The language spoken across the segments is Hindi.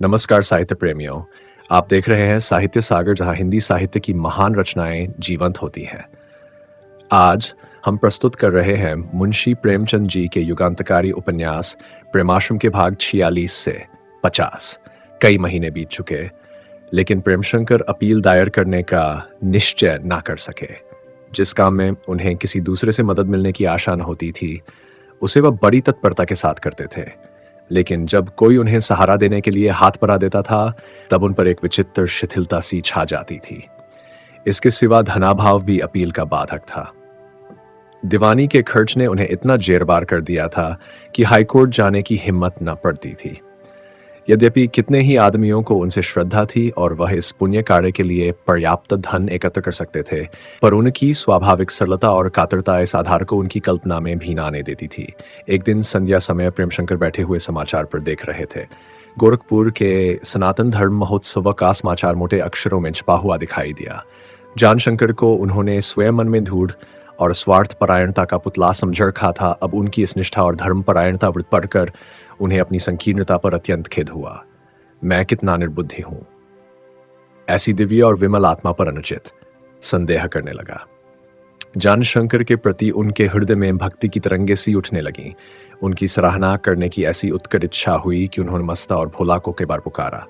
नमस्कार साहित्य प्रेमियों। आप देख रहे हैं साहित्य सागर, जहां हिंदी साहित्य की महान रचनाएं जीवंत होती हैं। आज हम प्रस्तुत कर रहे हैं मुंशी प्रेमचंद जी के युगांतकारी उपन्यास प्रेमाश्रम के भाग 46 से 50। कई महीने बीत चुके, लेकिन प्रेमशंकर अपील दायर करने का निश्चय ना कर सके। जिस काम में उन्हें किसी दूसरे से मदद मिलने की आशा न होती थी, उसे वह बड़ी तत्परता के साथ करते थे। लेकिन जब कोई उन्हें सहारा देने के लिए हाथ बढ़ा देता था, तब उन पर एक विचित्र शिथिलता सी छा जाती थी। इसके सिवा धनाभाव भी अपील का बाधक था। दीवानी के खर्च ने उन्हें इतना जेरबार कर दिया था कि हाईकोर्ट जाने की हिम्मत न पड़ती थी। यद्यपि कितने ही आदमियों को उनसे श्रद्धा थी और वह इस पुण्य कार्य के लिए पर्याप्त धन एकत्र कर सकते थे, पर उनकी स्वाभाविक सरलता और कातरता इस आधार को उनकी कल्पना में भी न आने देती थी। एक दिन संध्या समय प्रेमशंकर बैठे हुए समाचार पर देख रहे थे। गोरखपुर के सनातन धर्म महोत्सव का समाचार मोटे अक्षरों में छपा हुआ दिखाई दिया। जानशंकर को उन्होंने स्वयं मन में धूढ़ और स्वार्थ परायणता का पुतला समझ रखा था। अब उनकी इस निष्ठा और धर्म परायणता वृत्त पढ़कर उन्हें अपनी संकीर्णता पर अत्यंत खेद हुआ। मैं कितना निर्बुद्धि हूं। ऐसी दिव्य और विमल आत्मा पर अनुचित संदेह करने लगा। जानशंकर के प्रति उनके हृदय में भक्ति की तरंगे सी उठने लगीं। उनकी सराहना करने की ऐसी उत्कट इच्छा हुई कि उन्होंने मस्ता और भोला को कई बार पुकारा।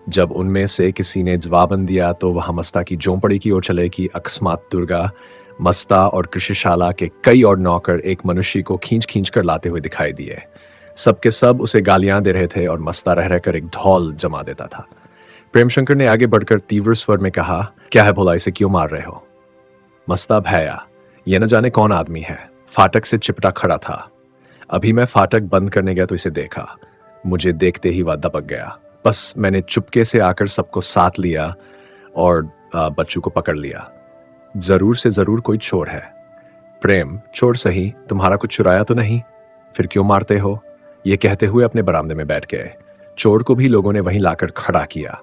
जब उनमें से किसी ने जवाबन दिया तो वह मस्ता की झोंपड़ी की ओर चले कि अकस्मात दुर्गा, मस्ता और कृषिशाला के कई और नौकर एक मनुष्य को खींच खींच कर लाते हुए दिखाई दिए। सबके सब उसे गालियां दे रहे थे और मस्ता रह रहकर एक धौल जमा देता था। प्रेमशंकर ने आगे बढ़कर तीव्र स्वर में कहा, क्या है भोला, इसे क्यों मार रहे हो? मस्ता भैया, ये न जाने कौन आदमी है, फाटक से चिपटा खड़ा था। अभी मैं फाटक बंद करने गया तो इसे देखा। मुझे देखते ही वह दबक गया। बस मैंने चुपके से आकर सबको साथ लिया और बच्चू को पकड़ लिया। जरूर से जरूर कोई चोर है। प्रेम, चोर सही, तुम्हारा कुछ चुराया तो नहीं? फिर क्यों मारते हो? ये कहते हुए अपने बरामदे में बैठ गए। चोर को भी लोगों ने वहीं लाकर खड़ा किया।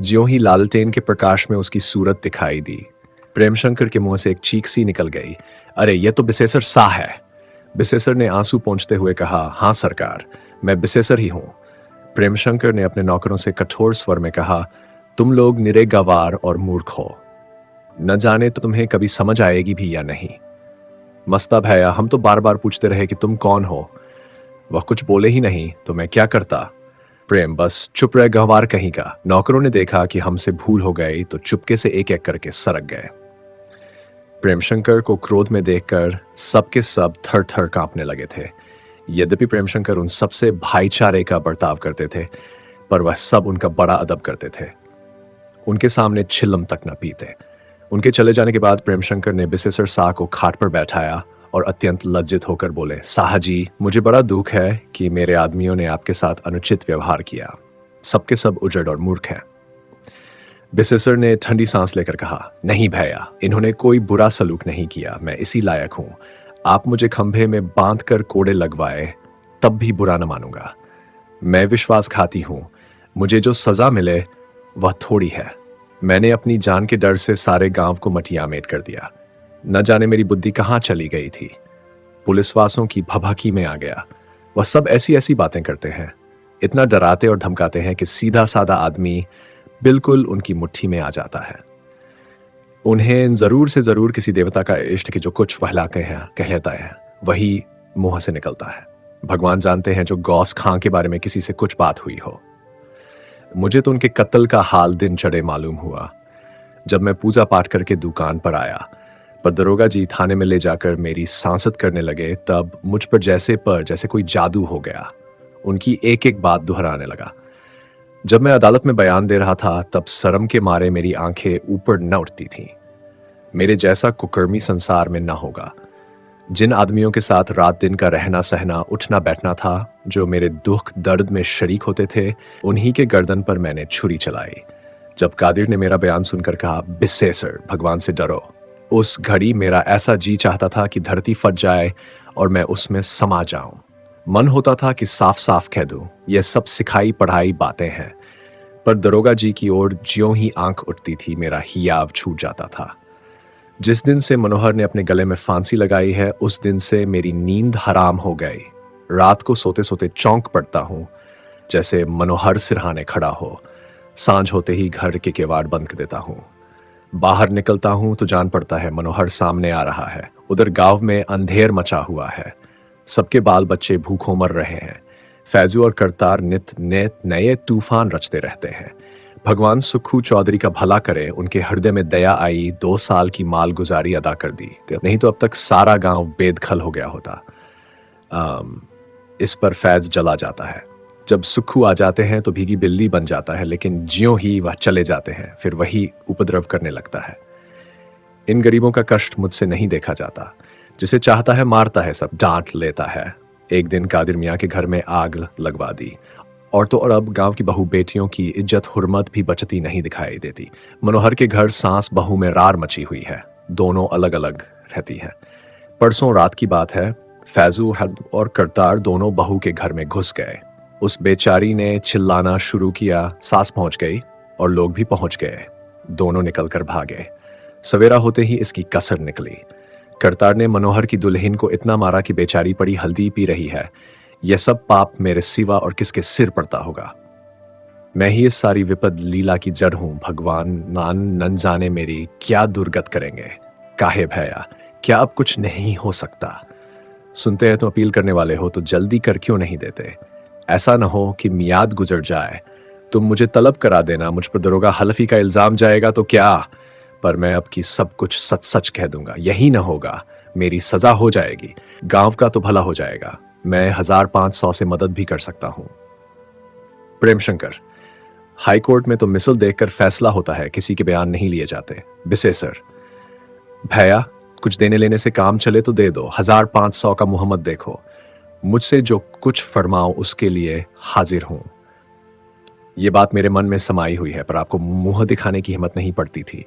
ज्यों ही लालटेन के प्रकाश में उसकी सूरत दिखाई दी, प्रेमशंकर के मुंह से एक चीख सी निकल गई। अरे ये तो बिसेसर सा है। बिसेसर ने आंसू पोंछते हुए कहा, हाँ सरकार, मैं बिसेसर ही हूं। प्रेमशंकर ने अपने नौकरों से कठोर स्वर में कहा, तुम लोग निरे गवार और मूर्ख हो। न जाने तो तुम्हें कभी समझ आएगी भी या नहीं। मस्ता भैया, हम तो बार बार पूछते रहे कि तुम कौन हो। वह कुछ बोले ही नहीं तो मैं क्या करता। प्रेम, बस चुप रह गंवार कहीं का। नौकरों ने देखा कि हमसे भूल हो गई तो चुपके से एक एक करके सरक गए। प्रेमशंकर को क्रोध में देखकर सबके सब थर थर कांपने लगे थे। यद्यपि प्रेमशंकर उन सबसे भाईचारे का बर्ताव करते थे, पर वह सब उनका बड़ा अदब करते थे। उनके सामने छिल्लम तक न पीते। उनके चले जाने के बाद प्रेमशंकर ने बिसेसर शाह को खाट पर बैठाया और अत्यंत लज्जित होकर बोले, शाह जी, मुझे बड़ा दुख है कि मेरे आदमियों ने आपके साथ अनुचित व्यवहार किया। सबके सब उजड़ और मूर्ख हैं। बिसेसर ने ठंडी सांस लेकर कहा, नहीं भैया, इन्होंने कोई बुरा सलूक नहीं किया। मैं इसी लायक हूं। आप मुझे खंभे में बांध कर कोड़े लगवाए तब भी बुरा न मानूंगा। मैं विश्वासघाती हूं। मुझे जो सजा मिले वह थोड़ी है। मैंने अपनी जान के डर से सारे गांव को मटियामेट कर दिया। न जाने मेरी बुद्धि कहां चली गई थी। पुलिसवासों की भभकी में आ गया। वह सब ऐसी ऐसी बातें करते हैं, इतना डराते और धमकाते हैं कि सीधा साधा आदमी बिल्कुल उनकी मुट्ठी में आ जाता है। उन्हें जरूर से जरूर किसी देवता का इष्ट की जो कुछ कहलाता है वही मुंह से निकलता है। भगवान जानते हैं जो गौस खां के बारे में किसी से कुछ बात हुई हो। मुझे तो उनके कत्ल का हाल दिन चढ़े मालूम हुआ जब मैं पूजा पाठ करके दुकान पर आया, पर दरोगा जी थाने में ले जाकर मेरी सांसत करने लगे। तब मुझ पर जैसे कोई जादू हो गया। उनकी एक एक बात दोहराने लगा। जब मैं अदालत में बयान दे रहा था तब शर्म के मारे मेरी आंखें ऊपर न उठती थीं। मेरे जैसा कुकर्मी संसार में न होगा। जिन आदमियों के साथ रात दिन का रहना सहना उठना बैठना था, जो मेरे दुख दर्द में शरीक होते थे, उन्हीं के गर्दन पर मैंने छुरी चलाई। जब कादिर ने मेरा बयान सुनकर कहा, बिसेसर, भगवान से डरो, उस घड़ी मेरा ऐसा जी चाहता था कि धरती फट जाए और मैं उसमें समा जाऊं। मन होता था कि साफ साफ कह दूं, यह सब सिखाई पढ़ाई बातें हैं। पर दरोगा जी की ओर ज्यों ही आंख उठती थी, मेरा हियाव छूट जाता था। जिस दिन से मनोहर ने अपने गले में फांसी लगाई है, उस दिन से मेरी नींद हराम हो गई। रात को सोते सोते चौंक पड़ता हूं। जैसे मनोहर सिरहाने खड़ा हो। सांझ होते ही घर के किवाड़ बंद कर देता हूँ। बाहर निकलता हूँ तो जान पड़ता है मनोहर सामने आ रहा है। उधर गांव में अंधेर मचा हुआ है। सबके बाल बच्चे भूखों मर रहे हैं। फैजू और करतार नित नित नए तूफान रचते रहते हैं। भगवान सुखू चौधरी का भला करे, उनके हृदय में दया आई, 2 साल की माल गुजारी अदा कर दी, नहीं तो अब तक सारा गांव बेदखल हो गया होता। इस पर फैज जला जाता है। जब सुक्खू आ जाते हैं तो भीगी बिल्ली बन जाता है, लेकिन ज्यों ही वह चले जाते हैं फिर वही उपद्रव करने लगता है। इन गरीबों का कष्ट मुझसे नहीं देखा जाता। जिसे चाहता है मारता है, सब डांट लेता है। एक दिन कादिर मियाँ के घर में आग लगवा दी। और तो और अब गांव की बहू बेटियों की इज्जत हुर्मत भी बचती नहीं दिखाई देती। मनोहर के घर सास बहू में रार मची हुई है। दोनों अलग अलग रहती हैं। परसों रात की बात है, फैजू और करतार दोनों बहू के घर में घुस गए। उस बेचारी ने चिल्लाना शुरू किया, सास पहुंच गई और लोग भी पहुंच गए। दोनों निकलकर भागे। सवेरा होते ही इसकी कसर निकली। करतार ने मनोहर की दुल्हन को इतना मारा कि बेचारी पड़ी हल्दी पी रही है। यह सब पाप मेरे सिवा और किसके सिर पड़ता होगा। मैं ही इस सारी विपद लीला की जड़ हूं। भगवान नन जाने मेरी क्या दुर्गत करेंगे। काहे भैया, क्या अब कुछ नहीं हो सकता? सुनते हैं तो अपील करने वाले हो तो जल्दी कर क्यों नहीं देते? ऐसा न हो कि मियाद गुजर जाए, तुम मुझे तलब करा देना, मुझ पर दरोगा हल्फी का इल्जाम जाएगा तो क्या? पर मैं अब की सब कुछ सच सच कह दूंगा। यही न होगा, मेरी सजा हो जाएगी, गांव का तो भला हो जाएगा। मैं 1500 से मदद भी कर सकता हूं। प्रेमशंकर, हाईकोर्ट में तो मिसल देखकर फैसला होता है, किसी के बयान नहीं लिए जाते। बिसेसर, भैया कुछ देने लेने से काम चले तो दे दो। 1500 का मुहम्मद देखो, मुझसे जो कुछ फरमाओ उसके लिए हाजिर हूं। यह बात मेरे मन में समाई हुई है, पर आपको मुंह दिखाने की हिम्मत नहीं पड़ती थी।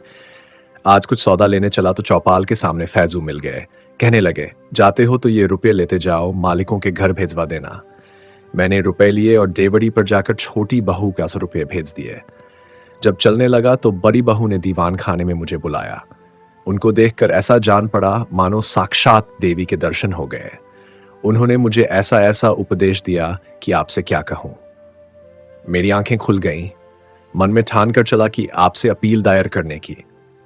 आज कुछ सौदा लेने चला तो चौपाल के सामने फैजू मिल गए। कहने लगे, जाते हो तो ये रुपए लेते जाओ, मालिकों के घर भेजवा देना। मैंने रुपए लिए और देवड़ी पर जाकर छोटी बहू के 10 रुपये भेज दिए। जब चलने लगा तो बड़ी बहू ने दीवान खाने में मुझे बुलाया। उनको देखकर ऐसा जान पड़ा मानो साक्षात देवी के दर्शन हो गए। उन्होंने मुझे ऐसा ऐसा उपदेश दिया कि आपसे क्या कहूं। मेरी आंखें खुल गईं। मन में ठान कर चला कि आपसे अपील दायर करने की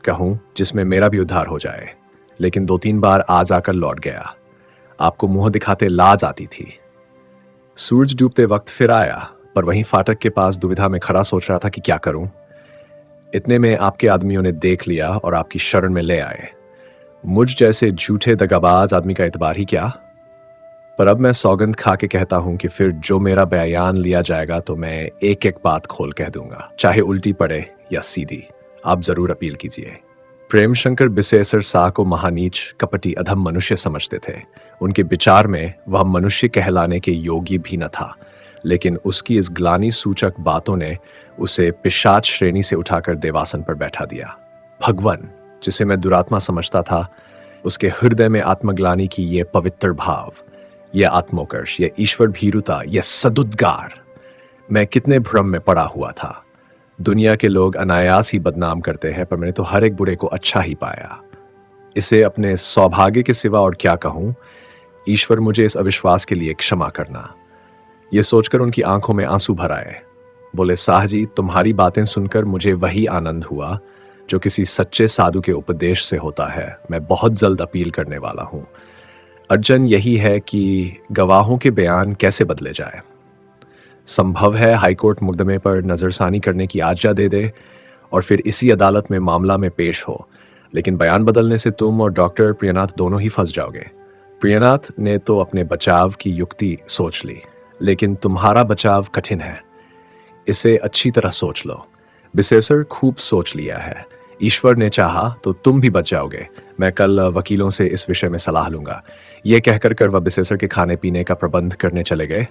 कहूं, जिसमें मेरा भी उद्धार हो जाए। लेकिन 2-3 बार आज आकर लौट गया। आपको मुंह दिखाते लाज आती थी। सूरज डूबते वक्त फिर आया, पर वहीं फाटक के पास दुविधा में खड़ा सोच रहा था कि क्या करूं। इतने में आपके आदमियों ने देख लिया और आपकी शरण में ले आए। मुझ जैसे झूठे दगाबाज आदमी का एतबार ही क्या। पर अब मैं सौगंध खा के कहता हूं कि फिर जो मेरा बयान लिया जाएगा तो मैं एक एक बात खोल कह दूंगा, चाहे उल्टी पड़े या सीधी। आप जरूर अपील कीजिए। प्रेमशंकर बिसेसर शाह को महानीच कपटी अधम मनुष्य समझते थे। उनके विचार में वह मनुष्य कहलाने के योग्य भी न था, लेकिन उसकी इस ग्लानि सूचक बातों ने उसे पिशाच श्रेणी से उठाकर देवासन पर बैठा दिया। भगवान, जिसे मैं दुरात्मा समझता था, उसके हृदय में आत्मग्लानि की ये पवित्र भाव, यह आत्मोकर्ष, यह ईश्वर भीरुता, यह सदुद्गार। मैं कितने भ्रम में पड़ा हुआ था। दुनिया के लोग अनायास ही बदनाम करते हैं, पर मैंने तो हर एक बुरे को अच्छा ही पाया। इसे अपने सौभाग्य के सिवा और क्या कहूं। ईश्वर मुझे इस अविश्वास के लिए क्षमा करना। यह सोचकर उनकी आंखों में आंसू भर आए। बोले, शाह जी, तुम्हारी बातें सुनकर मुझे वही आनंद हुआ जो किसी सच्चे साधु के उपदेश से होता है। मैं बहुत जल्द अपील करने वाला हूं। अर्जन यही है कि गवाहों के बयान कैसे बदले जाए। संभव है हाईकोर्ट मुकदमे पर नजरसानी करने की आज्ञा दे दे और फिर इसी अदालत में मामला में पेश हो, लेकिन बयान बदलने से तुम और डॉक्टर प्रियनाथ दोनों ही फंस जाओगे। प्रियनाथ ने तो अपने बचाव की युक्ति सोच ली, लेकिन तुम्हारा बचाव कठिन है। इसे अच्छी तरह सोच लो। बिसेसर खूब सोच लिया है। ईश्वर ने चाहा तो तुम भी बच जाओगे। मैं कल वकीलों से इस विषय में सलाह लूंगा। यह कहकर कर वह बिसेसर के खाने पीने का प्रबंध करने चले गए।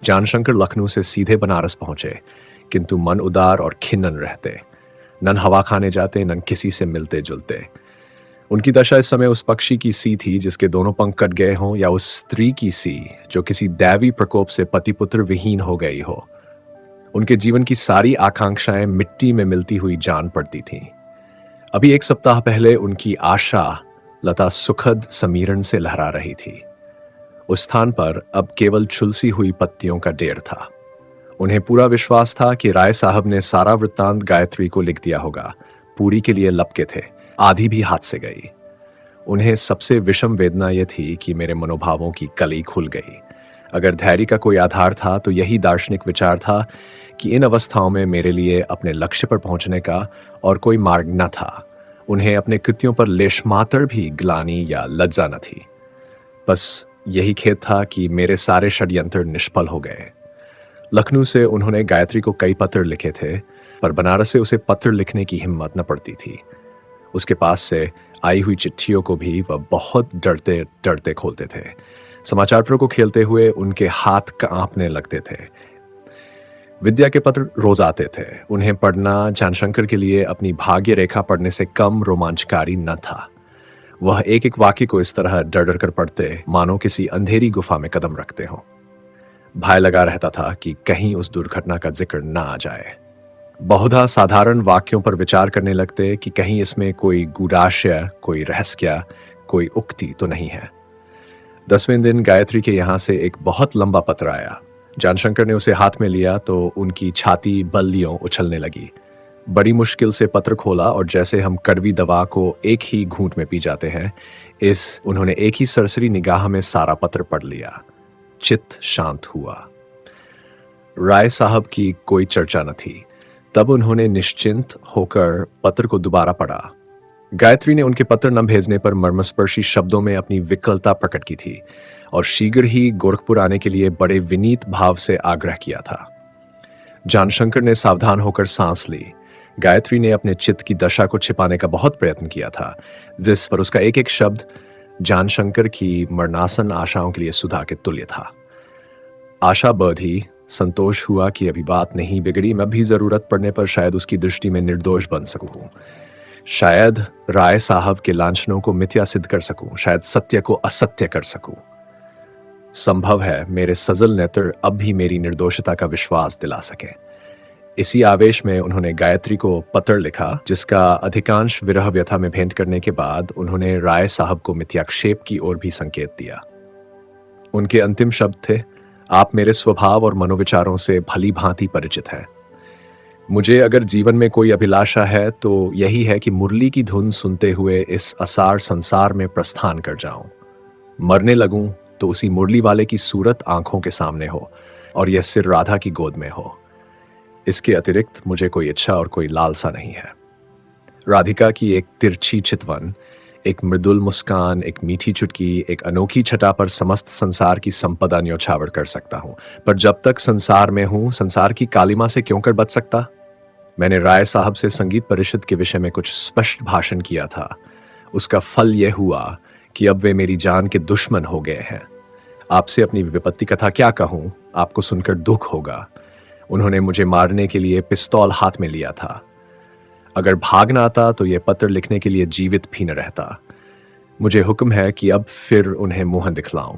जानशंकर लखनऊ से सीधे बनारस पहुंचे, किंतु मन उदार और खिन्नन रहते। नन हवा खाने जाते, नन किसी से मिलते जुलते। उनकी दशा इस समय उस पक्षी की सी थी जिसके दोनों पंख कट गए हों, या उस स्त्री की सी जो किसी दैवी प्रकोप से पति पुत्र विहीन हो गई हो। उनके जीवन की सारी आकांक्षाएं मिट्टी में मिलती हुई जान पड़ती थीं। अभी 1 सप्ताह पहले उनकी आशा लता सुखद समीरण से लहरा रही थी। उस स्थान पर अब केवल झुलसी हुई पत्तियों का ढेर था। उन्हें पूरा विश्वास था कि राय साहब ने सारा वृत्तांत गायत्री को लिख दिया होगा। पूरी के लिए लपके थे, आधी भी हाथ से गई। उन्हें सबसे विषम वेदना यह थी कि मेरे मनोभावों की कली खुल गई। अगर धैर्य का कोई आधार था तो यही दार्शनिक विचार था कि इन अवस्थाओं में मेरे लिए अपने लक्ष्य पर पहुंचने का और कोई मार्ग न था। उन्हें अपने कृत्यों पर लेशमात्र भी ग्लानि या लज्जा न थी। बस यही खेद था कि मेरे सारे षड्यंत्र निष्फल हो गए। लखनऊ से उन्होंने गायत्री को कई पत्र लिखे थे, पर बनारस से उसे पत्र लिखने की हिम्मत न पड़ती थी। उसके पास से आई हुई चिट्ठियों को भी वह बहुत डरते डरते खोलते थे। समाचार पत्रों को खेलते हुए उनके हाथ कांपने लगते थे। विद्या के पत्र रोज आते थे। उन्हें पढ़ना जानशंकर के लिए अपनी भाग्य रेखा पढ़ने से कम रोमांचकारी न था। वह एक एक वाक्य को इस तरह डर डर कर पढ़ते मानो किसी अंधेरी गुफा में कदम रखते हों। भय लगा रहता था कि कहीं उस दुर्घटना का जिक्र न आ जाए। बहुधा साधारण वाक्यों पर विचार करने लगते कि कहीं इसमें कोई गूढ़ाशय, कोई रहस्य, कोई उक्ति तो नहीं है। 10वें दिन गायत्री के यहां से एक बहुत लंबा पत्र आया। जानशंकर ने उसे हाथ में लिया तो उनकी छाती बल्लियों उछलने लगी। बड़ी मुश्किल से पत्र खोला और जैसे हम कड़वी दवा को एक ही घूंट में पी जाते हैं, उन्होंने एक ही सरसरी निगाह में सारा पत्र पढ़ लिया। चित्त शांत हुआ। राय साहब की कोई चर्चा न थी। तब उन्होंने निश्चिंत होकर पत्र को दोबारा पढ़ा। गायत्री ने उनके पत्र न भेजने पर मर्मस्पर्शी शब्दों में अपनी विकलता प्रकट की थी और शीघ्र ही गोरखपुर आने के लिए बड़े विनीत भाव से आग्रह किया था। जानशंकर ने सावधान होकर सांस ली। गायत्री ने अपने चित्त की दशा को छिपाने का बहुत प्रयत्न किया था, जिस पर उसका एक एक शब्द जानशंकर की मरणासन आशाओं के लिए सुधा के तुल्य था। आशा बढ़ी, संतोष हुआ कि अभी बात नहीं बिगड़ी, मैं भी जरूरत पड़ने पर शायद उसकी दृष्टि में निर्दोष बन सकूं। शायद राय साहब के लांछनों को मिथ्या सिद्ध कर सकूं, शायद सत्य को असत्य कर सकूं। संभव है मेरे सजल नेत्र अब भी मेरी निर्दोषता का विश्वास दिला सके। इसी आवेश में उन्होंने गायत्री को पत्र लिखा, जिसका अधिकांश विरह व्यथा में भेंट करने के बाद उन्होंने राय साहब को मिथ्याक्षेप की ओर भी संकेत दिया। उनके अंतिम शब्द थे, आप मेरे स्वभाव और मनोविचारों से भली भांति परिचित हैं। मुझे अगर जीवन में कोई अभिलाषा है तो यही है कि मुरली की धुन सुनते हुए इस असार संसार में प्रस्थान कर जाऊं। मरने लगूं तो उसी मुरली वाले की सूरत आंखों के सामने हो और यह सिर राधा की गोद में हो। इसके अतिरिक्त मुझे कोई इच्छा और कोई लालसा नहीं है। राधिका की एक तिरछी चितवन, एक मृदुल मुस्कान, एक मीठी चुटकी, एक अनोखी छटा पर समस्त संसार की संपदा न्योछावर कर सकता हूं, पर जब तक संसार में हूं, संसार की कालिमा से क्यों कर बच सकता? मैंने राय साहब से संगीत परिषद के विषय में कुछ स्पष्ट भाषण किया था। उसका फल यह हुआ कि अब वे मेरी जान के दुश्मन हो गए हैं। आपसे अपनी विपत्ति कथा क्या कहूं, आपको सुनकर दुख होगा। उन्होंने मुझे मारने के लिए पिस्तौल हाथ में लिया था। अगर भाग ना आता तो यह पत्र लिखने के लिए जीवित भी न रहता। मुझे हुक्म है कि अब फिर उन्हें मुंह दिखलाऊं।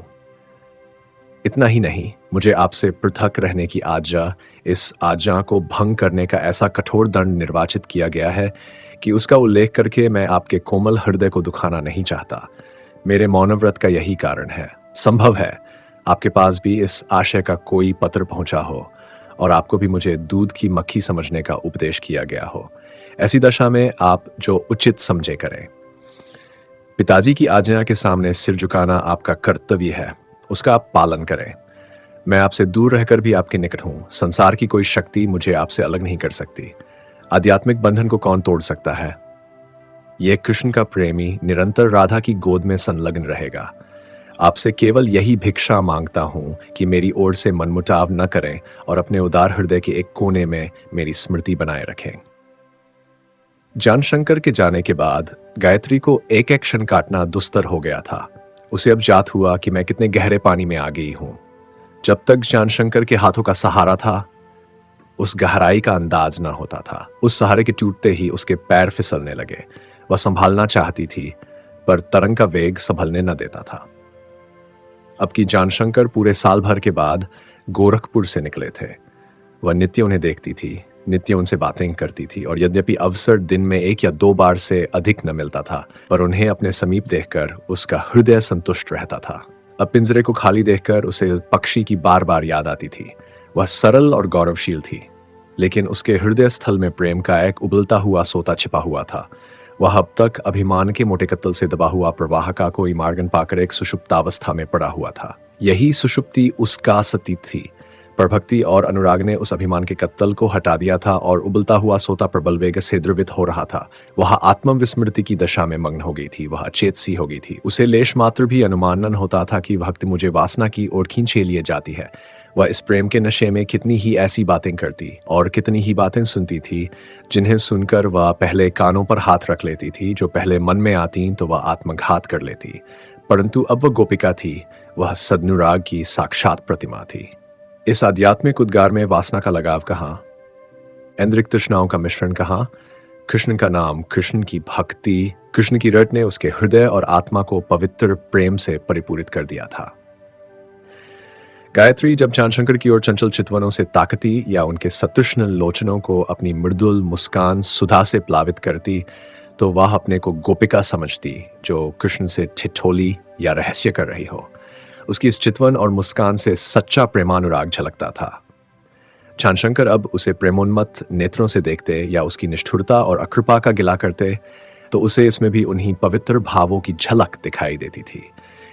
इतना ही नहीं, मुझे आपसे पृथक रहने की आज्ञा, इस आज्ञा को भंग करने का ऐसा कठोर दंड निर्वाचित किया गया है कि उसका उल्लेख करके मैं आपके कोमल हृदय को दुखाना नहीं चाहता। मेरे मौनव्रत का यही कारण है। संभव है आपके पास भी इस आशय का कोई पत्र पहुंचा हो और आपको भी मुझे दूध की मक्खी समझने का उपदेश किया गया हो। ऐसी दशा में आप जो उचित समझे करें। पिताजी की आज्ञा के सामने सिर झुकाना आपका कर्तव्य है, उसका आप पालन करें। मैं आपसे दूर रहकर भी आपके निकट हूं। संसार की कोई शक्ति मुझे आपसे अलग नहीं कर सकती। आध्यात्मिक बंधन को कौन तोड़ सकता है? यह कृष्ण का प्रेमी निरंतर राधा की गोद में संलग्न रहेगा। आपसे केवल यही भिक्षा मांगता हूं कि मेरी ओर से मनमुटाव न करें और अपने उदार हृदय के एक कोने में मेरी स्मृति बनाए रखें। जानशंकर के जाने के बाद गायत्री को एक एक क्षण काटना दुस्तर हो गया था। उसे अब जात हुआ कि मैं कितने गहरे पानी में आ गई हूं। जब तक जानशंकर के हाथों का सहारा था, उस गहराई का अंदाज न होता था। उस सहारे के टूटते ही उसके पैर फिसलने लगे। वह संभालना चाहती थी, पर तरंग का वेग संभलने न देता था। अब की जानशंकर पूरे साल भर के बाद गोरखपुर से निकले थे। वह नित्य उन्हें देखती थी, नित्य उनसे बातें करती थी और यद्यपि अवसर दिन में 1 या 2 बार से अधिक न मिलता था, पर उन्हें अपने समीप देखकर उसका हृदय संतुष्ट रहता था। अब पिंजरे को खाली देखकर उसे पक्षी की बार बार याद आती थी। वह सरल और गौरवशील थी, लेकिन उसके हृदय स्थल में प्रेम का एक उबलता हुआ सोता छिपा हुआ था। वह अब तक अभिमान के मोटे कत्तल से दबा हुआ प्रवाह का कोई मार्गन पाकर एक सुषुप्तावस्था में पड़ा हुआ था। यही सुषुप्ति उसका सती थी। पर भक्ति और अनुराग ने उस अभिमान के कत्तल को हटा दिया था और उबलता हुआ सोता प्रबल वेग से द्रवित हो रहा था। वह आत्मविस्मृति की दशा में मग्न हो गई थी। वह अचेत सी हो गई थी। उसे लेश मात्र भी अनुमानन होता था कि भक्ति मुझे वासना की ओर खींचे लिए जाती है। वह इस प्रेम के नशे में कितनी ही ऐसी बातें करती और कितनी ही बातें सुनती थी, जिन्हें सुनकर वह पहले कानों पर हाथ रख लेती थी। जो पहले मन में आती तो वह आत्मघात कर लेती। परंतु अब वह गोपिका थी। वह सदनुराग की साक्षात प्रतिमा थी। इस आध्यात्मिक उद्गार में वासना का लगाव कहाँ, ऐन्द्रिक तृष्णाओं का मिश्रण कहाँ, कृष्ण का नाम, कृष्ण की भक्ति, कृष्ण की रट ने उसके हृदय और आत्मा को पवित्र प्रेम से परिपूरित कर दिया था। गायत्री जब जानशंकर की ओर चंचल चितवनों से ताकती या उनके सतृष्ण लोचनों को अपनी मृदुल मुस्कान सुधा से प्लावित करती, तो वह अपने को गोपिका समझती जो कृष्ण से ठिठोली या रहस्य कर रही हो। उसकी इस चितवन और मुस्कान से सच्चा प्रेमानुराग झलकता था। जानशंकर अब उसे प्रेमोन्मत्त नेत्रों से देखते या उसकी निष्ठुरता और अकृपा का गिला करते, तो उसे इसमें भी उन्हीं पवित्र भावों की झलक दिखाई देती थी।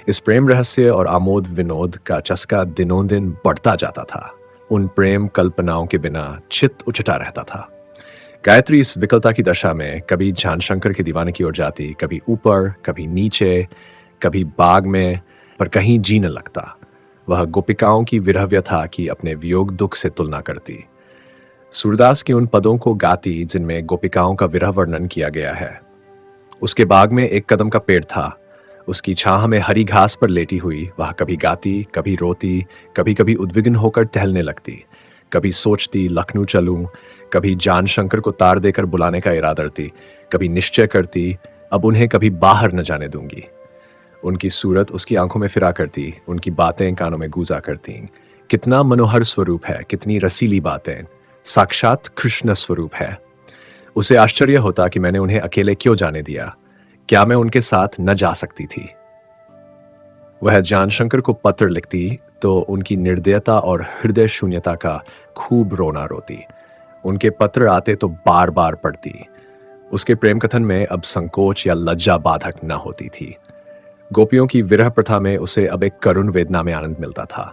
इस प्रेम रहस्य और आमोद विनोद का चस्का दिनों दिन बढ़ता जाता था। उन प्रेम कल्पनाओं के बिना चित्त उचटा रहता था। गायत्री इस विकलता की दशा में कभी जानशंकर के दीवाने की ओर जाती, कभी ऊपर, कभी नीचे, कभी बाग में, पर कहीं जी न लगता। वह गोपिकाओं की विरह व्यथा की अपने वियोग दुख से तुलना करती। सूरदास के उन पदों को गाती जिनमें गोपिकाओं का विरह वर्णन किया गया है। उसके बाग में एक कदम का पेड़ था। उसकी छाह में हरी घास पर लेटी हुई वह कभी गाती, कभी रोती, कभी कभी उद्विग्न होकर टहलने लगती, कभी सोचती लखनऊ चलूं, कभी जानशंकर को तार देकर बुलाने का इरादा करती, कभी निश्चय करती अब उन्हें कभी बाहर न जाने दूंगी। उनकी सूरत उसकी आंखों में फिरा करती, उनकी बातें कानों में गूंजा करती। कितना मनोहर स्वरूप है, कितनी रसीली बातें, साक्षात कृष्ण स्वरूप है। उसे आश्चर्य होता कि मैंने उन्हें अकेले क्यों जाने दिया। क्या मैं उनके साथ न जा सकती थी। वह जानशंकर को पत्र लिखती तो उनकी निर्दयता और हृदय शून्यता का खूब रोना रोती। उनके पत्र आते तो बार बार पढ़ती। उसके प्रेम कथन में अब संकोच या लज्जा बाधक न होती थी। गोपियों की विरह प्रथा में उसे अब एक करुण वेदना में आनंद मिलता था।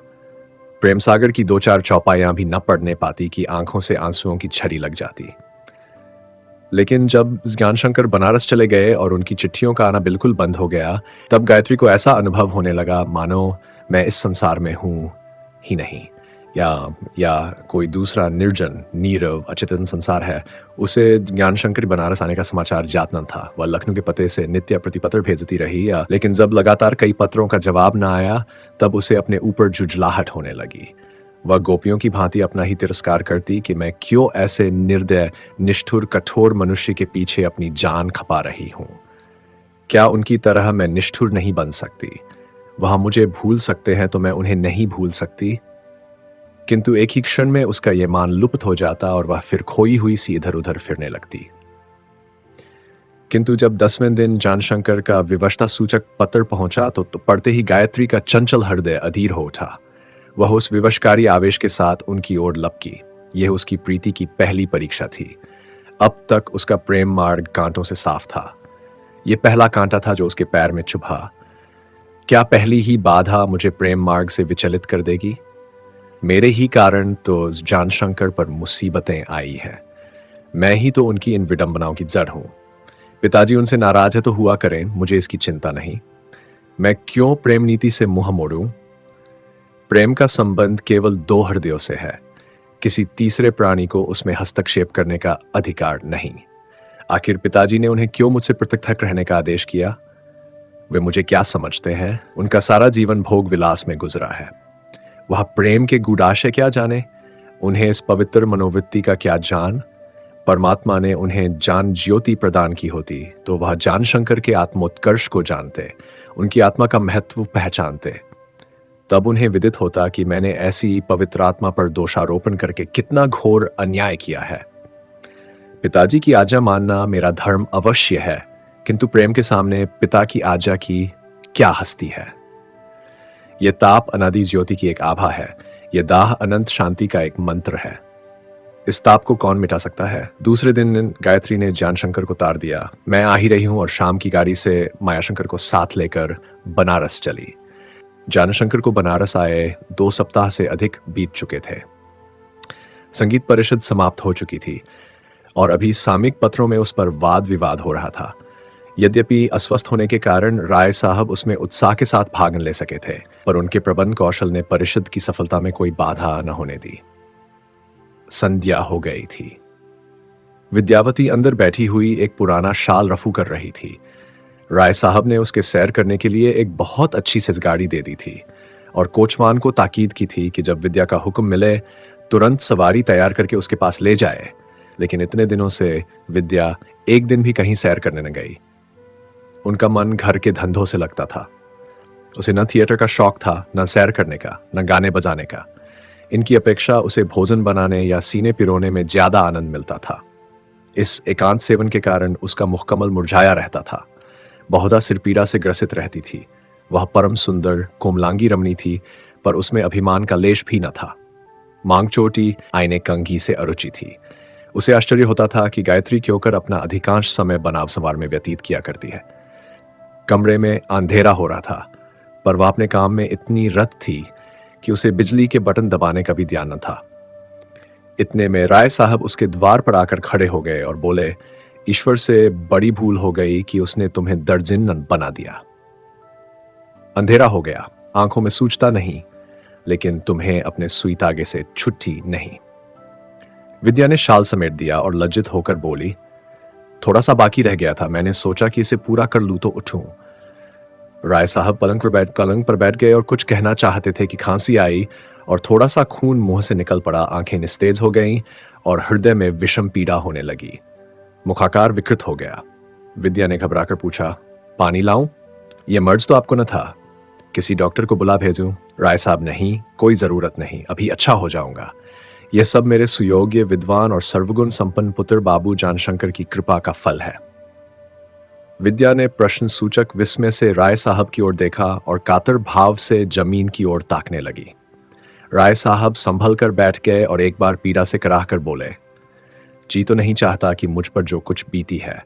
प्रेम सागर की 2-4 चौपाइयां भी न पढ़ने पाती कि आंखों से आंसुओं की छड़ी लग जाती। लेकिन जब ज्ञानशंकर बनारस चले गए और उनकी चिट्ठियों का आना बिल्कुल बंद हो गया, तब गायत्री को ऐसा अनुभव होने लगा मानो मैं इस संसार में हूं ही नहीं, या कोई दूसरा निर्जन नीरव अचेतन संसार है। उसे ज्ञानशंकर बनारस आने का समाचार ज्ञात न था। वह लखनऊ के पते से नित्य प्रतिपत्र भेजती रही, लेकिन जब लगातार कई पत्रों का जवाब न आया, तब उसे अपने ऊपर जुझलाहट होने लगी। वह गोपियों की भांति अपना ही तिरस्कार करती कि मैं क्यों ऐसे निर्दय, निष्ठुर, कठोर मनुष्य के पीछे अपनी जान खपा रही हूं। क्या उनकी तरह मैं निष्ठुर नहीं बन सकती? वह मुझे भूल सकते हैं तो मैं उन्हें नहीं भूल सकती। किंतु एक ही क्षण में उसका यह मान लुप्त हो जाता और वह फिर खोई हुई सी इधर उधर फिरने लगती। किंतु जब 10वें दिन जानशंकर का विवशता सूचक पत्र पहुंचा तो पढ़ते ही गायत्री का चंचल हृदय अधीर हो उठा। वह उस विवशकारी आवेश के साथ उनकी ओर लपकी। यह उसकी प्रीति की पहली परीक्षा थी। अब तक उसका प्रेम मार्ग कांटों से साफ था। यह पहला कांटा था जो उसके पैर में चुभा। क्या पहली ही बाधा मुझे प्रेम मार्ग से विचलित कर देगी? मेरे ही कारण तो जानशंकर पर मुसीबतें आई हैं। मैं ही तो उनकी इन विडंबनाओं की जड़ हूं। पिताजी उनसे नाराज है तो हुआ करें, मुझे इसकी चिंता नहीं। मैं क्यों प्रेम नीति से मुंह मोड़ूं? प्रेम का संबंध केवल 2 हृदयों से है। किसी तीसरे प्राणी को उसमें हस्तक्षेप करने का अधिकार नहीं। आखिर पिताजी ने उन्हें क्यों मुझसे पृथक रहने का आदेश किया? वे मुझे क्या समझते हैं? उनका सारा जीवन भोग विलास में गुजरा है। वह प्रेम के गूढ़ाशय क्या जाने? उन्हें इस पवित्र मनोवृत्ति का क्या जान? परमात्मा ने उन्हें जान ज्योति प्रदान की होती तो वह जानशंकर के आत्मोत्कर्ष को जानते, उनकी आत्मा का महत्व पहचानते। तब उन्हें विदित होता कि मैंने ऐसी पवित्र आत्मा पर दोषारोपण करके कितना घोर अन्याय किया है। पिताजी की आज्ञा मानना मेरा धर्म अवश्य है, किंतु प्रेम के सामने पिता की आज्ञा की क्या हस्ती है। ये ताप अनादि ज्योति की एक आभा है। ये दाह अनंत शांति का एक मंत्र है। इस ताप को कौन मिटा सकता है? दूसरे दिन गायत्री ने जानशंकर को तार दिया। मैं आ ही रही हूं और शाम की गाड़ी से मायाशंकर को साथ लेकर बनारस चली। जानशंकर को बनारस आए 2 सप्ताह से अधिक बीत चुके थे। संगीत परिषद समाप्त हो चुकी थी और अभी सामयिक पत्रों में उस पर वाद विवाद हो रहा था। यद्यपि अस्वस्थ होने के कारण राय साहब उसमें उत्साह के साथ भाग न ले सके थे, पर उनके प्रबंध कौशल ने परिषद की सफलता में कोई बाधा न होने दी। संध्या हो गई थी। विद्यावती अंदर बैठी हुई एक पुराना शाल रफू कर रही थी। राय साहब ने उसके सैर करने के लिए एक बहुत अच्छी सी गाड़ी दे दी थी और कोचवान को ताकीद की थी कि जब विद्या का हुक्म मिले तुरंत सवारी तैयार करके उसके पास ले जाए। लेकिन इतने दिनों से विद्या एक दिन भी कहीं सैर करने न गई। उनका मन घर के धंधों से लगता था। उसे न थिएटर का शौक था, न सैर करने का, न गाने बजाने का। इनकी अपेक्षा उसे भोजन बनाने या सीने पिरोने में ज्यादा आनंद मिलता था। इस एकांत सेवन के कारण उसका मुखकमल मुरझाया रहता था। बहुधा सिरपीड़ा से ग्रसित रहती थी। वह परम सुंदर कोमलांगी रमणी थी, पर उसमें अभिमान का लेश भी न था। मांग चोटी आईने कंघी से अरुचि थी। उसे आश्चर्य होता था कि गायत्री क्यों कर अपना अधिकांश समय बनाव संवार में व्यतीत किया करती है। कमरे में अंधेरा हो रहा था, पर वह अपने काम में इतनी रत थी कि उसे बिजली के बटन दबाने का भी ध्यान न था। इतने में राय साहब उसके द्वार पर आकर खड़े हो गए और बोले, ईश्वर से बड़ी भूल हो गई कि उसने तुम्हें दर्जिन बना दिया। अंधेरा हो गया, आंखों में सूझता नहीं, लेकिन तुम्हें अपने सुई तागे से छुट्टी नहीं। विद्या ने शाल समेट दिया और लज्जित होकर बोली, थोड़ा सा बाकी रह गया था, मैंने सोचा कि इसे पूरा कर लूं तो उठूं। राय साहब पलंग पर बैठ गए और कुछ कहना चाहते थे कि खांसी आई और थोड़ा सा खून मुंह से निकल पड़ा। आंखें निस्तेज हो गईं और हृदय में विषम पीड़ा होने लगी। मुखाकार विकृत हो गया। विद्या ने घबराकर पूछा, पानी लाऊं? यह मर्ज तो आपको न था। किसी डॉक्टर को बुला भेजूं? राय साहब, नहीं, कोई जरूरत नहीं, अभी अच्छा हो जाऊंगा। यह सब मेरे सुयोग्य, विद्वान और सर्वगुण संपन्न पुत्र बाबू जानशंकर की कृपा का फल है। विद्या ने प्रश्न सूचक विस्मय से राय साहब की ओर देखा और कातर भाव से जमीन की ओर ताकने लगी। राय साहब संभल कर बैठ गए और एक बार पीड़ा से कराह कर बोले, जी तो नहीं चाहता कि मुझ पर जो कुछ बीती है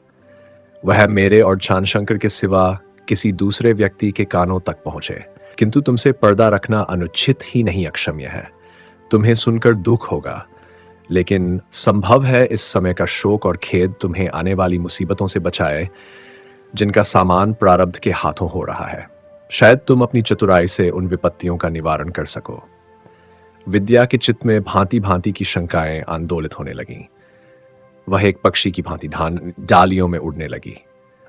वह मेरे और जानशंकर के सिवा किसी दूसरे व्यक्ति के कानों तक पहुंचे, किंतु तुमसे पर्दा रखना अनुचित ही नहीं अक्षम्य है। तुम्हें सुनकर दुख होगा, लेकिन संभव है इस समय का शोक और खेद तुम्हें आने वाली मुसीबतों से बचाए जिनका सामान प्रारब्ध के हाथों हो रहा है। शायद तुम अपनी चतुराई से उन विपत्तियों का निवारण कर सको। विद्या के चित्त में भांति भांति की शंकाएं आंदोलित होने लगीं। वह एक पक्षी की भांति डालियों में उड़ने लगी।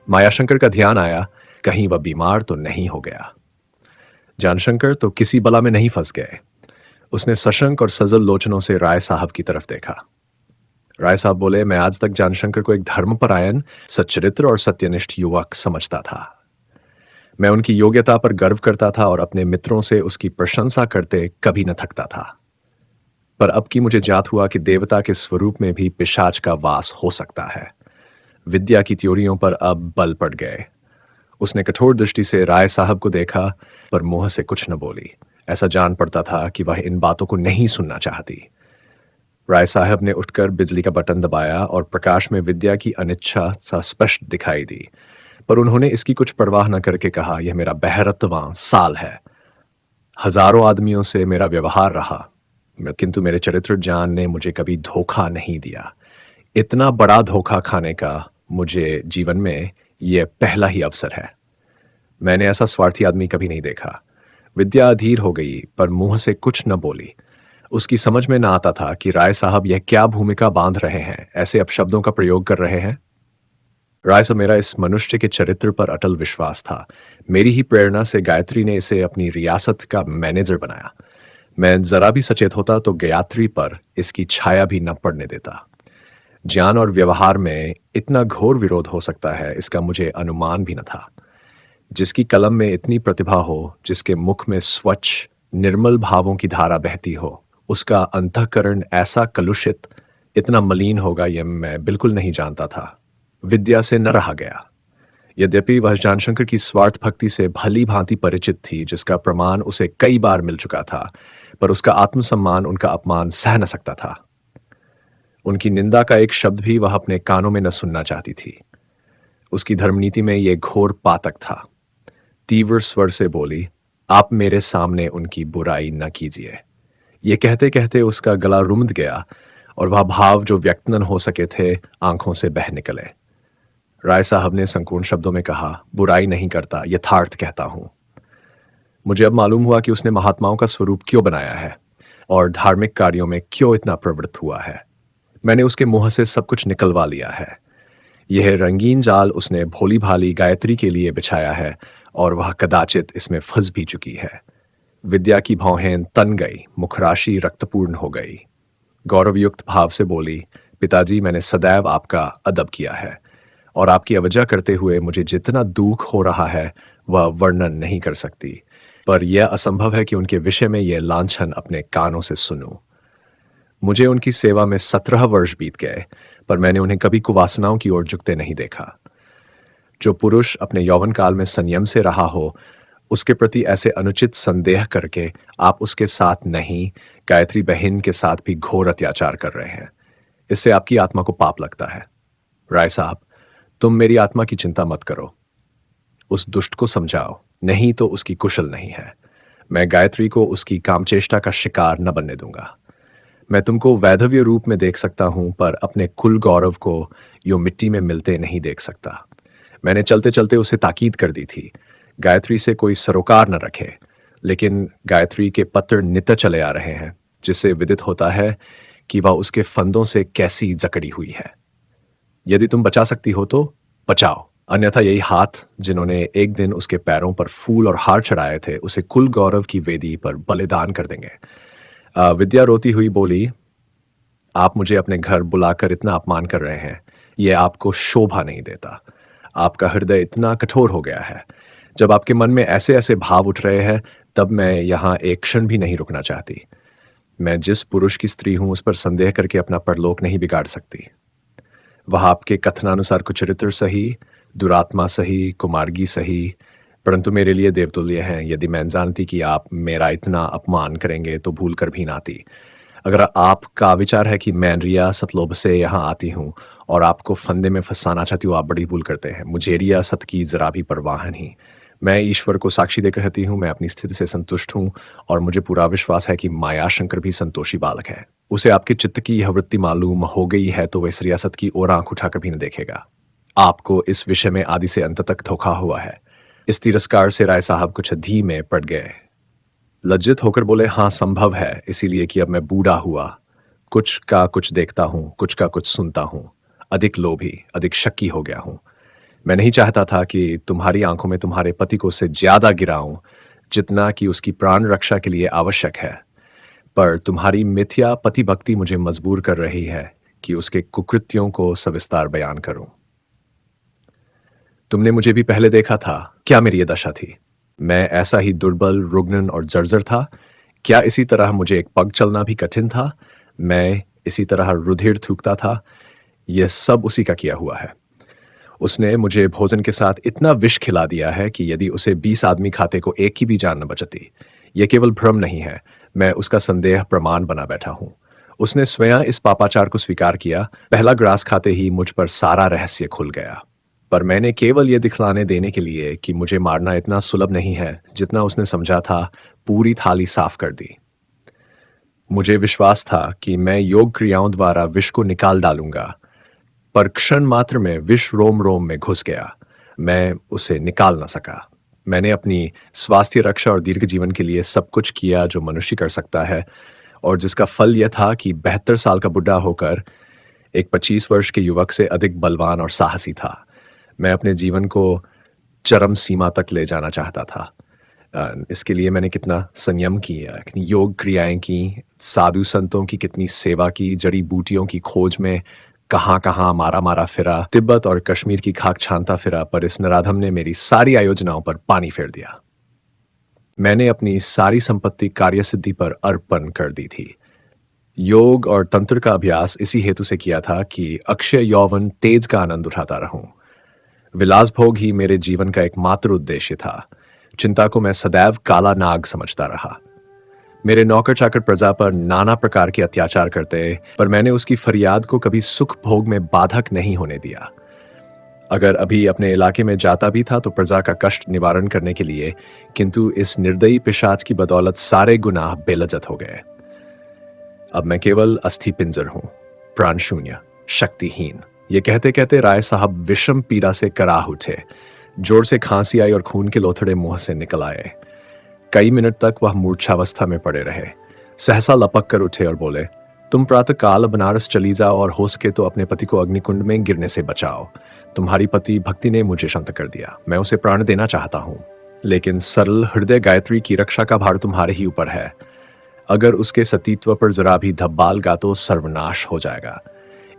मायाशंकर का ध्यान आया, कहीं वह बीमार तो नहीं हो गया। जानशंकर तो किसी बला में नहीं फंस गए। उसने सशंक और सजल लोचनों से राय साहब की तरफ देखा। राय साहब बोले, मैं आज तक जानशंकर को एक धर्मपरायण, सच्चरित्र और सत्यनिष्ठ युवक समझता था। मैं उनकी योग्यता पर गर्व करता था और अपने मित्रों से उसकी प्रशंसा करते कभी न थकता था। पर अब की मुझे ज्ञात हुआ कि देवता के स्वरूप में भी पिशाच का वास हो सकता है। विद्या की त्योरियों पर अब बल पड़ गए। उसने कठोर दृष्टि से राय साहब को देखा, पर मुंह से कुछ न बोली। ऐसा जान पड़ता था कि वह इन बातों को नहीं सुनना चाहती। राय साहब ने उठकर बिजली का बटन दबाया और प्रकाश में विद्या की अनिच्छा स्पष्ट दिखाई दी, पर उन्होंने इसकी कुछ परवाह न करके कहा, यह मेरा 72वां साल है। हजारों आदमियों से मेरा व्यवहार रहा, किंतु मेरे चरित्र ज्ञान ने मुझे कभी धोखा नहीं दिया। इतना बड़ा धोखा खाने का मुझे जीवन में यह पहला ही अवसर है। मैंने ऐसा स्वार्थी आदमी कभी नहीं देखा। विद्या अधीर हो गई, पर मुंह से कुछ न बोली। उसकी समझ में न आता था कि राय साहब यह क्या भूमिका बांध रहे हैं, ऐसे अपशब्दों का प्रयोग कर रहे हैं। राय साहब, मेरा इस मनुष्य के चरित्र पर अटल विश्वास था। मेरी ही प्रेरणा से गायत्री ने इसे अपनी रियासत का मैनेजर बनाया। मैं जरा भी सचेत होता तो गायत्री पर इसकी छाया भी न पड़ने देता। ज्ञान और व्यवहार में इतना घोर विरोध हो सकता है, इसका मुझे अनुमान भी न था। जिसकी कलम में इतनी प्रतिभा हो, जिसके मुख में स्वच्छ निर्मल भावों की धारा बहती हो, उसका अंतःकरण ऐसा कलुषित, इतना मलिन होगा, यह मैं बिल्कुल नहीं जानता था। विद्या से न रहा गया। यद्यपि वह जानशंकर की स्वार्थ भक्ति से भली भांति परिचित थी, जिसका प्रमाण उसे कई बार मिल चुका था, पर उसका आत्मसम्मान उनका अपमान सह न सकता था। उनकी निंदा का एक शब्द भी वह अपने कानों में न सुनना चाहती थी। उसकी धर्मनीति में यह घोर पातक था। तीव्र स्वर से बोली, आप मेरे सामने उनकी बुराई न कीजिए। ये कहते कहते उसका गला रुंध गया और वह भाव जो व्यक्त न हो सके थे आंखों से बह निकले। राय साहब ने संपूर्ण शब्दों में कहा, बुराई नहीं करता, यथार्थ कहता हूं। मुझे अब मालूम हुआ कि उसने महात्माओं का स्वरूप क्यों बनाया है और धार्मिक कार्यों में क्यों इतना प्रवृत्त हुआ है। मैंने उसके मुंह से सब कुछ निकलवा लिया है। यह रंगीन जाल उसने भोली भाली गायत्री के लिए बिछाया है और वह कदाचित इसमें फंस भी चुकी है। विद्या की भौहें तन गई, मुखराशि रक्तपूर्ण हो गई। गौरवयुक्त भाव से बोली, पिताजी, मैंने सदैव आपका अदब किया है और आपकी अवज्ञा करते हुए मुझे जितना दुख हो रहा है वह वर्णन नहीं कर सकती, पर यह असंभव है कि उनके विषय में यह लांछन अपने कानों से सुनूं। मुझे उनकी सेवा में 17 वर्ष बीत गए, पर मैंने उन्हें कभी कुवासनाओं की ओर झुकते नहीं देखा। जो पुरुष अपने यौवन काल में संयम से रहा हो, उसके प्रति ऐसे अनुचित संदेह करके आप उसके साथ नहीं, गायत्री बहन के साथ भी घोर अत्याचार कर रहे हैं। इससे आपकी आत्मा को पाप लगता है। राय साहब, तुम मेरी आत्मा की चिंता मत करो, उस दुष्ट को समझाओ, नहीं तो उसकी कुशल नहीं है। मैं गायत्री को उसकी कामचेष्टा का शिकार न बनने दूंगा। मैं तुमको वैधव्य रूप में देख सकता हूं, पर अपने कुल गौरव को यो मिट्टी में मिलते नहीं देख सकता। मैंने चलते चलते उसे ताकीद कर दी थी, गायत्री से कोई सरोकार न रखे, लेकिन गायत्री के पत्र नित चले आ रहे हैं, जिससे विदित होता है कि वह उसके फंदों से कैसी जकड़ी हुई है। यदि तुम बचा सकती हो तो बचाओ, अन्यथा यही हाथ जिन्होंने एक दिन उसके पैरों पर फूल और हार चढ़ाए थे उसे कुल गौरव की वेदी पर बलिदान कर देंगे। विद्या रोती हुई बोली, आप मुझे अपने घर बुलाकर इतना अपमान कर रहे हैं, यह आपको शोभा नहीं देता। आपका हृदय इतना कठोर हो गया है। जब आपके मन में ऐसे ऐसे भाव उठ रहे हैं, तब मैं यहाँ एक क्षण भी नहीं रुकना चाहती। मैं जिस पुरुष की स्त्री हूं उस पर संदेह करके अपना परलोक नहीं बिगाड़ सकती। वह आपके कथनानुसार कुचरित्र सही, दुरात्मा सही, कुमार्गी सही, परंतु मेरे लिए देवतुल्य हैं। यदि मैं जानती कि आप मेरा इतना अपमान करेंगे तो भूल कर भी ना आती। अगर आपका विचार है कि मैं रिया सतलोभ से यहाँ आती हूँ और आपको फंदे में फंसाना चाहती हूँ, आप बड़ी भूल करते हैं। मुझे रिया सत की जरा भी परवाह नहीं। मैं ईश्वर को साक्षी देकर कहती हूँ, मैं अपनी स्थिति से संतुष्ट हूँ और मुझे पूरा विश्वास है कि माया शंकर भी संतोषी बालक है। उसे आपके चित्त की यह वृत्ति मालूम हो गई है तो वह इस रियासत की ओर आंख उठा कभी न देखेगा। आपको इस विषय में आदि से अंत तक धोखा हुआ है। इस तिरस्कार से राय साहब कुछ धीमे में पड़ गए। लज्जित होकर बोले, हाँ संभव है, इसीलिए कि अब मैं बूढ़ा हुआ, कुछ का कुछ देखता हूँ, कुछ का कुछ सुनता हूँ, अधिक लोभी, अधिक शक्की हो गया हूँ। मैं नहीं चाहता था कि तुम्हारी आंखों में तुम्हारे पति को उससे ज्यादा गिराऊं जितना कि उसकी प्राण रक्षा के लिए आवश्यक है, पर तुम्हारी मिथ्या पति भक्ति मुझे मजबूर कर रही है कि उसके कुकृत्यों को सविस्तार बयान करूं। तुमने मुझे भी पहले देखा था, क्या मेरी ये दशा थी? मैं ऐसा ही दुर्बल, रुग्ण और जर्जर था? क्या इसी तरह मुझे एक पग चलना भी कठिन था? मैं इसी तरह रुधिर थूकता था? यह सब उसी का किया हुआ है। उसने मुझे भोजन के साथ इतना विष खिला दिया है कि यदि उसे 20 आदमी खाते को एक की भी जान न बचती। यह केवल भ्रम नहीं है, मैं उसका संदेह प्रमाण बना बैठा हूं। उसने स्वयं इस पापाचार को स्वीकार किया। पहला ग्रास खाते ही मुझ पर सारा रहस्य खुल गया, पर मैंने केवल यह दिखलाने देने के लिए कि मुझे मारना इतना सुलभ नहीं है जितना उसने समझा था, पूरी थाली साफ कर दी। मुझे विश्वास था कि मैं योग क्रियाओं द्वारा विष को निकाल डालूंगा, पर क्षण मात्र में विष रोम रोम में घुस गया। मैं उसे निकाल न सका। मैंने अपनी स्वास्थ्य रक्षा और दीर्घ जीवन के लिए सब कुछ किया जो मनुष्य कर सकता है, और जिसका फल यह था कि 72 साल का बुढ़ा होकर एक 25 वर्ष के युवक से अधिक बलवान और साहसी था। मैं अपने जीवन को चरम सीमा तक ले जाना चाहता था। इसके लिए मैंने कितना संयम किया, कितनी योग क्रियाएं की, साधु संतों की कितनी सेवा की, जड़ी बूटियों की खोज में कहाँ कहाँ मारा मारा फिरा, तिब्बत और कश्मीर की खाक छानता फिरा, पर इस नराधम ने मेरी सारी आयोजनाओं पर पानी फेर दिया। मैंने अपनी सारी संपत्ति कार्य सिद्धि पर अर्पण कर दी थी। योग और तंत्र का अभ्यास इसी हेतु से किया था कि अक्षय यौवन तेज का आनंद उठाता रहूं। विलास भोग ही मेरे जीवन का एकमात्र उद्देश्य था। चिंता को मैं सदैव काला नाग समझता रहा। मेरे नौकर चाकर प्रजा पर नाना प्रकार के अत्याचार करते, पर मैंने उसकी फरियाद को कभी सुख भोग में बाधक नहीं होने दिया। अगर अभी अपने इलाके में जाता भी था तो प्रजा का कष्ट निवारण करने के लिए, किंतु इस निर्दयी पिशाच की बदौलत सारे गुनाह बेलजत हो गए। अब मैं केवल अस्थि पिंजर हूं, प्राण शून्य, शक्तिहीन। ये कहते कहते राय साहब विषम पीड़ा से कराह उठे। जोर से खांसी आई और खून के लोथड़े मुंह से निकल आए। कई मिनट तक वह मूर्छावस्था में पड़े रहे। सहसा लपक कर उठे और बोले, तुम प्रातः काल बनारस चली जाओ और हो सके तो अपने पति को अग्निकुंड में गिरने से बचाओ। तुम्हारी पति भक्ति ने मुझे शांत कर दिया। मैं उसे प्राण देना चाहता हूं, लेकिन सरल हृदय गायत्री की रक्षा का भार तुम्हारे ही ऊपर है। अगर उसके सतीत्व पर जरा भी धब्बाल गा तो सर्वनाश हो जाएगा।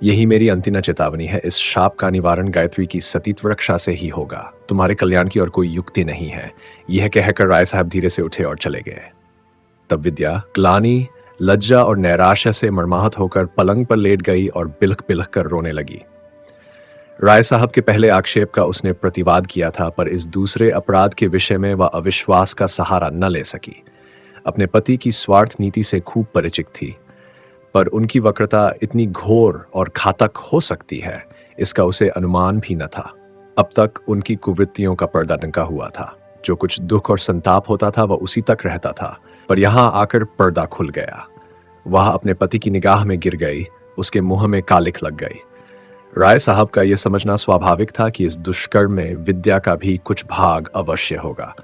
यही मेरी अंतिम चेतावनी है। इस शाप का निवारण गायत्री की सतीत्व रक्षा से ही होगा। तुम्हारे कल्याण की और कोई युक्ति नहीं है। यह कहकर राय साहब धीरे से उठे और चले गए। तब विद्या ग्लानि, लज्जा और नैराश्य से मर्माहत होकर पलंग पर लेट गई और बिलख बिलख कर रोने लगी। राय साहब के पहले आक्षेप का उसने प्रतिवाद किया था, पर इस दूसरे अपराध के विषय में वह अविश्वास का सहारा न ले सकी। अपने पति की स्वार्थ नीति से खूब परिचित थी, पर उनकी वक्रता इतनी घोर और घातक हो सकती है, इसका उसे अनुमान भी न था। अब तक उनकी कुवृत्तियों का पर्दा ढका हुआ था। जो कुछ दुख और संताप होता था वह उसी तक रहता था, पर यहां आकर पर्दा खुल गया। वह अपने पति की निगाह में गिर गई, उसके मुंह में कालिख लग गई। राय साहब का यह समझना स्वाभाविक था कि इस दुष्कर्म में विद्या का भी कुछ भाग अवश्य होगा।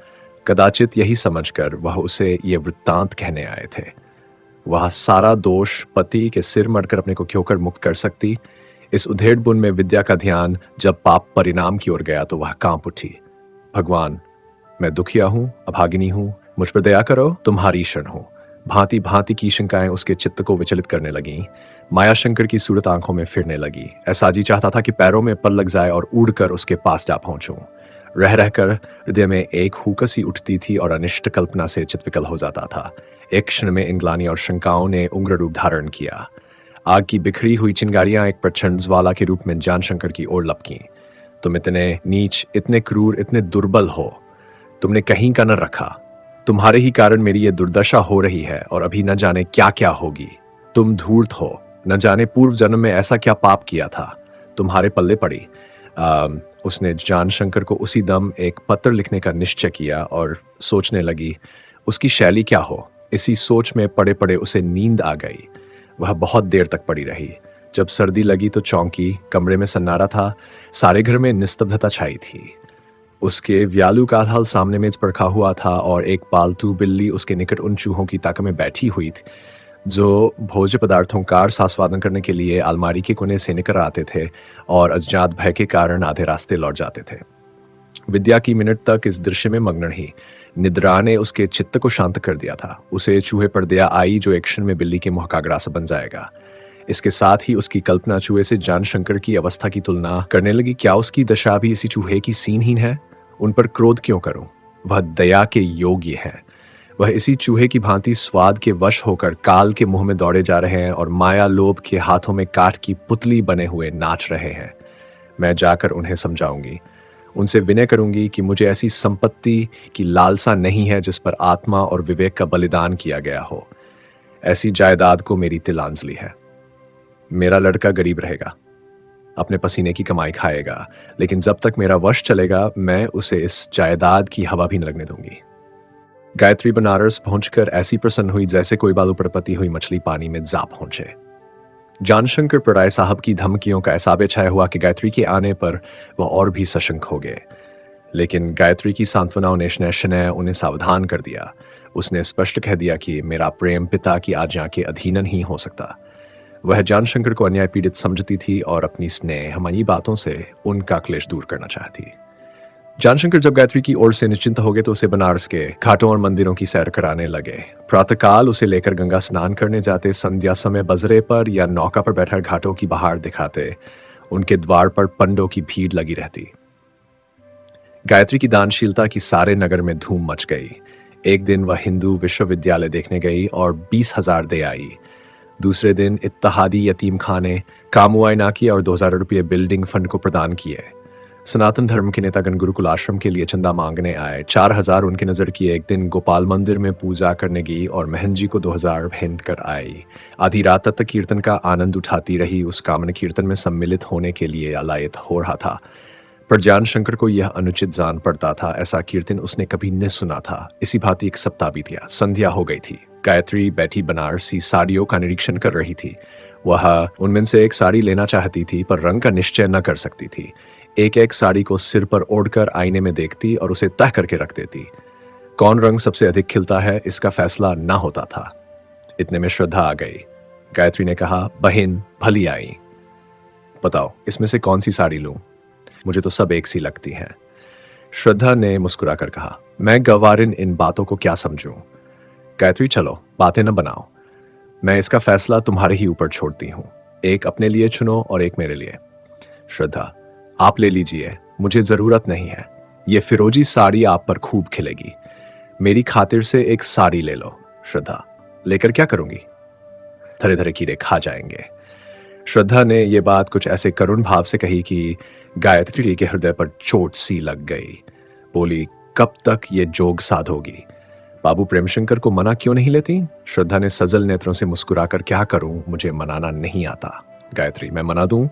कदाचित यही समझकर वह उसे ये वृत्तांत कहने आए थे। वह सारा दोष पति के सिर मरकर अपने को क्यों कर मुक्त कर सकती। इस उधेड़ बुन में विद्या का ध्यान जब पाप परिणाम की ओर गया तो वह कांप उठी। भगवान, मैं दुखिया हूं, अभागिनी हूं, मुझ पर दया करो, तुम्हारी शरण हूं। भांति भांति की शंकाएं उसके चित्त को विचलित करने लगीं। मायाशंकर की सूरत आंखों में फिरने लगी। ऐसा जी चाहता था कि पैरों में पल लग जाए और उड़कर उसके पास जा पहुंचूं। रह रहकर हृदय में एक हुकसी उठती थी और अनिष्ट कल्पना से चित्विकल हो जाता था। एक क्षण में इन ग्लानि और शंकाओं ने उग्र रूप धारण किया। आग की बिखरी हुई चिंगारियां एक प्रचंड ज्वाला के रूप में जानशंकर की ओर लपकीं। तुम इतने नीच, इतने क्रूर, इतने दुर्बल हो, तुमने कहीं का न रखा। तुम्हारे ही कारण मेरी ये दुर्दशा हो रही है और अभी न जाने क्या क्या होगी। तुम धूर्त हो, न जाने पूर्व जन्म में ऐसा क्या पाप किया था, तुम्हारे पल्ले पड़ी। उसने जानशंकर को उसी दम एक पत्र लिखने का निश्चय किया और सोचने लगी उसकी शैली क्या हो। इसी सोच में पड़े पड़े उसे नींद आ गई। वह बहुत देर तक पड़ी रही। जब सर्दी लगी तो चौंकी। कमरे में सन्नाटा था। सारे घर में निस्तब्धता छाई थी। उसके व्यालू का हल सामने मेज पर रखा हुआ था और एक पालतू बिल्ली उसके निकट उन चूहों की ताक में बैठी हुई थी जो भोज्य पदार्थों का आस्वादन करने के लिए अलमारी के कोने से निकल आते थे और अज्ञात भय के कारण आधे रास्ते लौट जाते थे। विद्या की मिनट तक इस दृश्य में मग्न रही। निद्रा ने उसके चित्त को शांत कर दिया था। उसे चूहे पर दया आई जो एक क्षण में बिल्ली के मुंह का ग्रास बन जाएगा। इसके साथ ही उसकी कल्पना चूहे से जानशंकर की अवस्था की तुलना करने लगी। क्या उसकी दशा भी इसी चूहे की सीनहीन है? उन पर क्रोध क्यों करूं? वह दया के योग्य है। वह इसी चूहे की भांति स्वाद के वश होकर काल के मुंह में दौड़े जा रहे हैं और माया लोभ के हाथों में काठ की पुतली बने हुए नाच रहे हैं। मैं जाकर उन्हें समझाऊंगी, उनसे विनय करूंगी कि मुझे ऐसी संपत्ति की लालसा नहीं है जिस पर आत्मा और विवेक का बलिदान किया गया हो। ऐसी जायदाद को मेरी तिलांजलि है। मेरा लड़का गरीब रहेगा, अपने पसीने की कमाई खाएगा, लेकिन जब तक मेरा वश चलेगा मैं उसे इस जायदाद की हवा भी न लगने दूंगी। गायत्री बनारस पहुंचकर ऐसी प्रसन्न हुई जैसे कोई बालू पर पती हुई मछली पानी में जा पहुंचे। जानशंकर पर राय साहब की धमकियों का ऐसा छाया हुआ कि गायत्री के आने पर वह और भी सशंक हो गए, लेकिन गायत्री की सांत्वना ने शनय उन्हें सावधान कर दिया। उसने स्पष्ट कह दिया कि मेरा प्रेम पिता की आज्ञा के अधीन ही हो सकता। वह जानशंकर को अन्याय पीड़ित समझती थी और अपनी स्नेहमयी बातों से उनका क्लेश दूर करना चाहती। जानशंकर जब गायत्री की ओर से निश्चिंत हो गए तो उसे बनारस के घाटों और मंदिरों की सैर कराने लगे। प्रातःकाल उसे लेकर गंगा स्नान करने जाते। संध्या समय बजरे पर या नौका पर बैठकर घाटों की बहार दिखाते। उनके द्वार पर पंडों की भीड़ लगी रहती। गायत्री की दानशीलता की सारे नगर में धूम मच गई। एक दिन वह हिंदू विश्वविद्यालय देखने गई और 20,000 दे आई। दूसरे दिन इत्तहादी यतीम खाने, कामुआई नाकी और 2,000 रुपये बिल्डिंग फंड को प्रदान किए। सनातन धर्म के नेतागण गुरुकुल आश्रम के लिए चंदा मांगने आए। 4,000 उनकी नज़र की एक दिन गोपाल मंदिर में पूजा करने गई और महन जी को 2,000 भेंट कर आई। आधी रात तक कीर्तन का आनंद उठाती रही। उस कामन कीर्तन में सम्मिलित होने के लिए अलायत हो रहा था, पर ज्ञान शंकर को यह अनुचित जान पड़ता था। ऐसा कीर्तन उसने कभी न सुना था। इसी भांति एक सप्ताह बीत गया। संध्या हो गई थी। गायत्री बैठी बनारसी साड़ियों का निरीक्षण कर रही थी। वह उनमें से एक साड़ी लेना चाहती थी, पर रंग का निश्चय न कर सकती थी। एक एक साड़ी को सिर पर ओढ़कर आईने में देखती और उसे तय करके रख देती। कौन रंग सबसे अधिक खिलता है, इसका फैसला ना होता था। इतने में श्रद्धा आ गई। गायत्री ने कहा, बहन भली आई, बताओ इसमें से कौन सी साड़ी लूं? मुझे तो सब एक सी लगती हैं। श्रद्धा ने मुस्कुराकर कहा, मैं गवारिन इन बातों को क्या समझूं? गायत्री, चलो बातें न बनाओ, मैं इसका फैसला तुम्हारे ही ऊपर छोड़ती हूं। एक अपने लिए चुनो और एक मेरे लिए। श्रद्धा, आप ले लीजिए, मुझे जरूरत नहीं है। ये फिरोजी साड़ी आप पर खूब खिलेगी। मेरी खातिर से एक साड़ी ले लो। श्रद्धा, लेकर क्या करूंगी? धरे धरे कीड़े खा जाएंगे। श्रद्धा ने यह बात कुछ ऐसे करुण भाव से कही कि गायत्री के हृदय पर चोट सी लग गई। बोली, कब तक ये जोग साधोगी? बाबू प्रेमशंकर को मना क्यों नहीं लेती? श्रद्धा ने सजल नेत्रों से मुस्कुराकर, क्या करूं, मुझे मनाना नहीं आता। गायत्री, मैं मना दूं?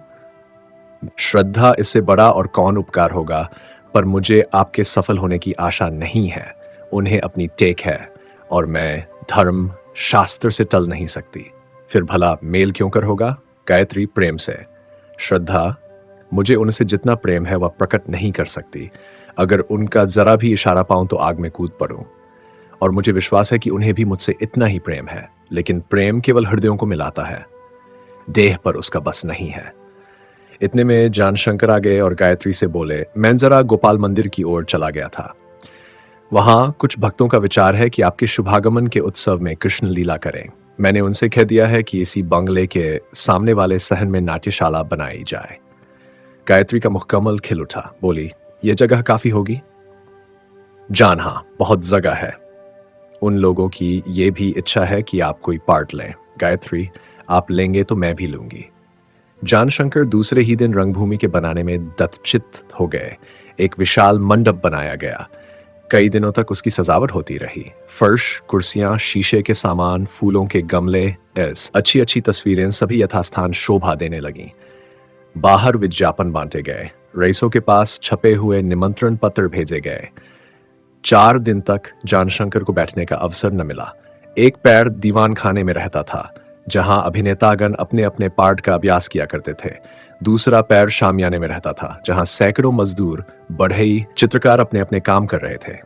श्रद्धा, इससे बड़ा और कौन उपकार होगा, पर मुझे आपके सफल होने की आशा नहीं है। उन्हें अपनी टेक है और मैं धर्म शास्त्र से टल नहीं सकती। फिर भला मेल क्यों कर होगा? गायत्री, प्रेम से। श्रद्धा, मुझे उनसे जितना प्रेम है वह प्रकट नहीं कर सकती। अगर उनका जरा भी इशारा पाऊं तो आग में कूद पड़ूं। और मुझे विश्वास है कि उन्हें भी मुझसे इतना ही प्रेम है, लेकिन प्रेम केवल हृदयों को मिलाता है, देह पर उसका बस नहीं है। इतने में जान शंकर आ गए और गायत्री से बोले, मैं जरा गोपाल मंदिर की ओर चला गया था। वहां कुछ भक्तों का विचार है कि आपके शुभागमन के उत्सव में कृष्ण लीला करें। मैंने उनसे कह दिया है कि इसी बंगले के सामने वाले सहन में नाट्यशाला बनाई जाए। गायत्री का मुखकमल खिल उठा। बोली, यह जगह काफी होगी? जान, हाँ, बहुत जगह है। उन लोगों की यह भी इच्छा है कि आप कोई पार्ट लें। गायत्री, आप लेंगे तो मैं भी लूंगी। जान शंकर दूसरे ही दिन रंगभूमि के बनाने में दत्तचित्त हो गए। एक विशाल मंडप बनाया गया। कई दिनों तक उसकी सजावट होती रही। फर्श, कुर्सियां, शीशे के सामान, फूलों के गमले, अच्छी अच्छी तस्वीरें सभी यथास्थान शोभा देने लगीं। बाहर विज्ञापन बांटे गए। रईसों के पास छपे हुए निमंत्रण पत्र भेजे गए। 4 दिन तक जानशंकर को बैठने का अवसर न मिला। एक पैर दीवान खाने में रहता था, जहां अभिनेतागण अपने अपने पार्ट का अभ्यास किया करते थे। दूसरा पैर शामियाने में रहता था, जहां सैकड़ों मजदूर, बढ़ई, चित्रकार अपने अपने काम कर रहे थे।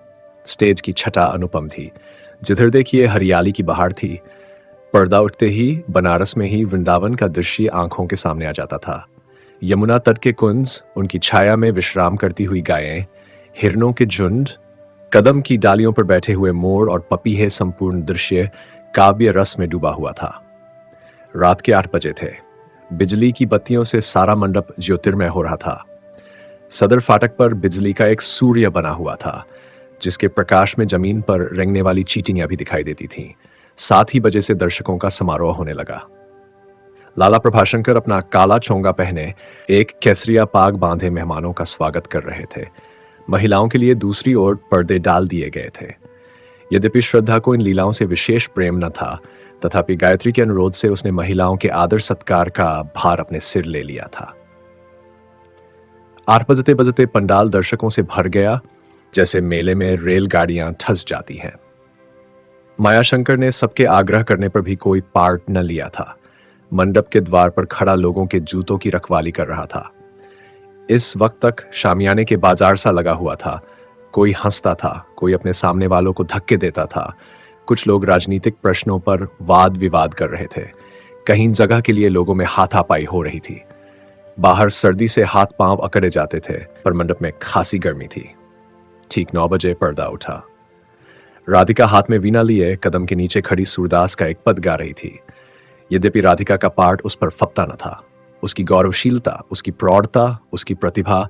स्टेज की छटा अनुपम थी। जिधर देखिए हरियाली की बहार थी। पर्दा उठते ही बनारस में ही वृंदावन का दृश्य आंखों के सामने आ जाता था। यमुना तट के कुंज, उनकी छाया में विश्राम करती हुई गायें, हिरनों के झुंड, कदम की डालियों पर बैठे हुए मोर और पपीहे, संपूर्ण दृश्य काव्य रस में डूबा हुआ था। रात के 8 बजे थे। बिजली की बत्तियों से सारा मंडप ज्योतिर्मय हो रहा था। सदर फाटक पर बिजली का एक सूर्य बना हुआ था, जिसके प्रकाश में जमीन पर रेंगने वाली चींटियां भी दिखाई देती थीं। 7 ही बजे से दर्शकों का समारोह होने लगा। लाला प्रभाशंकर अपना काला चोंगा पहने, एक केसरिया पाग बांधे मेहमानों का स्वागत कर रहे थे। महिलाओं के लिए दूसरी ओर पर्दे डाल दिए गए थे। यद्यपि श्रद्धा को इन लीलाओं से विशेष प्रेम न था, तथापि गायत्री के अनुरोध से उसने महिलाओं के आदर सत्कार का भार अपने सिर ले लिया था। 8 बजते बजते पंडाल दर्शकों से भर गया, जैसे मेले में रेलगाड़ियां ठस जाती हैं। मायाशंकर ने सबके आग्रह करने पर भी कोई पार्ट न लिया था। मंडप के द्वार पर खड़ा लोगों के जूतों की रखवाली कर रहा था। इस वक्त तक शामियाने के बाजार सा लगा हुआ था। कोई हंसता था, कोई अपने सामने वालों को धक्के देता था। कुछ लोग राजनीतिक प्रश्नों पर वाद विवाद कर रहे थे। कहीं जगह के लिए लोगों में हाथापाई हो रही थी। बाहर सर्दी से हाथ पांव अकड़े जाते थे, पर मंडप में खासी गर्मी थी। ठीक 9 बजे पर्दा उठा। राधिका हाथ में वीणा लिए कदम के नीचे खड़ी सूरदास का एक पद गा रही थी। यद्यपि राधिका का पार्ट उस पर फपता न था। उसकी गौरवशीलता, उसकी प्रौढ़ता, उसकी प्रतिभा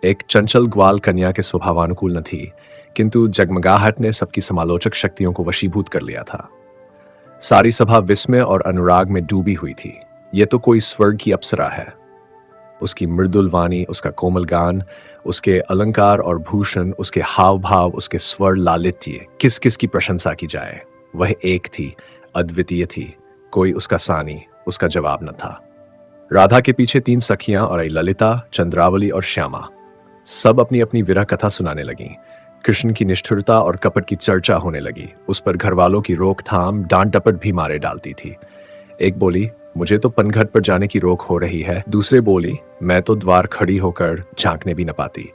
एक चंचल ग्वाल कन्या के स्वभावानुकूल न थी, किंतु जगमगाहट ने सबकी समालोचक शक्तियों को वशीभूत कर लिया था। सारी सभा विस्मय और अनुराग में डूबी हुई थी। यह तो कोई स्वर्ग की अप्सरा है। उसकी मृदुल वाणी, उसका कोमल गान, उसके अलंकार और भूषण, उसके हाव भाव, उसके स्वर लालित्य, किस किस की प्रशंसा की जाए। वह एक थी, अद्वितीय थी, कोई उसका सानी, उसका जवाब न था। राधा के पीछे 3 सखियां और आई ललिता, चंद्रावली और श्यामा। सब अपनी अपनी विरह कथा सुनाने लगीं। कृष्ण की निष्ठुरता और कपट की चर्चा होने लगी। उस पर घरवालों की रोकथाम, डांट डपट भी मारे डालती थी। एक बोली, मुझे तो पनघट पर जाने की रोक हो रही है। दूसरे बोली, मैं तो द्वार खड़ी होकर झांकने भी न पाती।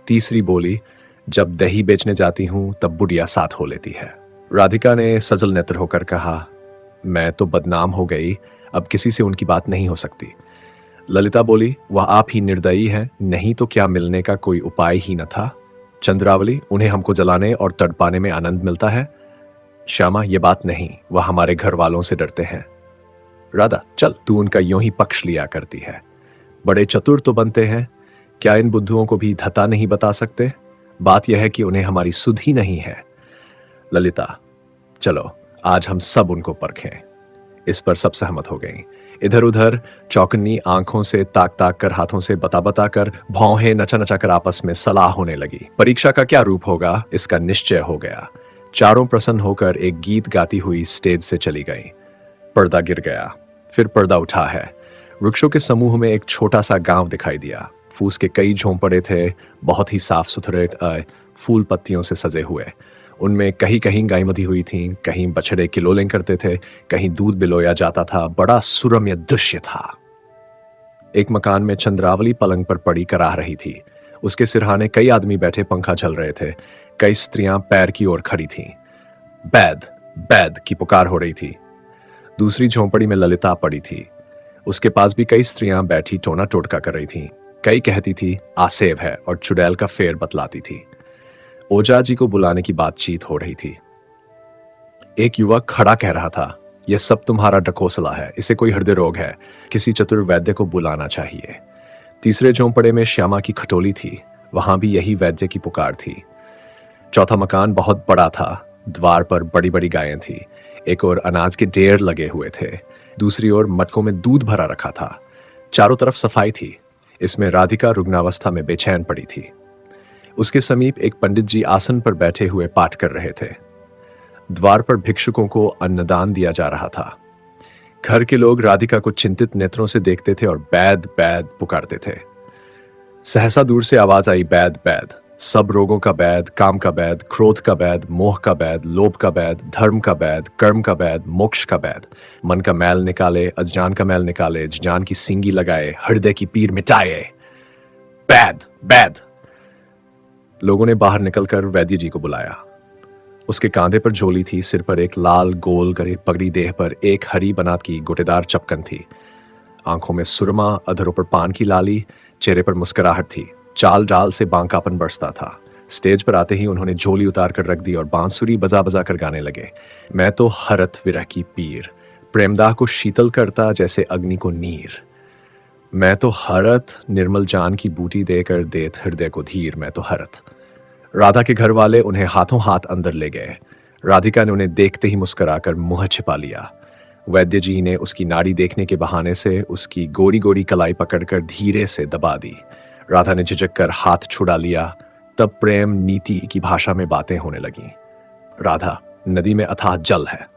तीसरी बोली, जब दही बेचने जाती हूं तब बुढ़िया साथ हो लेती है। राधिका ने सजल नेत्र होकर कहा, मैं तो बदनाम हो गई, अब किसी से उनकी बात नहीं हो सकती। ललिता बोली, वह आप ही निर्दयी हैं, नहीं तो क्या मिलने का कोई उपाय ही न था। चंद्रावली, उन्हें हमको जलाने और तड़पाने में आनंद मिलता है। श्यामा, ये बात नहीं, वह हमारे घर वालों से डरते हैं। राधा, चल तू उनका यूं ही पक्ष लिया करती है। बड़े चतुर तो बनते हैं, क्या इन बुद्धुओं को भी धता नहीं बता सकते? बात यह है कि उन्हें हमारी सुध ही नहीं है। ललिता, चलो आज हम सब उनको परखें। इस पर सब सहमत हो गईं। इधर उधर चौकन्नी आंखों से ताक ताक कर, हाथों से बता बता कर, भौहें नचा नचा कर आपस में सलाह होने लगी। परीक्षा का क्या रूप होगा इसका निश्चय हो गया। चारों प्रसन्न होकर एक गीत गाती हुई स्टेज से चली गई। पर्दा गिर गया, फिर पर्दा उठा है। वृक्षों के समूह में एक छोटा सा गांव दिखाई दिया। फूस के कई झोंपड़े थे, बहुत ही साफ सुथरे, फूल पत्तियों से सजे हुए। उनमें कहीं कहीं गाय बंधी हुई थीं, कहीं बछड़े किलोलें करते थे, कहीं दूध बिलोया जाता था। बड़ा सुरम्य दृश्य था। एक मकान में चंद्रावली पलंग पर पड़ी कराह रही थी। उसके सिरहाने कई आदमी बैठे पंखा झल रहे थे। कई स्त्रियां पैर की ओर खड़ी थीं। बैद, बैद की पुकार हो रही थी। दूसरी झोंपड़ी में ललिता पड़ी थी। उसके पास भी कई स्त्रियां बैठी टोना टोटका कर रही थीं। कई कहती थी आसेव है और चुड़ैल का फेर बतलाती थी। ओझा जी को बुलाने की बातचीत हो रही थी। एक युवक खड़ा कह रहा था, यह सब तुम्हारा ढकोसला है, इसे कोई हृदय रोग है, किसी चतुर वैद्य को बुलाना चाहिए। तीसरे झोंपड़े में श्यामा की खटोली थी, वहां भी यही वैद्य की पुकार थी। चौथा मकान बहुत बड़ा था, द्वार पर बड़ी बड़ी गायें थी। एक ओर अनाज के ढेर लगे हुए थे, दूसरी ओर मटकों में दूध भरा रखा था। चारों तरफ सफाई थी। इसमें राधिका रुग्णावस्था में बेचैन पड़ी थी। उसके समीप एक पंडित जी आसन पर बैठे हुए पाठ कर रहे थे। द्वार पर भिक्षुकों को अन्नदान दिया जा रहा था। घर के लोग राधिका को चिंतित नेत्रों से देखते थे और बैद बैद पुकारते थे। सहसा दूर से आवाज आई, बैद बैद, सब रोगों का बैद, काम का बैद, क्रोध का बैद, मोह का बैद, लोभ का बैद, धर्म का बैद, कर्म का बैद, मोक्ष का बैद। मन का मैल निकाले, अज्ञान का मैल निकाले, ज्ञान की सींगी लगाए, हृदय की पीर मिटाए। बैद बैद। लोगों ने बाहर निकलकर वैद्य जी को बुलाया। उसके कांधे पर झोली थी, सिर पर एक लाल गोल गरे पगड़ी, देह पर एक हरी बनात की गोटेदार चपकन थी। आंखों में सुरमा, अधरों पर पान की लाली, चेहरे पर मुस्कुराहट थी। चाल डाल से बांकापन बरसता था। स्टेज पर आते ही उन्होंने झोली उतार कर रख दी और बांसुरी बजा बजा कर गाने लगे। मैं तो हरत विरह की पीर, प्रेमदाह को शीतल करता जैसे अग्नि को नीर। मैं तो हरत, निर्मल जान की बूटी देकर देत हृदय को धीर। मैं तो हरत। राधा के घर वाले उन्हें हाथों हाथ अंदर ले गए। राधिका ने उन्हें देखते ही मुस्कुराकर मुंह छिपा लिया। वैद्य जी ने उसकी नाड़ी देखने के बहाने से उसकी गोरी गोरी कलाई पकड़कर धीरे से दबा दी। राधा ने झिझक कर हाथ छुड़ा लिया। तब प्रेम नीति की भाषा में बातें होने लगीं। राधा, नदी में अथाह जल है।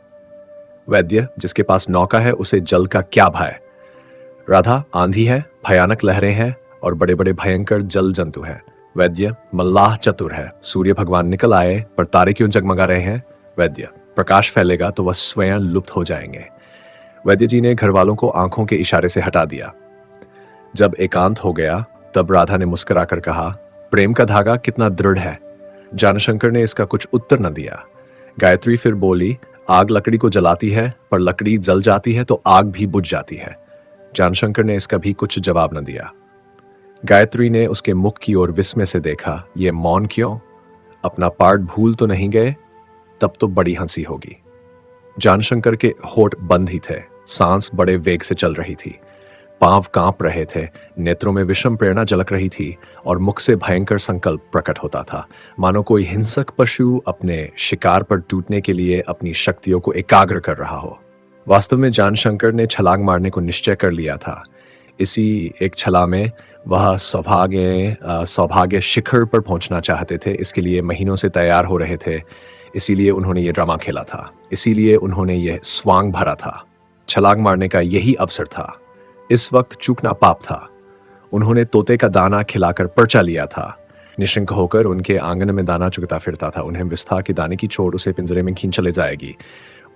वैद्य, जिसके पास नौका है उसे जल का क्या भय। राधा, आंधी है, भयानक लहरें हैं और बड़े बड़े भयंकर जल जंतु हैं। वैद्य, मल्लाह चतुर है, सूर्य भगवान निकल आए पर तारे क्यों जगमगा रहे हैं। वैद्य, प्रकाश फैलेगा तो वह स्वयं लुप्त हो जाएंगे। वैद्य जी ने घर वालों को आंखों के इशारे से हटा दिया। जब एकांत हो गया तब राधा ने मुस्कुराकर कहा, प्रेम का धागा कितना दृढ़ है। जानशंकर ने इसका कुछ उत्तर न दिया। गायत्री फिर बोली, आग लकड़ी को जलाती है पर लकड़ी जल जाती है तो आग भी बुझ जाती है। जानशंकर ने इसका भी कुछ जवाब न दिया। गायत्री ने उसके मुख की ओर विस्मय से देखा, ये मौन क्यों? अपना पार्ट भूल तो नहीं गए? तब तो बड़ी हंसी होगी। जानशंकर के होठ बंद ही थे, सांस बड़े वेग से चल रही थी, पांव कांप रहे थे, नेत्रों में विषम प्रेरणा झलक रही थी और मुख से भयंकर संकल्प प्रकट होता था, मानो कोई हिंसक पशु अपने शिकार पर टूटने के लिए अपनी शक्तियों को एकाग्र कर रहा हो। वास्तव में जानशंकर ने छलांग मारने को निश्चय कर लिया था। इसी एक छला में वह सौभाग्य शिखर पर पहुंचना चाहते थे। इसके लिए महीनों से तैयार हो रहे थे। इसीलिए उन्होंने ये ड्रामा खेला था। इसीलिए उन्होंने ये स्वांग भरा था। छलांग मारने का यही अवसर था। इस वक्त चूकना पाप था। उन्होंने तोते का दाना खिलाकर पर्चा लिया था। निशंक होकर उनके आंगन में दाना चुगता फिरता था। उन्हें विस्तार था कि दाने की चोट उसे पिंजरे में खींच ले जाएगी।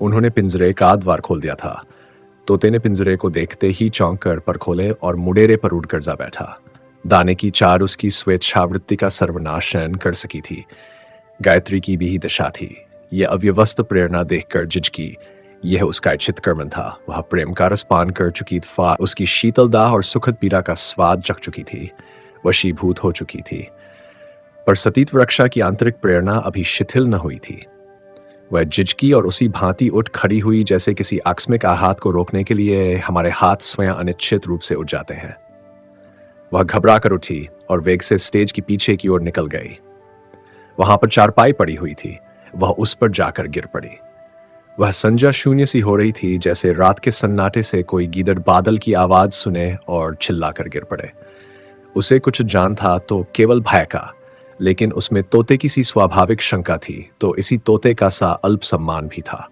उन्होंने पिंजरे का द्वार खोल दिया था। तोते ने पिंजरे को देखते ही चौंक कर पर खोले और मुडेरे पर उड़कर जा बैठा। दाने की चार उसकी स्वेच्छावृत्ति का सर्वनाश कर सकी थी। गायत्री की भी ही दशा थी। यह अव्यवस्थ प्रेरणा देखकर झिझकी। यह उसका इच्छित कर्म था। वह प्रेम का रस पान कर चुकी थी। उसकी शीतलदाह और सुखद पीड़ा का स्वाद चख चुकी थी। वशीभूत हो चुकी थी। पर सतीत्व रक्षा की आंतरिक प्रेरणा अभी शिथिल न हुई थी। वह झिझकी और उसी भांति उठ खड़ी हुई जैसे किसी आकस्मिक आघात को रोकने के लिए हमारे हाथ स्वयं अनिश्चित रूप से उठ जाते हैं। वह घबरा कर उठी और वेग से स्टेज की पीछे की ओर निकल गई। वहां पर चारपाई पड़ी हुई थी। वह उस पर जाकर गिर पड़ी। वह संजा शून्य सी हो रही थी, जैसे रात के सन्नाटे से कोई गीदड़ बादल की आवाज सुने और चिल्लाकर गिर पड़े। उसे कुछ जान था तो केवल भय का, लेकिन उसमें तोते की सी स्वाभाविक शंका थी तो इसी तोते का सा अल्प सम्मान भी था।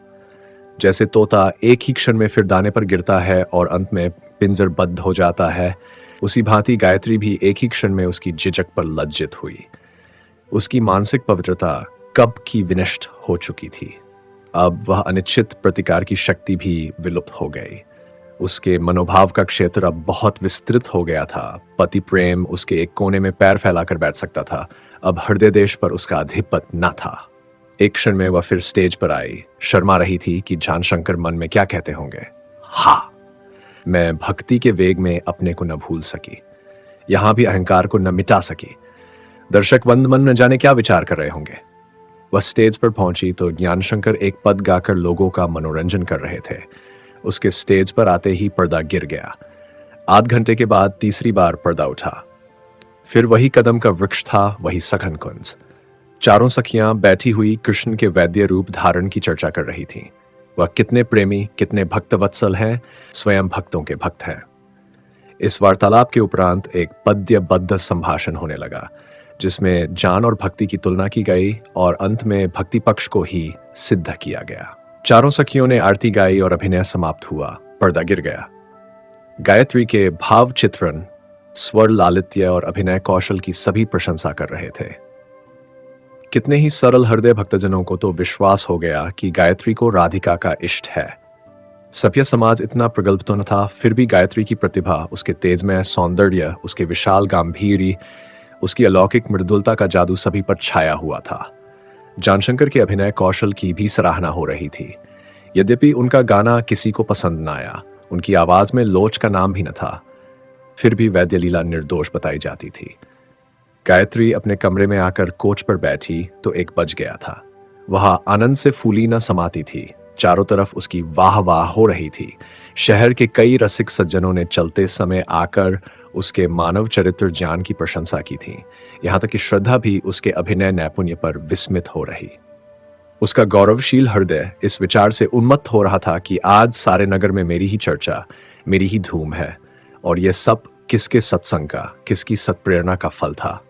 जैसे तोता एक ही क्षण में फिर दाने पर गिरता है और अंत में पिंजरबद्ध हो जाता है, उसी भांति गायत्री भी एक ही क्षण में उसकी झिझक पर लज्जित हुई। उसकी मानसिक पवित्रता कब की विनष्ट हो चुकी थी। अब वह अनिश्चित प्रतिकार की शक्ति भी विलुप्त हो गई। उसके मनोभाव का क्षेत्र अब बहुत विस्तृत हो गया था। पति प्रेम उसके एक कोने में पैर फैलाकर बैठ सकता था। अब हृदय देश पर उसका अधिपत्य न था। एक क्षण में वह फिर स्टेज पर आई। शर्मा रही थी कि जानशंकर मन में क्या कहते होंगे। हाँ, मैं भक्ति के वेग में अपने को न भूल सकी, यहां भी अहंकार को न मिटा सकी। दर्शक वंद मन न जाने क्या विचार कर रहे होंगे। वह स्टेज पर पहुंची तो ज्ञानशंकर एक पद गाकर लोगों का मनोरंजन कर रहे थे। उसके स्टेज पर आते ही पर्दा गिर गया। आध घंटे के बाद तीसरी बार पर्दा उठा। फिर वही कदम का वृक्ष था, वही सघन कुंज। चारों सखियां बैठी हुई कृष्ण के वैद्य रूप धारण की चर्चा कर रही थीं। वह कितने प्रेमी, कितने भक्तवत्सल हैं, स्वयं भक्तों के भक्त हैं। इस वार्तालाप के उपरांत एक पद्यबद्ध संभाषण होने लगा, जिसमें जान और भक्ति की तुलना की गई और अंत में भक्ति पक्ष को ही सिद्ध किया गया। चारों सखियों ने आरती गाई और अभिनय समाप्त हुआ। पर्दा गिर गया। गायत्री के भाव चित्रण, स्वर लालित्य और अभिनय कौशल की सभी प्रशंसा कर रहे थे। कितने ही सरल हृदय भक्तजनों को तो विश्वास हो गया कि गायत्री को राधिका का इष्ट है। सभ्य समाज इतना प्रगल्भ तो न था, फिर भी गायत्री की प्रतिभा, उसके तेजमय सौंदर्य, उसके विशाल गांभीर्य, उसकी अलौकिक मृदुलता का जादू सभी पर छाया हुआ था। जानशंकर के अभिनय कौशल की भी सराहना हो रही थी। यद्यपि उनका गाना किसी को पसंद न आया, उनकी आवाज में लोच का नाम भी न था, फिर भी वैद्य लीला निर्दोष बताई जाती थी। गायत्री अपने कमरे में आकर कोच पर बैठी तो 1 बज गया था। वह आनंद से फूली न समाती थी। चारों तरफ उसकी वाह वाह हो रही थी। शहर के कई रसिक सज्जनों ने चलते समय आकर उसके मानव चरित्र ज्ञान की प्रशंसा की थी। यहां तक कि श्रद्धा भी उसके अभिनय नैपुण्य पर विस्मित हो रही। उसका गौरवशील हृदय इस विचार से उन्मत्त हो रहा था कि आज सारे नगर में मेरी ही चर्चा, मेरी ही धूम है, और यह सब किसके सत्संग का, किसकी सत्प्रेरणा का फल था।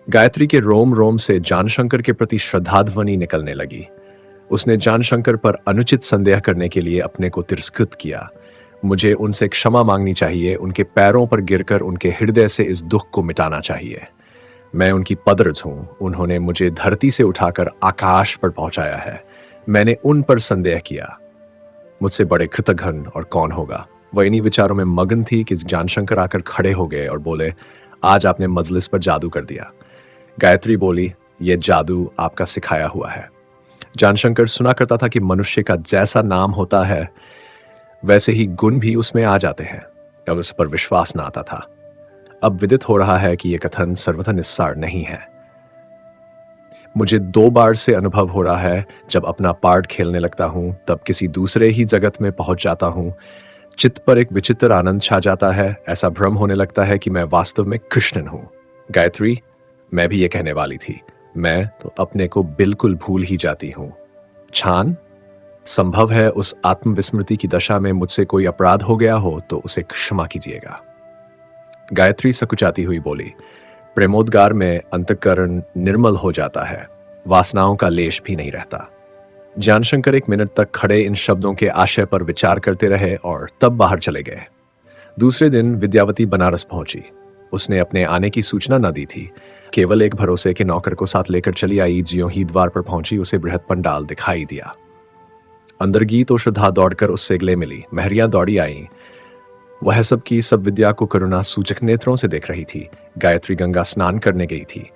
गायत्री के रोम रोम से जानशंकर के प्रति श्रद्धाध्वनि निकलने लगी। उसने जानशंकर पर अनुचित संदेह करने के लिए अपने को तिरस्कृत किया। मुझे उनसे क्षमा मांगनी चाहिए, उनके पैरों पर गिरकर उनके हृदय से इस दुख को मिटाना चाहिए। मैं उनकी पदरज हूं। उन्होंने मुझे धरती से उठाकर आकाश पर पहुंचाया है। मैंने उन पर संदेह किया। मुझसे बड़े कृतघ्न और कौन होगा। वह इन्हीं विचारों में मगन थी कि जानशंकर आकर खड़े हो गए और बोले, आज आपने मजलिस पर जादू कर दिया। गायत्री बोली, यह जादू आपका सिखाया हुआ है। जानशंकर सुना करता था कि मनुष्य का जैसा नाम होता है वैसे ही गुण भी उसमें आ जाते हैं, अब उस पर विश्वास न आता था। अब विदित हो रहा है कि यह कथन सर्वथा निस्सार नहीं है। मुझे 2 बार से अनुभव हो रहा है, जब अपना पार्ट खेलने लगता हूं तब किसी दूसरे ही जगत में पहुंच जाता हूं। चित्त पर एक विचित्र आनंद छा जाता है। ऐसा भ्रम होने लगता है कि मैं वास्तव में कृष्ण हूं। गायत्री, मैं भी ये कहने वाली थी। मैं तो अपने को बिल्कुल भूल ही जाती हूं। छान, संभव है उस आत्मविस्मृति की दशा में मुझसे कोई अपराध हो गया हो तो उसे क्षमा कीजिएगा। गायत्री सकुचाती हुई बोली, प्रेमोद्गार में अंतःकरण निर्मल हो जाता है, वासनाओं का लेश भी नहीं रहता। जानशंकर 1 मिनट तक खड़े इन शब्दों के आशय पर विचार करते रहे और तब बाहर चले गए। दूसरे दिन विद्यावती बनारस पहुंची। उसने अपने आने की सूचना न दी थी, केवल एक भरोसे के नौकर को साथ लेकर चली आई। ज्यों ही द्वार पर पहुंची उसे बृहत पंडाल दिखाई दिया। अंदर गीत और श्रद्धा दौड़कर उससे गले मिली। महरियां दौड़ी आईं। वह सब की सब विद्या को करुणा सूचक नेत्रों से देख रही थी। गायत्री गंगा स्नान करने गई थी।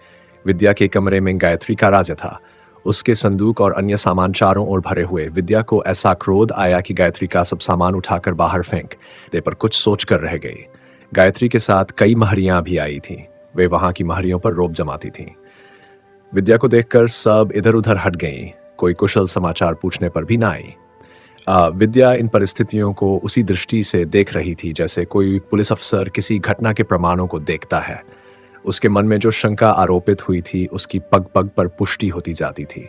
विद्या के कमरे में गायत्री का राज्य था। उसके संदूक और अन्य सामान चारों ओर भरे हुए। विद्या को ऐसा क्रोध आया कि गायत्री का सब सामान उठाकर बाहर फेंक दे, पर कुछ सोचकर रह गई। गायत्री के साथ कई महरियां भी आई थीं। वे वहां की महरियों पर रोब जमाती थीं। विद्या को देखकर सब इधर उधर हट गईं। कोई कुशल समाचार पूछने पर भी ना आई। विद्या इन परिस्थितियों को उसी दृष्टि से देख रही थी जैसे कोई पुलिस अफसर किसी घटना के प्रमाणों को देखता है। उसके मन में जो शंका आरोपित हुई थी उसकी पग पग पर पुष्टि होती जाती थी।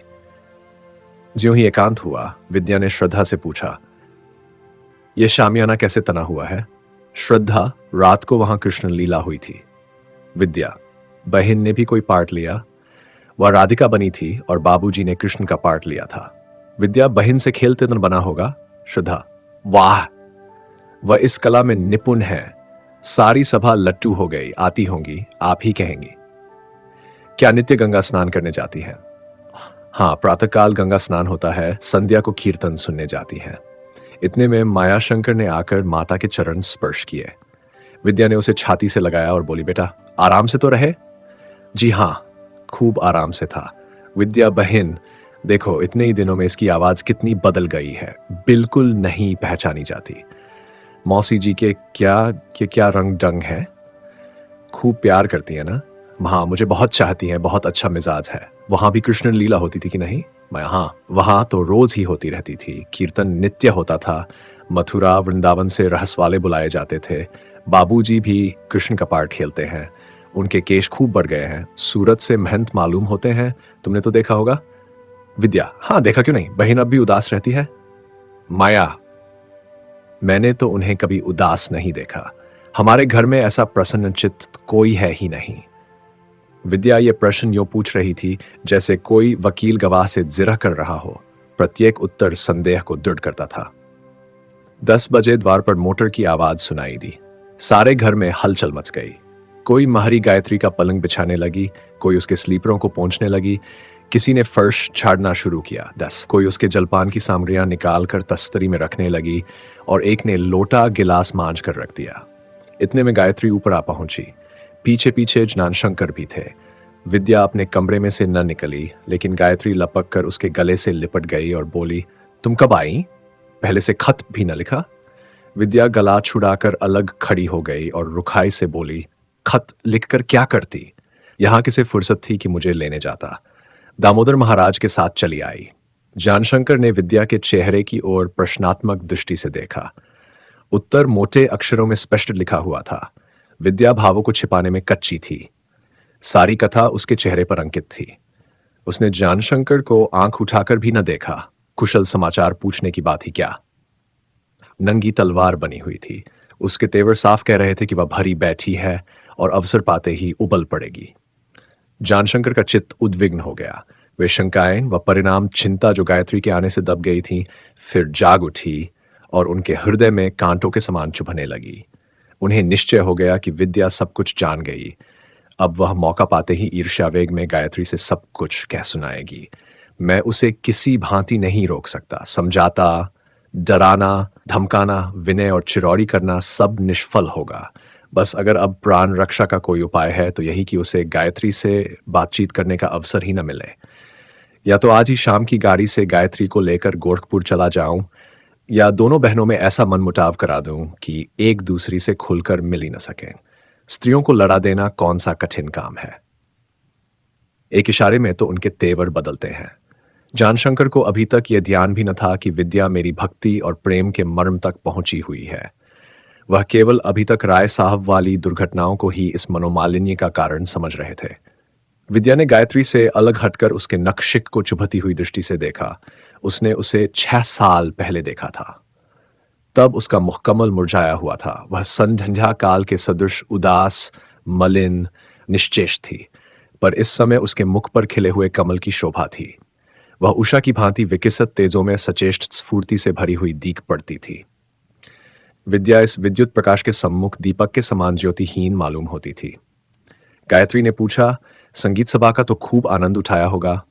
ज्यों ही एकांत हुआ, विद्या ने श्रद्धा से पूछा, यह शामियाना कैसे तना हुआ है? श्रद्धा, रात को वहां कृष्ण लीला हुई थी। विद्या, बहन ने भी कोई पार्ट लिया? वह राधिका बनी थी और बाबूजी ने कृष्ण का पार्ट लिया था। विद्या, बहन से खेलते न बना होगा। श्रद्धा, वाह, वह इस कला में निपुण है। सारी सभा लट्टू हो गई। आती होंगी, आप ही कहेंगी। क्या नित्य गंगा स्नान करने जाती है? हाँ, प्रातःकाल गंगा स्नान होता है, संध्या को कीर्तन सुनने जाती है। इतने में मायाशंकर ने आकर माता के चरण स्पर्श किए। विद्या ने उसे छाती से लगाया और बोली, बेटा आराम से तो रहे? जी हाँ, खूब आराम से था। विद्या बहन, देखो इतने ही दिनों में इसकी आवाज कितनी बदल गई है, बिल्कुल नहीं पहचानी जाती। मौसी जी के क्या रंग डंग है। खूब प्यार करती है ना? हाँ, मुझे बहुत चाहती है, बहुत अच्छा मिजाज है। वहां भी कृष्ण लीला होती थी कि नहीं? मैं, हाँ, वहां तो रोज ही होती रहती थी। कीर्तन नित्य होता था। मथुरा वृंदावन से रहस वाले बुलाए जाते थे। बाबूजी भी कृष्ण का पार्ट खेलते हैं। उनके केश खूब बढ़ गए हैं। सूरत से महंत मालूम होते हैं। तुमने तो देखा होगा। विद्या, हाँ, देखा क्यों नहीं। बहन अब भी उदास रहती है। माया, मैंने तो उन्हें कभी उदास नहीं देखा। हमारे घर में ऐसा प्रसन्नचित्त कोई है ही नहीं। विद्या ये प्रश्न यूं पूछ रही थी जैसे कोई वकील गवाह से जिरह कर रहा हो। प्रत्येक उत्तर संदेह को दृढ़ करता था। 10 बजे द्वार पर मोटर की आवाज सुनाई दी। सारे घर में हलचल मच गई। कोई महरी गायत्री का पलंग बिछाने लगी, कोई उसके स्लीपरों को पोंछने लगी, किसी ने फर्श झाड़ना शुरू किया। 10 कोई उसके जलपान की सामग्रियां निकाल कर तस्तरी में रखने लगी और एक ने लोटा गिलास मांझ कर रख दिया। इतने में गायत्री ऊपर आ पहुंची। पीछे पीछे जानशंकर भी थे। विद्या अपने कमरे में से न निकली, लेकिन गायत्री लपक कर उसके गले से लिपट गई और बोली, तुम कब आई? पहले से खत भी न लिखा? विद्या गला छुड़ाकर अलग खड़ी हो गई और रुखाई से बोली, खत लिखकर क्या करती? यहां किसे फुर्सत थी कि मुझे लेने जाता। दामोदर महाराज के साथ चली आई। जानशंकर ने विद्या के चेहरे की ओर प्रश्नात्मक दृष्टि से देखा। उत्तर मोटे अक्षरों में स्पष्ट लिखा हुआ था। विद्या भावों को छिपाने में कच्ची थी। सारी कथा उसके चेहरे पर अंकित थी। उसने जानशंकर को आंख उठाकर भी न देखा। कुशल समाचार पूछने की बात ही क्या। नंगी तलवार बनी हुई थी। उसके तेवर साफ कह रहे थे कि वह भरी बैठी है और अवसर पाते ही उबल पड़ेगी। जानशंकर का चित्त उद्विग्न हो गया। वे शंकाएं व परिणाम चिंता जो गायत्री के आने से दब गई थी, फिर जाग उठी और उनके हृदय में कांटों के समान चुभने लगी। उन्हें निश्चय हो गया कि विद्या सब कुछ जान गई। अब वह मौका पाते ही ईर्ष्यावेग में गायत्री से सब कुछ कह सुनाएगी। मैं उसे किसी भांति नहीं रोक सकता। समझाता, डराना, धमकाना, विनय और चिरौरी करना सब निष्फल होगा। बस अगर अब प्राण रक्षा का कोई उपाय है तो यही कि उसे गायत्री से बातचीत करने का अवसर ही न मिले। या तो आज ही शाम की गाड़ी से गायत्री को लेकर गोरखपुर चला जाऊं, या दोनों बहनों में ऐसा मनमुटाव करा दूं कि एक दूसरी से खुलकर मिल ही न सकें। स्त्रियों को लड़ा देना कौन सा कठिन काम है। एक इशारे में तो उनके तेवर बदलते हैं। जानशंकर को अभी तक यह ध्यान भी न था कि विद्या मेरी भक्ति और प्रेम के मर्म तक पहुंची हुई है। वह केवल अभी तक राय साहब वाली दुर्घटनाओं को ही इस मनोमालिन्य का कारण समझ रहे थे। विद्या ने गायत्री से अलग हटकर उसके नखशिख को चुभती हुई दृष्टि से देखा। उसने उसे 6 साल पहले देखा था। तब उसका मुखकमल मुरझाया हुआ था। वह संध्या काल के सदृश उदास, मलिन, निश्चेष थी। पर इस समय उसके मुख पर खिले हुए कमल की शोभा थी। वह उषा की भांति विकसित तेजों में सचेष्ट स्फूर्ति से भरी हुई दीख पड़ती थी। विद्या इस विद्युत प्रकाश के सम्मुख दीपक के समान ज्योतिहीन मालूम होती थी। गायत्री ने पूछा, संगीत सभा का तो खूब आनंद उठाया होगा?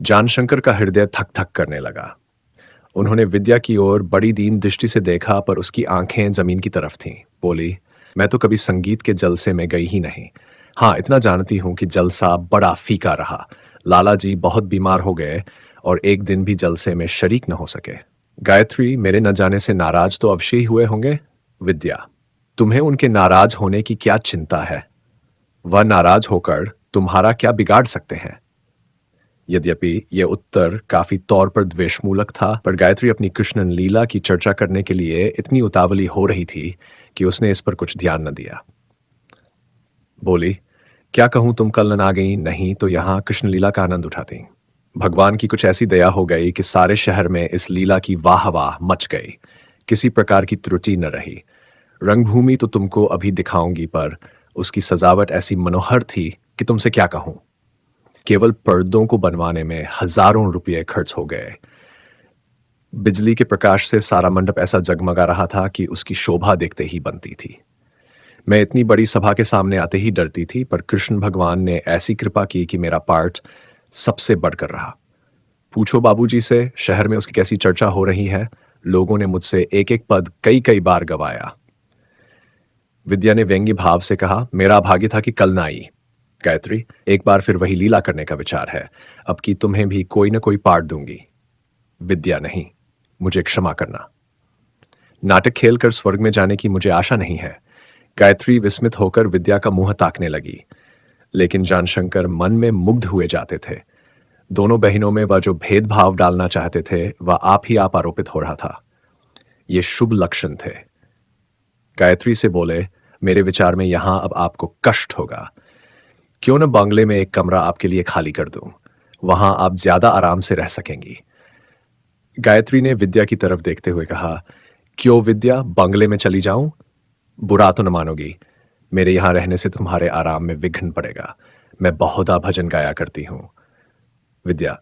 जानशंकर का हृदय थक थक करने लगा। उन्होंने विद्या की ओर बड़ी दीन दृष्टि से देखा, पर उसकी आंखें जमीन की तरफ थीं। बोली, मैं तो कभी संगीत के जलसे में गई ही नहीं। हाँ, इतना जानती हूं कि जलसा बड़ा फीका रहा। लाला जी बहुत बीमार हो गए और एक दिन भी जलसे में शरीक न हो सके। गायत्री, मेरे न जाने से नाराज तो अवश्य ही हुए होंगे? विद्या, तुम्हें उनके नाराज होने की क्या चिंता है? वह नाराज होकर तुम्हारा क्या बिगाड़ सकते हैं? यद्यपि यह उत्तर काफी तौर पर द्वेषमूलक था, पर गायत्री अपनी कृष्णन लीला की चर्चा करने के लिए इतनी उतावली हो रही थी कि उसने इस पर कुछ ध्यान न दिया। बोली, क्या कहूं, तुम कल न आ गई, नहीं तो यहां कृष्ण लीला का आनंद उठाती। भगवान की कुछ ऐसी दया हो गई कि सारे शहर में इस लीला की वाह वाह मच गई। किसी प्रकार की त्रुटि न रही। रंगभूमि तो तुमको अभी दिखाऊंगी, पर उसकी सजावट ऐसी मनोहर थी कि तुमसे क्या कहूं। केवल पर्दों को बनवाने में हजारों रुपये खर्च हो गए। बिजली के प्रकाश से सारा मंडप ऐसा जगमगा रहा था कि उसकी शोभा देखते ही बनती थी। मैं इतनी बड़ी सभा के सामने आते ही डरती थी, पर कृष्ण भगवान ने ऐसी कृपा की कि मेरा पार्ट सबसे बढ़कर रहा। पूछो बाबूजी से शहर में उसकी कैसी चर्चा हो रही है। लोगों ने मुझसे एक एक पद कई कई बार गवाया। विद्या ने व्यंग्य भाव से कहा, मेरा भाग्य था कि कल ना आई। गायत्री, एक बार फिर वही लीला करने का विचार है। अब की तुम्हें भी कोई न कोई पार्ट दूंगी। विद्या, नहीं, मुझे क्षमा करना। नाटक खेलकर स्वर्ग में जाने की मुझे आशा नहीं है। गायत्री विस्मित होकर विद्या का मुंह ताकने लगी, लेकिन जानशंकर मन में मुग्ध हुए जाते थे। दोनों बहनों में वह जो भेदभाव डालना चाहते थे, वह आप ही आप आरोपित हो रहा था। ये शुभ लक्षण थे। गायत्री से बोले, मेरे विचार में यहां अब आपको कष्ट होगा। क्यों न बंगले में एक कमरा आपके लिए खाली कर दूं। वहां आप ज्यादा आराम से रह सकेंगी। गायत्री ने विद्या की तरफ देखते हुए कहा, क्यों विद्या, बंगले में चली जाऊं? बुरा तो न मानोगी। मेरे यहां रहने से तुम्हारे आराम में विघ्न पड़ेगा। मैं बहुधा भजन गाया करती हूं। विद्या,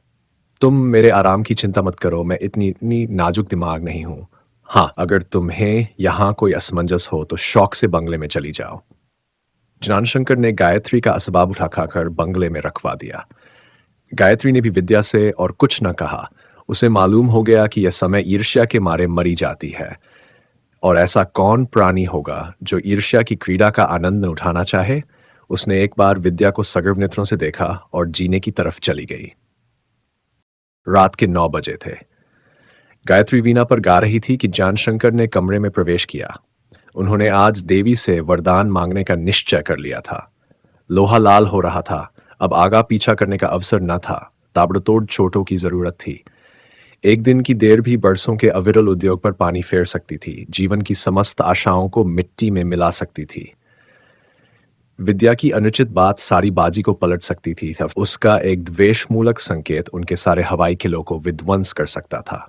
तुम मेरे आराम की चिंता मत करो। मैं इतनी इतनी नाजुक दिमाग नहीं हूं। हाँ, अगर तुम्हें यहां कोई असमंजस हो तो शौक से बंगले में चली जाओ। जानशंकर ने गायत्री का असबाब उठा खाकर बंगले में रखवा दिया। गायत्री ने भी विद्या से और कुछ न कहा। उसे मालूम हो गया कि यह समय ईर्ष्या के मारे मरी जाती है, और ऐसा कौन प्राणी होगा जो ईर्ष्या की क्रीड़ा का आनंद न उठाना चाहे। उसने एक बार विद्या को सगर्व नेत्रों से देखा और जीने की तरफ चली गई। रात के 9 बजे थे। गायत्री वीणा पर गा रही थी कि जानशंकर ने कमरे में प्रवेश किया। उन्होंने आज देवी से वरदान मांगने का निश्चय कर लिया था। लोहा लाल हो रहा था। अब आगा पीछा करने का अवसर न था। ताबड़तोड़ चोटों की जरूरत थी। एक दिन की देर भी बरसों के अविरल उद्योग पर पानी फेर सकती थी, जीवन की समस्त आशाओं को मिट्टी में मिला सकती थी। विद्या की अनुचित बात सारी बाजी को पलट सकती थी। उसका एक द्वेषमूलक संकेत उनके सारे हवाई किलों को विध्वंस कर सकता था।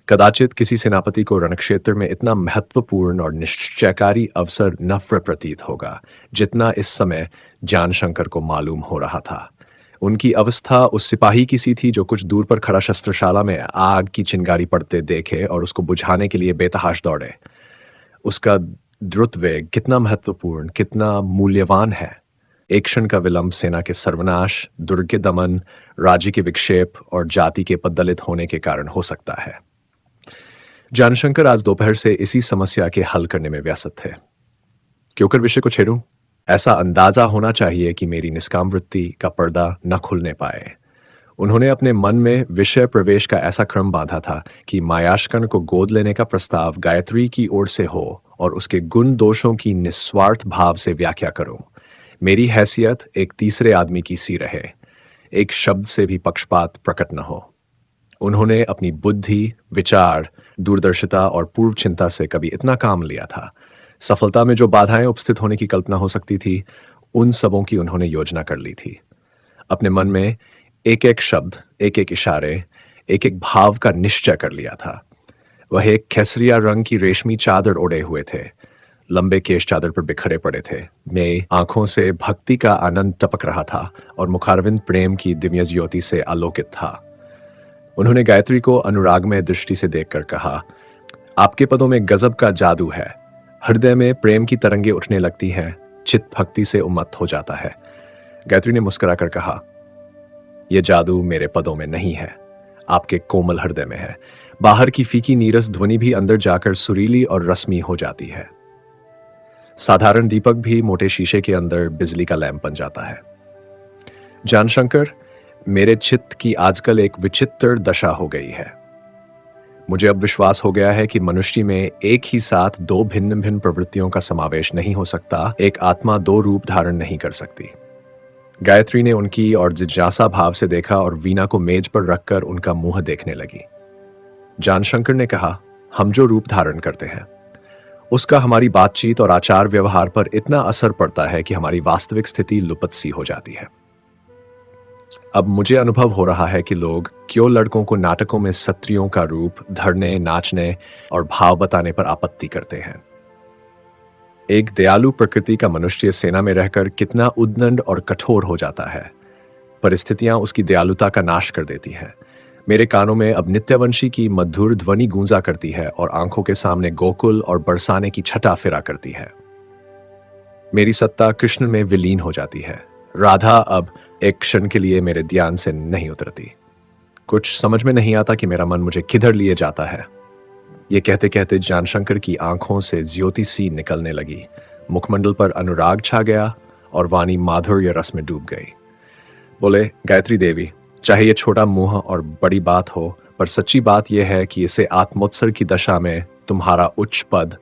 कदाचित किसी सेनापति को रणक्षेत्र में इतना महत्वपूर्ण और निश्चयकारी अवसर न प्रतीत होगा जितना इस समय जानशंकर को मालूम हो रहा था। उनकी अवस्था उस सिपाही की सी थी जो कुछ दूर पर खड़ा शस्त्रशाला में आग की चिंगारी पड़ते देखे और उसको बुझाने के लिए बेतहाश दौड़े। उसका द्रुत वेग कितना महत्वपूर्ण, कितना मूल्यवान है। एक क्षण का विलंब सेना के सर्वनाश, दुर्ग के दमन, राज्य के विक्षेप और जाति के पद्दलित होने के कारण हो सकता है। जानशंकर आज दोपहर से इसी समस्या के हल करने में व्यस्त थे। क्यों कर विषय को छेड़ूं? ऐसा अंदाजा होना चाहिए कि मेरी निष्काम वृत्ति का पर्दा न खुलने पाए। उन्होंने अपने मन में विषय प्रवेश का ऐसा क्रम बांधा था कि मायाशकन को गोद लेने का प्रस्ताव गायत्री की ओर से हो और उसके गुण दोषों की निस्वार्थ भाव से व्याख्या करूं। मेरी हैसियत एक तीसरे आदमी की सी रहे, एक शब्द से भी पक्षपात प्रकट न हो। उन्होंने अपनी बुद्धि, विचार, दूरदर्शिता और पूर्व चिंता से कभी इतना काम लिया था। सफलता में जो बाधाएं उपस्थित होने की कल्पना हो सकती थी, उन सबों की उन्होंने योजना कर ली थी। अपने मन में एक एक शब्द, एक एक इशारे, एक एक भाव का निश्चय कर लिया था। वह एक खेसरिया रंग की रेशमी चादर ओढ़े हुए थे। लंबे केश चादर पर बिखरे पड़े थे। मेरी आंखों से भक्ति का आनंद टपक रहा था और मुखारविंद प्रेम की दिव्य ज्योति से आलोकित था। उन्होंने गायत्री को अनुरागमय दृष्टि से देखकर कहा, आपके पदों में गजब का जादू है। हृदय में प्रेम की तरंगे उठने लगती हैं, चित्त भक्ति से उन्मत्त हो जाता है। गायत्री ने मुस्कुराकर कहा, यह जादू मेरे पदों में नहीं है, आपके कोमल हृदय में है। बाहर की फीकी नीरस ध्वनि भी अंदर जाकर सुरीली और रस्मी हो जाती है। साधारण दीपक भी मोटे शीशे के अंदर बिजली का लैंप बन जाता है। जानशंकर, मेरे चित्त की आजकल एक विचित्र दशा हो गई है। मुझे अब विश्वास हो गया है कि मनुष्य में एक ही साथ दो भिन्न भिन्न प्रवृत्तियों का समावेश नहीं हो सकता। एक आत्मा दो रूप धारण नहीं कर सकती। गायत्री ने उनकी और जिज्ञासा भाव से देखा और वीणा को मेज पर रखकर उनका मुंह देखने लगी। जानशंकर ने कहा, हम जो रूप धारण करते हैं उसका हमारी बातचीत और आचार व्यवहार पर इतना असर पड़ता है कि हमारी वास्तविक स्थिति लुप्त सी हो जाती है। अब मुझे अनुभव हो रहा है कि लोग क्यों लड़कों को नाटकों में स्त्रियों का रूप धरने, नाचने और भाव बताने पर आपत्ति करते हैं। एक दयालु प्रकृति का मनुष्य सेना में रहकर कितना उद्दंड और कठोर हो जाता है। परिस्थितियां उसकी दयालुता का नाश कर देती हैं। मेरे कानों में अब नित्यवंशी की मधुर ध्वनि गूंजा करती है और आंखों के सामने गोकुल और बरसाने की छटा फिरा करती है। मेरी सत्ता कृष्ण में विलीन हो जाती है। राधा अब एक क्षण के लिए मेरे ध्यान से नहीं उतरती। कुछ समझ में नहीं आता कि मेरा मन मुझे किधर लिए जाता है। ये कहते कहते जानशंकर की आंखों से ज्योति सी निकलने लगी। मुखमंडल पर अनुराग छा गया और वाणी माधुर्य रस में डूब गई। बोले, गायत्री देवी, चाहे ये छोटा मुंह और बड़ी बात हो, पर सच्ची बात यह है कि इसे आत्मोत्सर्ग की दशा में तुम्हारा उच्च पद,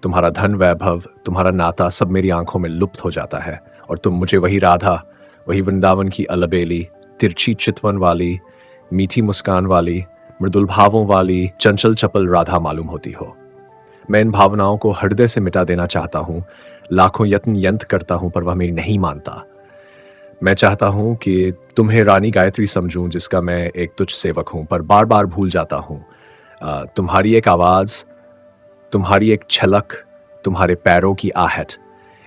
तुम्हारा धन वैभव, तुम्हारा नाता सब मेरी आंखों में लुप्त हो जाता है और तुम मुझे वही राधा, वही वृंदावन की अलबेली, तिरछी चितवन वाली, मीठी मुस्कान वाली, मृदुल भावों वाली, चंचल चपल राधा मालूम होती हो। मैं इन भावनाओं को हृदय से मिटा देना चाहता हूँ। लाखों यंत्र करता हूँ पर वह मेरी नहीं मानता। मैं चाहता हूँ कि तुम्हें रानी गायत्री समझूं, जिसका मैं एक तुच्छ सेवक हूँ, पर बार बार भूल जाता हूँ। तुम्हारी एक आवाज, तुम्हारी एक छलक, तुम्हारे पैरों की आहट,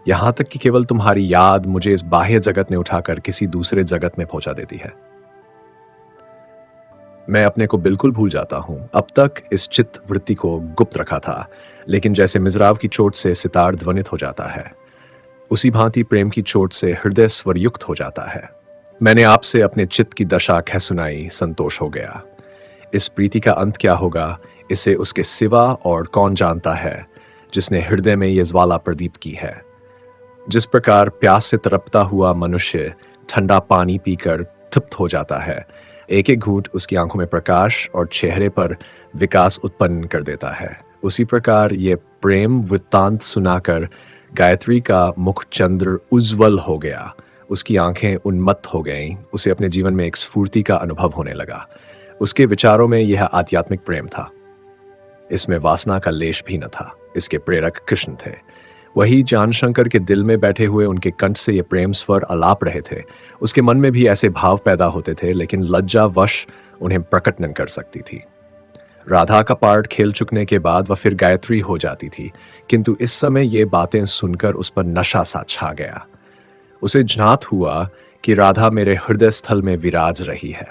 यहां तक कि केवल तुम्हारी याद मुझे इस बाह्य जगत ने उठाकर किसी दूसरे जगत में पहुंचा देती है। मैं अपने को बिल्कुल भूल जाता हूं। अब तक इस चित्त वृत्ति को गुप्त रखा था, लेकिन जैसे मिजराव की चोट से सितार ध्वनित हो जाता है, उसी भांति प्रेम की चोट से हृदय स्वरयुक्त हो जाता है। मैंने आपसे अपने चित्त की दशा कह सुनाई, संतोष हो गया। इस प्रीति का अंत क्या होगा, इसे उसके सिवा और कौन जानता है, जिसने हृदय में यह ज्वाला प्रदीप्त की है। जिस प्रकार प्यास से तड़पता हुआ मनुष्य ठंडा पानी पीकर तृप्त हो जाता है, एक एक घूंट उसकी आंखों में प्रकाश और चेहरे पर विकास उत्पन्न कर देता है, उसी प्रकार ये प्रेम वृत्तांत सुनाकर गायत्री का मुख चंद्र उज्जवल हो गया। उसकी आंखें उन्मत्त हो गईं। उसे अपने जीवन में एक स्फूर्ति का अनुभव होने लगा। उसके विचारों में यह आध्यात्मिक प्रेम था। इसमें वासना का लेश भी न था। इसके प्रेरक कृष्ण थे। वही जानशंकर के दिल में बैठे हुए उनके कंठ से ये प्रेम स्वर अलाप रहे थे। उसके मन में भी ऐसे भाव पैदा होते थे, लेकिन लज्जावश उन्हें प्रकट न कर सकती थी। राधा का पार्ट खेल चुकने के बाद वह फिर गायत्री हो जाती थी, किंतु इस समय ये बातें सुनकर उस पर नशा सा छा गया। उसे ज्ञात हुआ कि राधा मेरे हृदय स्थल में विराज रही है।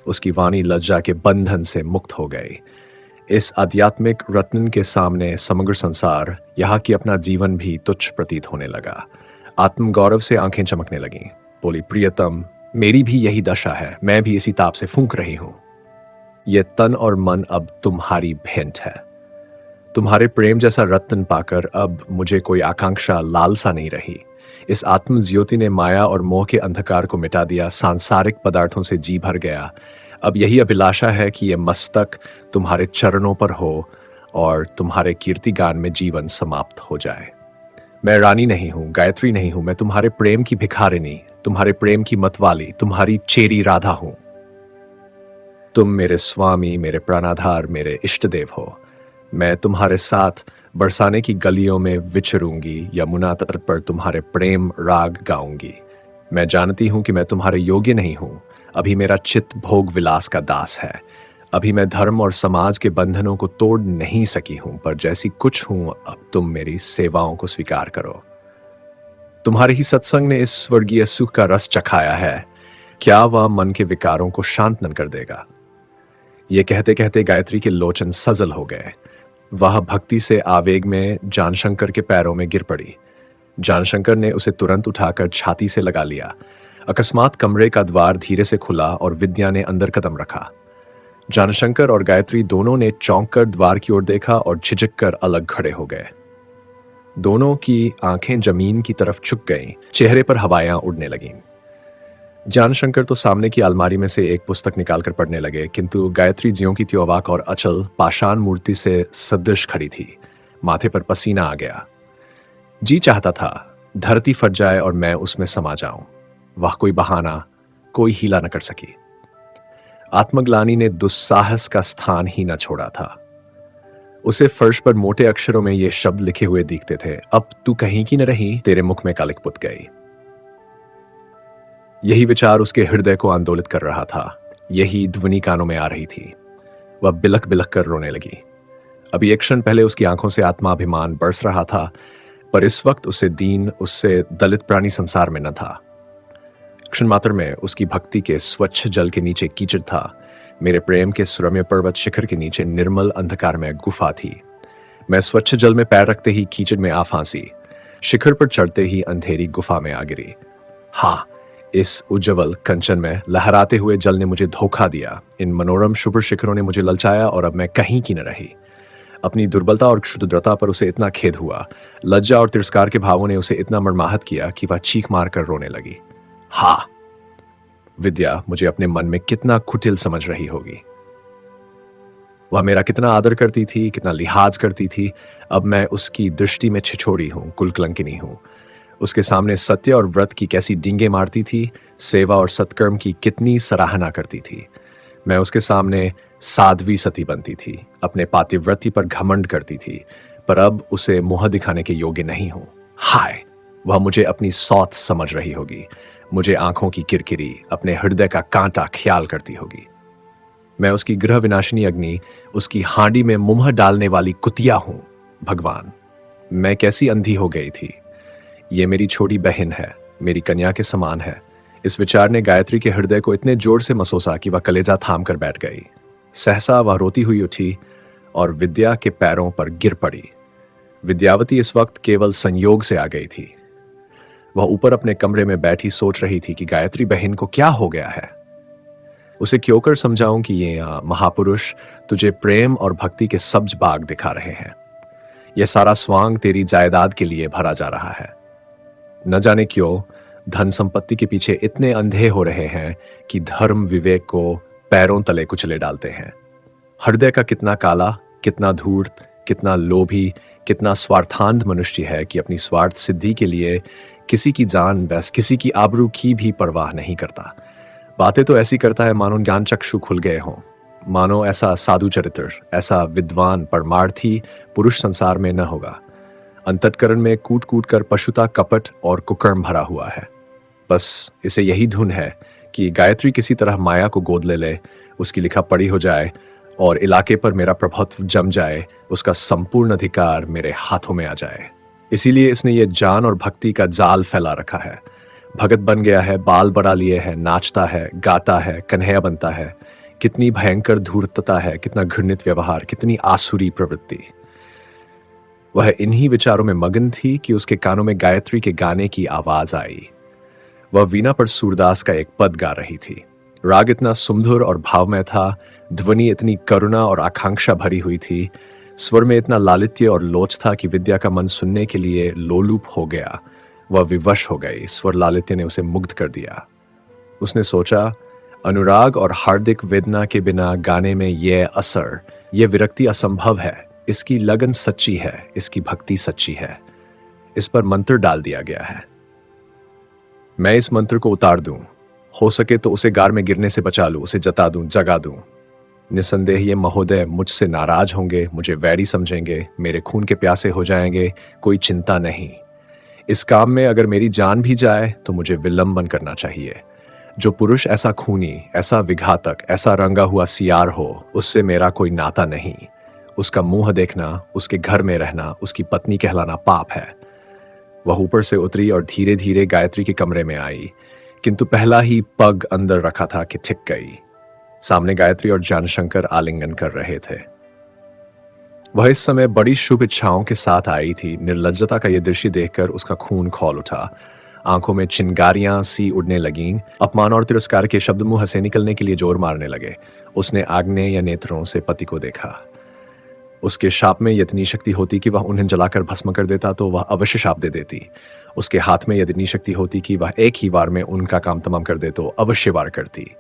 उसकी वाणी लज्जा के बंधन से मुक्त हो गई। इस आध्यात्मिक रत्न के सामने समग्र संसार, यहाँ की अपना जीवन भी तुच्छ प्रतीत होने लगा। आत्मगौरव से आंखें चमकने लगीं। बोली, प्रियतम, मेरी भी यही दशा है। मैं भी इसी ताप से फूंक रही हूं। ये तन और मन अब तुम्हारी भेंट है। तुम्हारे प्रेम जैसा रत्न पाकर अब मुझे कोई आकांक्षा, लालसा नहीं रही। इस आत्म ज्योति ने माया और मोह के अंधकार को मिटा दिया। सांसारिक पदार्थों से जी भर गया। अब यही अभिलाषा है कि यह मस्तक तुम्हारे चरणों पर हो और तुम्हारे कीर्तिगान में जीवन समाप्त हो जाए। मैं रानी नहीं हूं, गायत्री नहीं हूं। मैं तुम्हारे प्रेम की भिखारिनी, तुम्हारे प्रेम की मतवाली, तुम्हारी चेरी राधा हूं। तुम मेरे स्वामी, मेरे प्राणाधार, मेरे इष्ट देव हो। मैं तुम्हारे साथ बरसाने की गलियों में विचरूंगी, यमुना तट पर तुम्हारे प्रेम राग गाऊंगी। मैं जानती हूं कि मैं तुम्हारे योग्य नहीं हूं। अभी मेरा चित्त भोग विलास का दास है। अभी मैं धर्म और समाज के बंधनों को तोड़ नहीं सकी हूं, पर जैसी कुछ हूं अब तुम मेरी सेवाओं को स्वीकार करो। तुम्हारे ही सत्संग ने इस स्वर्गीय सुख का रस चखाया है, क्या वह मन के विकारों को शांत न कर देगा? ये कहते कहते गायत्री के लोचन सजल हो गए। वह भक्ति से आवेग में जानशंकर के पैरों में गिर पड़ी। जानशंकर ने उसे तुरंत उठाकर छाती से लगा लिया। अकस्मात कमरे का द्वार धीरे से खुला और विद्या ने अंदर कदम रखा। जानशंकर और गायत्री दोनों ने चौंक कर द्वार की ओर देखा और झिझक कर अलग खड़े हो गए। दोनों की आंखें जमीन की तरफ झुक गईं, चेहरे पर हवाएं उड़ने लगीं। जानशंकर तो सामने की अलमारी में से एक पुस्तक निकालकर पढ़ने लगे, किंतु गायत्री ज्यों की त्यों अवाक और अचल पाषाण मूर्ति से सदृश खड़ी थी। माथे पर पसीना आ गया। जी चाहता था धरती फट जाए और मैं उसमें समा जाऊं। वह कोई बहाना, कोई हीला न कर सकी। आत्मग्लानि ने दुस्साहस का स्थान ही न छोड़ा था। उसे फर्श पर मोटे अक्षरों में ये शब्द लिखे हुए दिखते थे, अब तू कहीं की न रही, तेरे मुख में कालिक पुत गई। यही विचार उसके हृदय को आंदोलित कर रहा था। यही ध्वनि कानों में आ रही थी। वह बिलख बिलख कर रोने लगी। अभी एक क्षण पहले उसकी आंखों से आत्माभिमान बरस रहा था, पर इस वक्त उससे दीन, उससे दलित प्राणी संसार में न था। क्षण मात्र में उसकी भक्ति के स्वच्छ जल के नीचे कीचड़ था। मेरे प्रेम के सुरम्य पर्वत शिखर के नीचे निर्मल अंधकार में गुफा थी। मैं स्वच्छ जल में पैर रखते ही कीचड़ में आ फांसी, शिखर पर चढ़ते ही अंधेरी गुफा में आ गिरी। हाँ, इस उज्जवल कंचन में लहराते हुए जल ने मुझे धोखा दिया। इन मनोरम शुभ शिखरों ने मुझे ललचाया और अब मैं कहीं की न रही। अपनी दुर्बलता और क्षुद्रता पर उसे इतना खेद हुआ। लज्जा और तिरस्कार के भावों ने उसे इतना मर्माहत किया कि वह चीख मारकर रोने लगी। हाँ, विद्या मुझे अपने मन में कितना कुटिल समझ रही होगी। वह मेरा कितना आदर करती थी, कितना लिहाज करती थी। अब मैं उसकी दृष्टि में छिछोरी हूं, कुलकलंकिनी हूं। उसके सामने सत्य और व्रत की कैसी डींगे मारती थी, सेवा और सत्कर्म की कितनी सराहना करती थी। मैं उसके सामने साध्वी सती बनती थी, अपने पातिव्रति पर घमंड करती थी, पर अब उसे मुंह दिखाने के योग्य नहीं हूं। हाय, वह मुझे अपनी सौत समझ रही होगी, मुझे आंखों की किरकिरी, अपने हृदय का कांटा ख्याल करती होगी। मैं उसकी गृह विनाशिनी अग्नि, उसकी हांडी में मुंह डालने वाली कुतिया हूं। भगवान, मैं कैसी अंधी हो गई थी। ये मेरी छोटी बहन है, मेरी कन्या के समान है। इस विचार ने गायत्री के हृदय को इतने जोर से मसोसा कि वह कलेजा थाम कर बैठ गई। सहसा वह रोती हुई उठी और विद्या के पैरों पर गिर पड़ी। विद्यावती इस वक्त केवल संयोग से आ गई थी। वह ऊपर अपने कमरे में बैठी सोच रही थी कि गायत्री बहन को क्या हो गया है। उसे क्यों कर समझाऊं कि ये महापुरुष तुझे प्रेम और भक्ति के सब्ज बाग दिखा रहे हैं। यह सारा स्वांग तेरी जायदाद के लिए भरा जा रहा है। न जाने क्यों धन संपत्ति के पीछे इतने अंधे हो रहे हैं कि धर्म विवेक को पैरों तले कुचले डालते हैं। हृदय का कितना काला, कितना धूर्त, कितना लोभी, कितना स्वार्थांध मनुष्य है कि अपनी स्वार्थ सिद्धि के लिए किसी की जान, बस किसी की आबरू की भी परवाह नहीं करता। बातें तो ऐसी करता है मानो ज्ञान चक्षु खुल गए हों, मानो ऐसा साधु चरित्र, ऐसा विद्वान परमार्थी पुरुष संसार में न होगा। अंतःकरण में कूट कूट कर पशुता, कपट और कुकर्म भरा हुआ है। बस इसे यही धुन है कि गायत्री किसी तरह माया को गोद ले, उसकी लिखा पढ़ी हो जाए और इलाके पर मेरा प्रभुत्व जम जाए, उसका संपूर्ण अधिकार मेरे हाथों में आ जाए। इसीलिए इसने ये जान और भक्ति का जाल फैला रखा है। भगत बन गया है, बाल बढ़ा लिए है, नाचता है, गाता है, कन्हैया बनता है। कितनी भयंकर धूर्तता है, कितना घृणित व्यवहार, कितनी आसुरी प्रवृत्ति। वह इन्हीं विचारों में मगन थी कि उसके कानों में गायत्री के गाने की आवाज आई। वह वीणा पर सूरदास का एक पद गा रही थी। राग इतना सुमधुर और भावमय था, ध्वनि इतनी करुणा और आकांक्षा भरी हुई थी, स्वर में इतना लालित्य और लोच था कि विद्या का मन सुनने के लिए लोलुप हो गया। वह विवश हो गई। स्वर लालित्य ने उसे मुग्ध कर दिया। उसने सोचा, अनुराग और हार्दिक वेदना के बिना गाने में यह असर, यह विरक्ति असंभव है। इसकी लगन सच्ची है, इसकी भक्ति सच्ची है। इस पर मंत्र डाल दिया गया है। मैं इस मंत्र को उतार दूं, हो सके तो उसे गार में गिरने से बचा लूं, उसे जता दूं, जगा दूं। निसंदेह ये महोदय मुझसे नाराज होंगे, मुझे वैरी समझेंगे, मेरे खून के प्यासे हो जाएंगे। कोई चिंता नहीं। इस काम में अगर मेरी जान भी जाए तो मुझे विलंबन करना चाहिए। जो पुरुष ऐसा खूनी, ऐसा विघातक, ऐसा रंगा हुआ सियार हो, उससे मेरा कोई नाता नहीं। उसका मुंह देखना, उसके घर में रहना, उसकी पत्नी कहलाना पाप है। वह ऊपर से उतरी और धीरे धीरे गायत्री के कमरे में आई, किंतु पहला ही पग अंदर रखा था कि ठिक गई। सामने गायत्री और जानशंकर आलिंगन कर रहे थे। वह इस समय बड़ी शुभ इच्छाओं के साथ आई थी। निर्लज्जता का यह दृश्य देखकर उसका खून खौल उठा। आंखों में चिंगारियां सी उड़ने लगीं। अपमान और तिरस्कार के शब्द मुंह से निकलने के लिए जोर मारने लगे। उसने आग्नेय या नेत्रों से पति को देखा। उसके शाप में इतनी शक्ति होती कि वह उन्हें जलाकर भस्म कर देता तो वह अवश्य शाप दे देती। उसके हाथ में इतनी शक्ति होती कि वह एक ही वार में उनका काम तमाम कर दे तो अवश्य वार करती।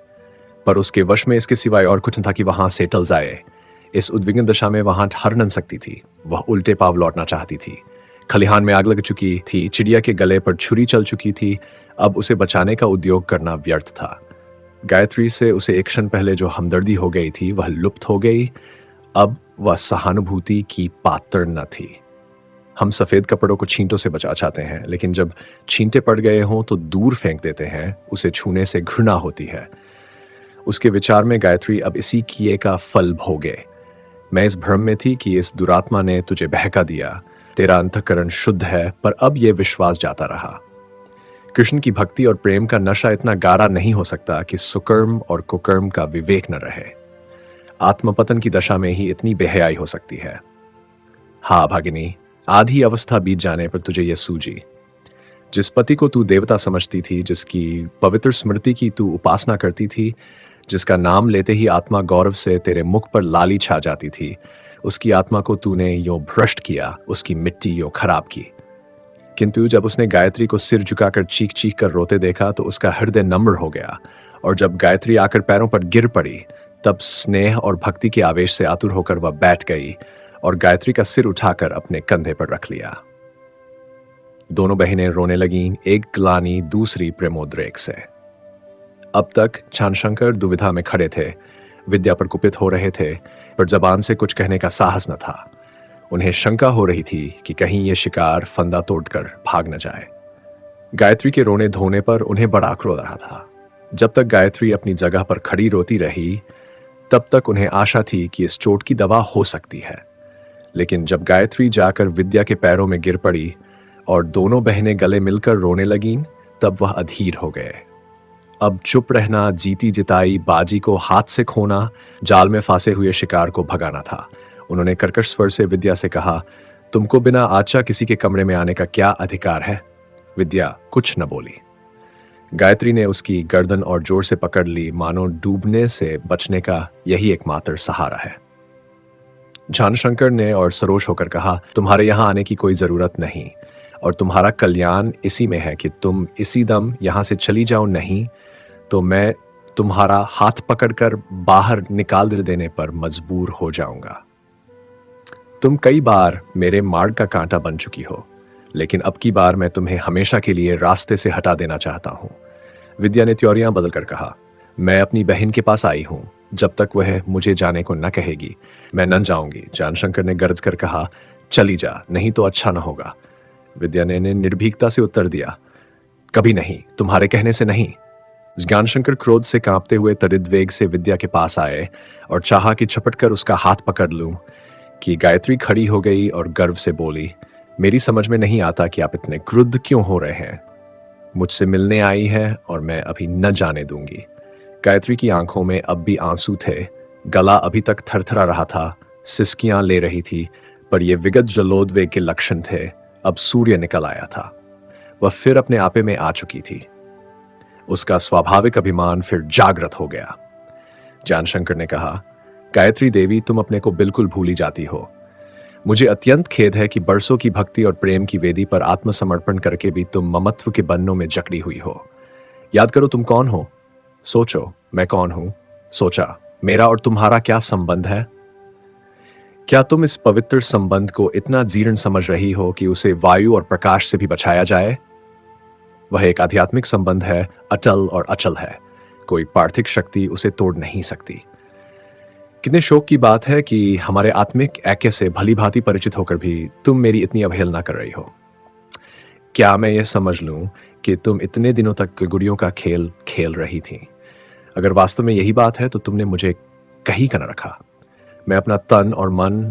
पर उसके वश में इसके सिवाय और कुछ न था कि वहां से टल जाए। इस उद्विग्न दशा में वहां ठहर न सकती थी। वह उल्टे पाव लौटना चाहती थी। खलिहान में आग लग चुकी थी, चिड़िया के गले पर छुरी चल चुकी थी। अब उसे बचाने का उद्योग करना व्यर्थ था। गायत्री से उसे एक क्षण पहले जो हमदर्दी हो गई थी वह लुप्त हो गई। अब वह सहानुभूति की पात्र न थी। हम सफेद कपड़ों को छींटों से बचा चाहते हैं, लेकिन जब छींटे पड़ गए हों तो दूर फेंक देते हैं। उसे छूने से घृणा होती है। उसके विचार में गायत्री अब इसी किए का फल भोगे। मैं इस भ्रम में थी कि इस दुरात्मा ने तुझे बहका दिया। तेरा अंतःकरण शुद्ध है, पर अब यह विश्वास जाता रहा। कृष्ण की भक्ति और प्रेम का नशा इतना गाढ़ा नहीं हो सकता कि सुकर्म और कुकर्म का विवेक न रहे। आत्मपतन की दशा में ही इतनी बेहयाई हो सकती है। हाँ भागिनी, आधी अवस्था बीत जाने पर तुझे यह सूझी। जिस पति को तू देवता समझती थी, जिसकी पवित्र स्मृति की तू उपासना करती थी, जिसका नाम लेते ही आत्मा गौरव से तेरे मुख पर लाली छा जाती थी, उसकी आत्मा को तूने यो भ्रष्ट किया, उसकी मिट्टी यो खराब की। किंतु जब उसने गायत्री को सिर झुकाकर चीख चीख कर रोते देखा तो उसका हृदय नम्र हो गया। और जब गायत्री आकर पैरों पर गिर पड़ी, तब स्नेह और भक्ति के आवेश से आतुर होकर वह बैठ गई और गायत्री का सिर उठाकर अपने कंधे पर रख लिया। दोनों बहनें रोने लगीं, एक ग्लानि, दूसरी प्रेमोद्रेक से। अब तक जानशंकर दुविधा में खड़े थे। विद्या पर कुपित हो रहे थे, पर जबान से कुछ कहने का साहस न था। उन्हें शंका हो रही थी कि कहीं ये शिकार फंदा तोड़कर भाग न जाए। गायत्री के रोने धोने पर उन्हें बड़ा क्रोध आ रहा था। जब तक गायत्री अपनी जगह पर खड़ी रोती रही, तब तक उन्हें आशा थी कि इस चोट की दवा हो सकती है। लेकिन जब गायत्री जाकर विद्या के पैरों में गिर पड़ी और दोनों बहनें गले मिलकर रोने लगीं, तब वह अधीर हो गए। अब चुप रहना, जीती जिताई बाजी को हाथ से खोना, जाल में फांसे हुए शिकार को भगाना था। उन्होंने कर्कश स्वर से विद्या से कहा, तुमको बिना आज्ञा किसी के कमरे में आने का क्या अधिकार है? विद्या कुछ न बोली। गायत्री ने उसकी गर्दन और जोर से पकड़ ली, मानो डूबने से बचने का यही एकमात्र सहारा है। जानशंकर ने और सरोष होकर कहा, तुम्हारे यहां आने की कोई जरूरत नहीं, और तुम्हारा कल्याण इसी में है कि तुम इसी दम यहां से चली जाओ, नहीं तो मैं तुम्हारा हाथ पकड़कर बाहर निकाल देने पर मजबूर हो जाऊंगा। तुम कई बार मेरे मार्ग का कांटा बन चुकी हो, लेकिन अब की बार मैं तुम्हें हमेशा के लिए रास्ते से हटा देना चाहता हूं। विद्या ने त्योरियां बदलकर कहा, मैं अपनी बहन के पास आई हूं। जब तक वह मुझे जाने को न कहेगी, मैं न जाऊंगी। जानशंकर ने गरज कर कहा, चली जा, नहीं तो अच्छा न होगा। विद्या ने निर्भीकता से उत्तर दिया, कभी नहीं, तुम्हारे कहने से नहीं। ज्ञानशंकर क्रोध से कांपते हुए तरिद्वेग से विद्या के पास आए और चाहा कि झपट कर उसका हाथ पकड़ लूं कि गायत्री खड़ी हो गई और गर्व से बोली, मेरी समझ में नहीं आता कि आप इतने क्रुद्ध क्यों हो रहे हैं। मुझसे मिलने आई है और मैं अभी न जाने दूंगी। गायत्री की आंखों में अब भी आंसू थे। गला अभी तक थरथरा रहा था, सिसकियां ले रही थी, पर यह विगत जलोद्वेग के लक्षण थे। अब सूर्य निकल आया था। वह फिर अपने आपे में आ चुकी थी। उसका स्वाभाविक अभिमान फिर जागृत हो गया। जानशंकर ने कहा, गायत्री देवी, तुम अपने को बिल्कुल भूली जाती हो। मुझे अत्यंत खेद है कि बरसों की भक्ति और प्रेम की वेदी पर आत्मसमर्पण करके भी तुम ममत्व के बन्नों में जकड़ी हुई हो। याद करो तुम कौन हो। सोचो, मैं कौन हूं। सोचा, मेरा और तुम्हारा क्या संबंध है। क्या तुम इस पवित्र संबंध को इतना जीर्ण समझ रही हो कि उसे वायु और प्रकाश से भी बचाया जाए? वह एक आध्यात्मिक संबंध है, अटल और अचल है। कोई पार्थिक शक्ति उसे तोड़ नहीं सकती। कितने शोक की बात है कि हमारे आत्मिक ऐक्य से भली भांति परिचित होकर भी तुम मेरी इतनी अवहेलना कर रही हो। क्या मैं ये समझ लूं कि तुम इतने दिनों तक गुड़ियों का खेल खेल रही थी? अगर वास्तव में यही बात है तो तुमने मुझे कहीं का न रखा। मैं अपना तन और मन,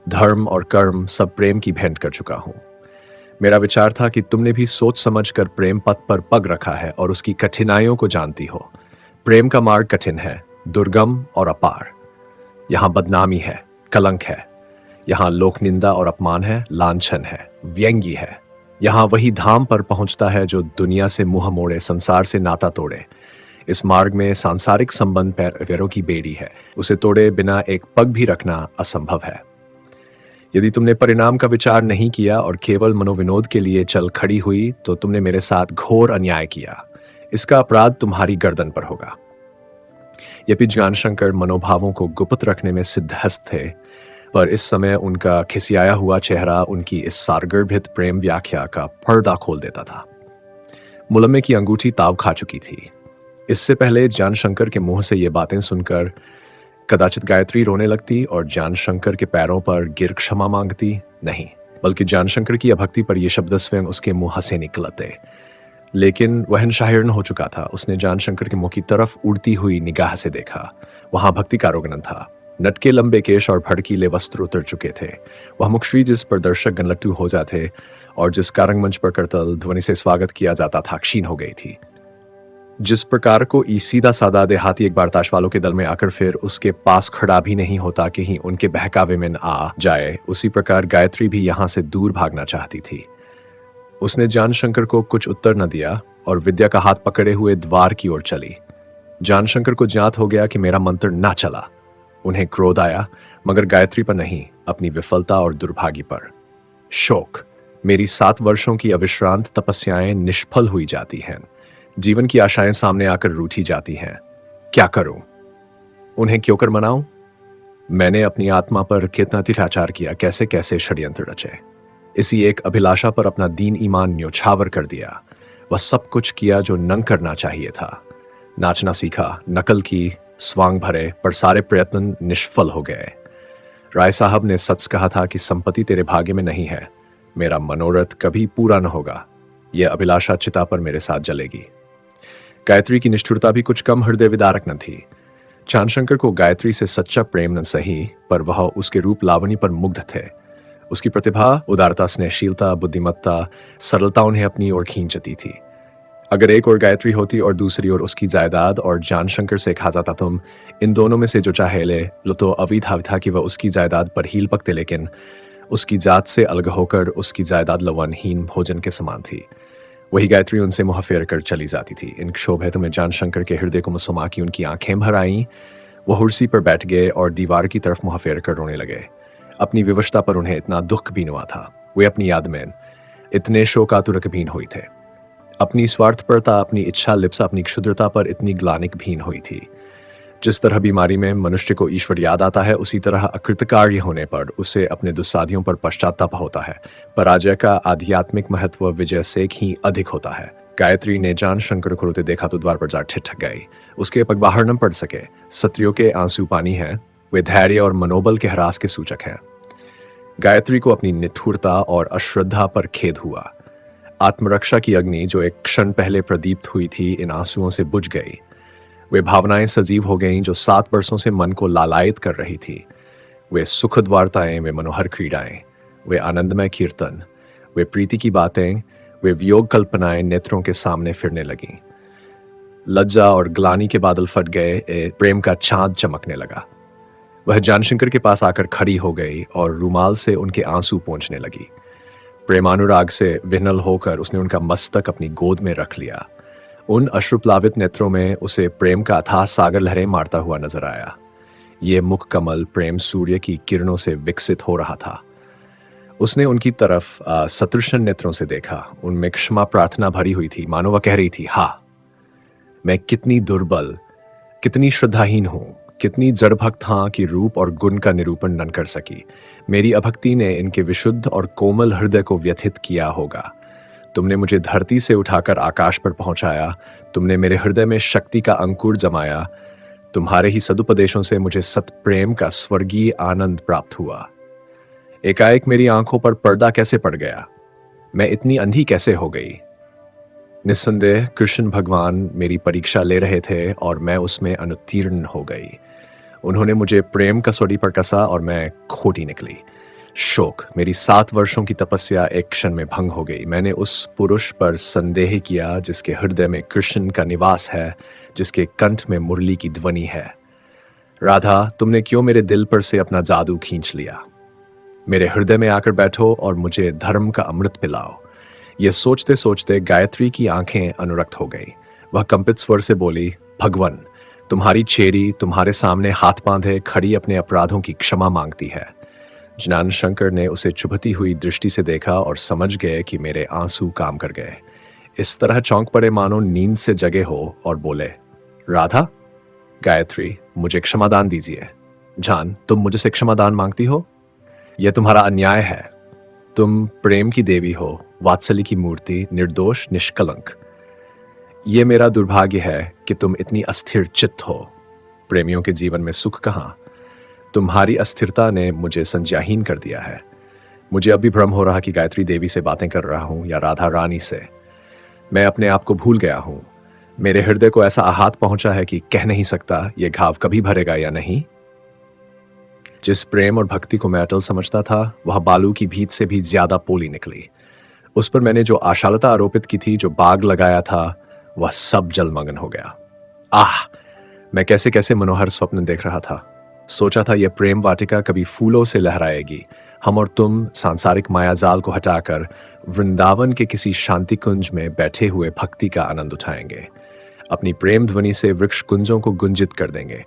धर्म और कर्म सब प्रेम की भेंट कर चुका हूँ। मेरा विचार था कि तुमने भी सोच समझ कर प्रेम पथ पर पग रखा है और उसकी कठिनाइयों को जानती हो। प्रेम का मार्ग कठिन है, दुर्गम और अपार। यहाँ बदनामी है, कलंक है। यहाँ लोक निंदा और अपमान है, लांछन है, व्यंग्य है। यहाँ वही धाम पर पहुंचता है जो दुनिया से मुंह मोड़े, संसार से नाता तोड़े। इस मार्ग में सांसारिक संबंध पैरों की बेड़ी है, उसे तोड़े बिना एक पग भी रखना असंभव है। यदि तुमने परिणाम का विचार नहीं किया और केवल मनोविनोद के लिए चल खड़ी हुई तो तुमने मेरे साथ घोर अन्याय किया। इसका अपराध तुम्हारी गर्दन पर होगा। यद्यपि ज्ञानशंकर मनोभावों को गुप्त रखने में सिद्धहस्त थे, पर इस समय उनका खिसियाया हुआ चेहरा उनकी इस सारगर्भित प्रेम व्याख्या का पर्दा खोल देता था। मुलम्मे की अंगूठी ताव खा चुकी थी। इससे पहले ज्ञानशंकर के मुंह से ये बातें सुनकर कदाचित गायत्री रोने लगती और ज्ञानशंकर के पैरों पर गिर क्षमा मांगती। नहीं, बल्कि ज्ञानशंकर की अभक्ति पर ये शब्द स्वयं उसके मुंह से निकलते। लेकिन वहन शाहिर हो चुका था। उसने ज्ञानशंकर के मुंह की तरफ उड़ती हुई निगाह से देखा। वहां भक्ति का रोगन था। नटके लंबे केश और भड़कीले वस्त्र उतर चुके थे। वह मुखश्री जिस पर दर्शक गनलट्टू हो जाते और जिस कारंगमंच पर करतल ध्वनि से स्वागत किया जाता था, क्षीण हो गई थी। जिस प्रकार को सीधा सादा देहाती एक बार ताश वालों के दल में आकर फिर उसके पास खड़ा भी नहीं होता कि ही उनके बहकावे में आ जाए, उसी प्रकार गायत्री भी यहां से दूर भागना चाहती थी। उसने ज्ञानशंकर को कुछ उत्तर न दिया और विद्या का हाथ पकड़े हुए द्वार की ओर चली। ज्ञानशंकर को ज्ञात हो गया कि मेरा मंत्र ना चला। उन्हें क्रोध आया, मगर गायत्री पर नहीं, अपनी विफलता और दुर्भाग्य पर। शोक, मेरी 7 वर्षों की अविश्रांत तपस्याएं निष्फल हुई जाती हैं। जीवन की आशाएं सामने आकर रूठी जाती हैं। क्या करूं? उन्हें क्यों कर मनाऊं? मैंने अपनी आत्मा पर कितना अत्याचार किया, कैसे कैसे षड्यंत्र रचे। इसी एक अभिलाषा पर अपना दीन ईमान न्योछावर कर दिया। वह सब कुछ किया जो न करना चाहिए था। नाचना सीखा, नकल की, स्वांग भरे, पर सारे प्रयत्न निष्फल हो गए। राय साहब ने सच कहा था कि संपत्ति तेरे भाग्य में नहीं है। मेरा मनोरथ कभी पूरा न होगा। यह अभिलाषा चिता पर मेरे साथ जलेगी। गायत्री की निष्ठुरता भी कुछ कम हृदय विदारक न थी। ज्ञानशंकर को गायत्री से सच्चा प्रेम न सही, पर वह उसके रूप लावणी पर मुग्ध थे। उसकी प्रतिभा, उदारता, स्नेहशीलता, बुद्धिमत्ता, सरलता उन्हें अपनी ओर खींचती थी। अगर एक ओर गायत्री होती और दूसरी ओर उसकी जायदाद और ज्ञानशंकर से कहा जाता तुम इन दोनों में से जो चाहे ले लो, तो अविधा था कि वह उसकी जायदाद पर हील पकते, लेकिन उसकी जात से अलग होकर उसकी जायदाद लवणहीन भोजन के समान थी। वही गायत्री उनसे मुँह फेर कर चली जाती थी। इन क्षोभेतों में ज्ञानशंकर के हृदय को मसुमा की उनकी आंखें भर आईं। वह कुर्सी पर बैठ गए और दीवार की तरफ मुँह फेर कर रोने लगे। अपनी विवशता पर उन्हें इतना दुख भी हुआ था। वे अपनी याद में इतने शोकातुरक भीन हुई थे। अपनी स्वार्थपरता, अपनी इच्छा लिप्सा, अपनी क्षुद्रता पर इतनी ग्लानिक भीन हुई थी। जिस तरह बीमारी में मनुष्य को ईश्वर याद आता है, उसी तरह अकृतकार्य होने पर उसे अपने दुस्साधियों पर पश्चाताप होता है। पराजय का आध्यात्मिक महत्व विजय से ही अधिक होता है। गायत्री ने ज्ञानशंकर को रोते देखा तो द्वार पर जा ठिठक गई। उसके पग बाहर न पड़ सके। सत्रियों के आंसू पानी हैं, वे धैर्य और मनोबल के ह्रास के सूचक हैं। गायत्री को अपनी निठुरता और अश्रद्धा पर खेद हुआ। आत्मरक्षा की अग्नि जो एक क्षण पहले प्रदीप्त हुई थी, इन आंसुओं से बुझ गई। वे भावनाएं सजीव हो गईं जो 7 वर्षों से मन को लालायित कर रही थी। वे सुखद वार्ताएं, वे मनोहर क्रीड़ाएं, वे आनंदमय कीर्तन, वे प्रीति की बातें, वे वियोग कल्पनाएं नेत्रों के सामने फिरने लगीं। लज्जा और ग्लानि के बादल फट गए। प्रेम का चांद चमकने लगा। वह ज्ञानशंकर के पास आकर खड़ी हो गई और रूमाल से उनके आंसू पोंछने लगी। प्रेमानुराग से विह्वल होकर उसने उनका मस्तक अपनी गोद में रख लिया। उन अश्रुप्लावित नेत्रों में उसे प्रेम का अथाह सागर लहरें मारता हुआ नजर आया। ये मुख कमल प्रेम सूर्य की किरणों से विकसित हो रहा था। उसने उनकी तरफ सतृष्ण नेत्रों से देखा। उनमें क्षमा प्रार्थना भरी हुई थी, मानो वह कह रही थी, हाँ, मैं कितनी दुर्बल, कितनी श्रद्धाहीन हूं, कितनी जड़भक्त हाँ कि रूप और गुण का निरूपण न कर सकी। मेरी अभक्ति ने इनके विशुद्ध और कोमल हृदय को व्यथित किया होगा। तुमने मुझे धरती से उठाकर आकाश पर पहुंचाया। तुमने मेरे हृदय में शक्ति का अंकुर जमाया। तुम्हारे ही सदुपदेशों से मुझे सतप्रेम का स्वर्गीय आनंद प्राप्त हुआ। एकाएक मेरी आंखों पर पर्दा कैसे पड़ गया? मैं इतनी अंधी कैसे हो गई? निस्संदेह कृष्ण भगवान मेरी परीक्षा ले रहे थे और मैं उसमें अनुत्तीर्ण हो गई। उन्होंने मुझे प्रेम कसौटी पर कसा और मैं खोटी निकली। शोक, मेरी 7 वर्षों की तपस्या एक क्षण में भंग हो गई। मैंने उस पुरुष पर संदेह किया जिसके हृदय में कृष्ण का निवास है, जिसके कंठ में मुरली की ध्वनि है। राधा, तुमने क्यों मेरे दिल पर से अपना जादू खींच लिया? मेरे हृदय में आकर बैठो और मुझे धर्म का अमृत पिलाओ। ये सोचते सोचते गायत्री की आंखें अनुरक्त हो गई। वह कंपित स्वर से बोली, भगवन, तुम्हारी चेरी तुम्हारे सामने हाथ बांधे खड़ी अपने अपराधों की क्षमा मांगती है। ज्ञान शंकर ने उसे चुभती हुई दृष्टि से देखा और समझ गए कि मेरे आंसू काम कर गए। इस तरह चौंक पड़े मानो नींद से जगे हो और बोले, राधा, गायत्री, मुझे क्षमादान दीजिए। जान, तुम मुझसे क्षमादान मांगती हो? यह तुम्हारा अन्याय है। तुम प्रेम की देवी हो, वात्सल्य की मूर्ति, निर्दोष, निष्कलंक। ये मेरा दुर्भाग्य है कि तुम इतनी अस्थिर चित्त हो। प्रेमियों के जीवन में सुख कहाँ? तुम्हारी अस्थिरता ने मुझे संज्ञाहीन कर दिया है। मुझे अब भी भ्रम हो रहा कि गायत्री देवी से बातें कर रहा हूं या राधा रानी से। मैं अपने आप को भूल गया हूं। मेरे हृदय को ऐसा आघात पहुंचा है कि कह नहीं सकता यह घाव कभी भरेगा या नहीं। जिस प्रेम और भक्ति को मैं अटल समझता था, वह बालू की भीत से भी ज्यादा पोली निकली। उस पर मैंने जो आशालता आरोपित की थी, जो बाग लगाया था, वह सब जलमग्न हो गया। आह, मैं कैसे कैसे मनोहर स्वप्न देख रहा था। सोचा था यह प्रेम वाटिका कभी फूलों से लहराएगी। हम और तुम सांसारिक मायाजाल को हटाकर वृंदावन के किसी शांति कुंज में बैठे हुए भक्ति का आनंद उठाएंगे। अपनी प्रेम ध्वनि से वृक्ष कुंजों को गुंजित कर देंगे।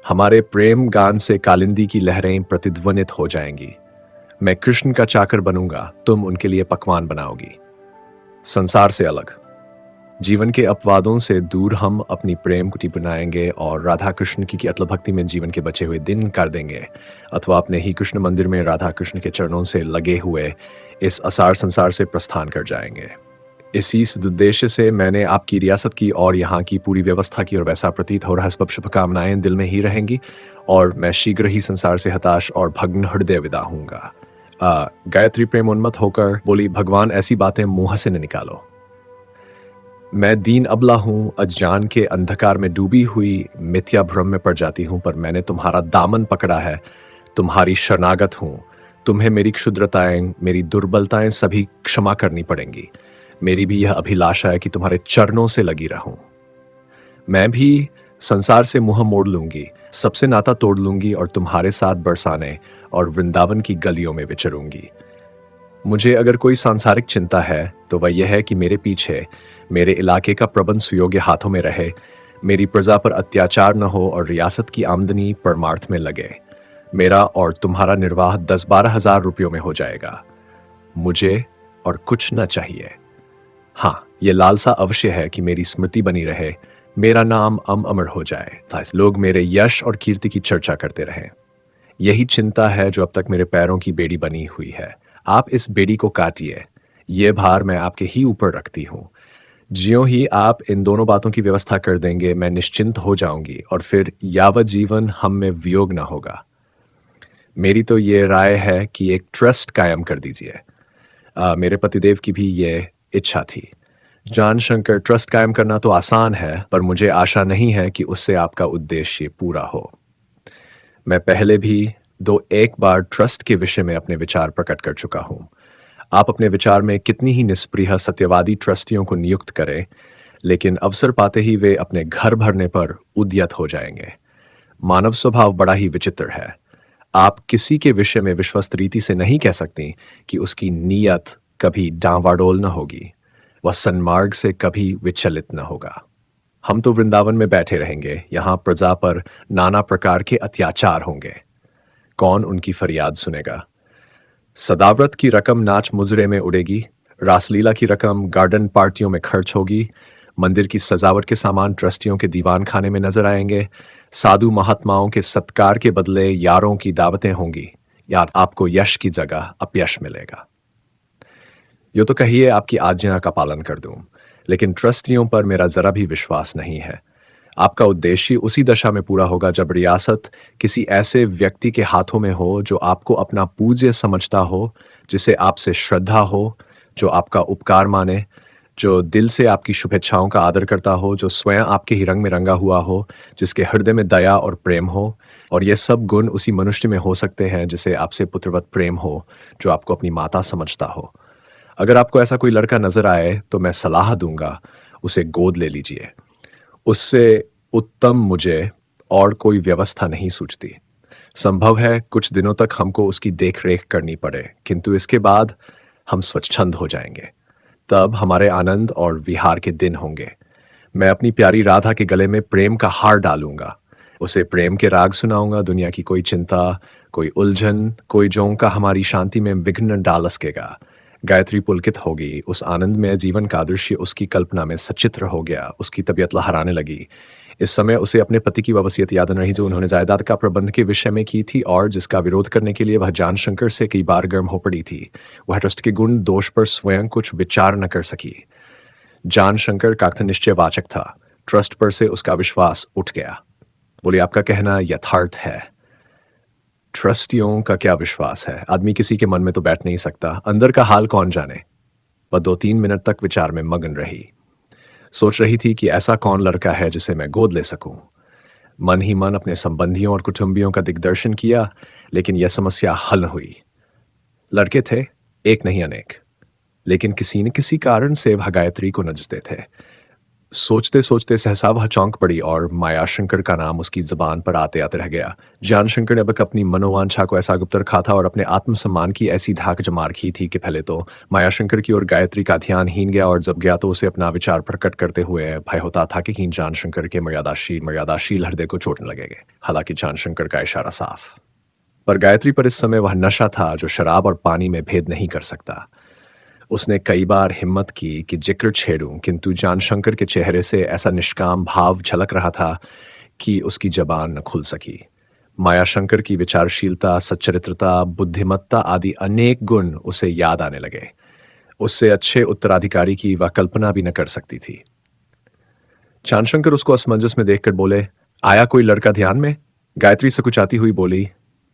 हमारे प्रेम गान से कालिंदी की लहरें प्रतिध्वनित हो जाएंगी। मैं कृष्ण का चाकर बनूंगा, तुम उनके लिए पकवान बनाओगी। संसार से अलग, जीवन के अपवादों से दूर हम अपनी प्रेम कुटी बनाएंगे और राधा कृष्ण की अटल भक्ति में जीवन के बचे हुए दिन कर देंगे, अथवा अपने ही कृष्ण मंदिर में राधा कृष्ण के चरणों से लगे हुए इस असार संसार से प्रस्थान कर जाएंगे। इसी सदुद्देश्य से मैंने आपकी रियासत की और यहाँ की पूरी व्यवस्था की और वैसा प्रतीत हो रहा सब शुभकामनाएं दिल में ही रहेंगी और मैं शीघ्र ही संसार से हताश और भग्न हृदय विदा हूंगा। गायत्री प्रेम उन्मत्त होकर बोली, भगवान, ऐसी बातें मुंह से न निकालो। मैं दीन अबला हूं, अज्ञान के अंधकार में डूबी हुई मिथ्या भ्रम में पड़ जाती हूं, पर मैंने तुम्हारा दामन पकड़ा है, तुम्हारी शरणागत हूं। तुम्हें मेरी क्षुद्रताएं, मेरी दुर्बलताएं सभी क्षमा करनी पड़ेंगी। मेरी भी यह अभिलाषा है कि तुम्हारे चरणों से लगी रहूं। मैं भी संसार से मुंह मोड़ लूंगी, सबसे नाता तोड़ लूंगी और तुम्हारे साथ बरसाने और वृंदावन की गलियों में विचरूंगी। मुझे अगर कोई सांसारिक चिंता है तो वह यह है कि मेरे पीछे मेरे इलाके का प्रबंध सुयोग्य हाथों में रहे, मेरी प्रजा पर अत्याचार न हो और रियासत की आमदनी परमार्थ में लगे। मेरा और तुम्हारा निर्वाह 10-12 हजार रुपयों में हो जाएगा। मुझे और कुछ न चाहिए। हाँ, ये लालसा अवश्य है कि मेरी स्मृति बनी रहे, मेरा नाम अमर हो जाए, लोग मेरे यश और कीर्ति की चर्चा करते रहें। यही चिंता है जो अब तक मेरे पैरों की बेड़ी बनी हुई है। आप इस बेड़ी को काटिए, ये भार मैं आपके ही ऊपर रखती हूँ। ज्यों ही आप इन दोनों बातों की व्यवस्था कर देंगे, मैं निश्चिंत हो जाऊंगी और फिर यावत जीवन हम में वियोग न होगा। मेरी तो ये राय है कि एक ट्रस्ट कायम कर दीजिए। मेरे पतिदेव की भी ये इच्छा थी। जान शंकर, ट्रस्ट कायम करना तो आसान है, पर मुझे आशा नहीं है कि उससे आपका उद्देश्य पूरा हो। मैं पहले भी एक बार ट्रस्ट के विषय में अपने विचार प्रकट कर चुका हूं। आप अपने विचार में कितनी ही निष्प्रिय सत्यवादी ट्रस्टियों को नियुक्त करें, लेकिन अवसर पाते ही वे अपने घर भरने पर उद्यत हो जाएंगे। मानव स्वभाव बड़ा ही विचित्र है। आप किसी के विषय में विश्वस्त रीति से नहीं कह सकती कि उसकी नीयत कभी डांवाडोल न होगी, वह सन्मार्ग से कभी विचलित न होगा। हम तो वृंदावन में बैठे रहेंगे, यहाँ प्रजा पर नाना प्रकार के अत्याचार होंगे। कौन उनकी फरियाद सुनेगा? सदाव्रत की रकम नाच मुजरे में उड़ेगी, रासलीला की रकम गार्डन पार्टियों में खर्च होगी, मंदिर की सजावट के सामान ट्रस्टियों के दीवान खाने में नजर आएंगे, साधु महात्माओं के सत्कार के बदले यारों की दावतें होंगी, या आपको यश की जगह अपयश मिलेगा। यो तो कहिए आपकी आज्ञा का पालन कर दूं, लेकिन ट्रस्टियों पर मेरा जरा भी विश्वास नहीं है। आपका उद्देश्य उसी दशा में पूरा होगा जब रियासत किसी ऐसे व्यक्ति के हाथों में हो जो आपको अपना पूज्य समझता हो, जिसे आपसे श्रद्धा हो, जो आपका उपकार माने, जो दिल से आपकी शुभेच्छाओं का आदर करता हो, जो स्वयं आपके ही रंग में रंगा हुआ हो, जिसके हृदय में दया और प्रेम हो। और ये सब गुण उसी मनुष्य में हो सकते हैं जिसे आपसे पुत्रवत प्रेम हो, जो आपको अपनी माता समझता हो। अगर आपको ऐसा कोई लड़का नज़र आए, तो मैं सलाह दूँगा, उसे गोद ले लीजिए। उससे उत्तम मुझे और कोई व्यवस्था नहीं सूझती। संभव है कुछ दिनों तक हमको उसकी देख-रेख करनी पड़े, किंतु इसके बाद हम स्वच्छंद हो जाएँगे। तब हमारे आनंद और विहार के दिन होंगे। मैं अपनी प्यारी राधा के गले में प्रेम का हार डालूँगा। उसे प्रेम के राग सुनाऊँगा, दुनिया की कोई चिंता, कोई उलझन, कोई झोंका हमारी शांति में विघ्न न डाल सकेगा। गायत्री पुलकित होगी, उस आनंदमय जीवन का दृश्य उसकी कल्पना में सचित्र हो गया, उसकी तबीयत लहराने लगी। इस समय उसे अपने पति की वह वसीयत याद न रही जो उन्होंने जायदाद का प्रबंध के विषय में की थी और जिसका विरोध करने के लिए वह जान शंकर से कई बार गर्म हो पड़ी थी। वह ट्रस्ट के गुण दोष पर स्वयं कुछ विचार न कर सकी। जान शंकर का निश्चयवाचक था। ट्रस्ट पर से उसका विश्वास उठ गया। बोले, आपका कहना यथार्थ है। ट्रस्टियों का क्या विश्वास है, आदमी किसी के मन में तो बैठ नहीं सकता, अंदर का हाल कौन जाने। वह 2-3 मिनट तक विचार में मगन रही। सोच रही थी कि ऐसा कौन लड़का है जिसे मैं गोद ले सकूं। मन ही मन अपने संबंधियों और कुटुंबियों का दिग्दर्शन किया, लेकिन यह समस्या हल न हुई। लड़के थे, एक नहीं अनेक, लेकिन किसी न किसी कारण से वह गायत्री को नजते थे। सोचते सोचते सहसा वह चौंक पड़ी और मायाशंकर का नाम उसकी जुबान पर आते आते रह गया। जान शंकर ने अब अपनी मनोवांछा को ऐसा गुप्त रखा था और अपने आत्मसम्मान की ऐसी धाक जमा रखी थी कि पहले तो मायाशंकर की ओर गायत्री का ध्यान हीन गया और जब गया तो उसे अपना विचार प्रकट करते हुए भय होता था कि कहीं जान शंकर के मर्यादाशील हृदय को चोटने लगेगा। हालांकि जान शंकर का इशारा साफ, पर गायत्री पर इस समय वह नशा था जो शराब और पानी में भेद नहीं कर सकता। उसने कई बार हिम्मत की कि जिक्र छेड़ूं, किंतु जानशंकर के चेहरे से ऐसा निष्काम भाव झलक रहा था कि उसकी जबान न खुल सकी। मायाशंकर की विचारशीलता, सच्चरित्रता, बुद्धिमत्ता आदि अनेक गुण उसे याद आने लगे। उससे अच्छे उत्तराधिकारी की वह कल्पना भी न कर सकती थी। जानशंकर उसको असमंजस में देखकर बोले, आया कोई लड़का ध्यान में? गायत्री सकुचाती हुई बोली,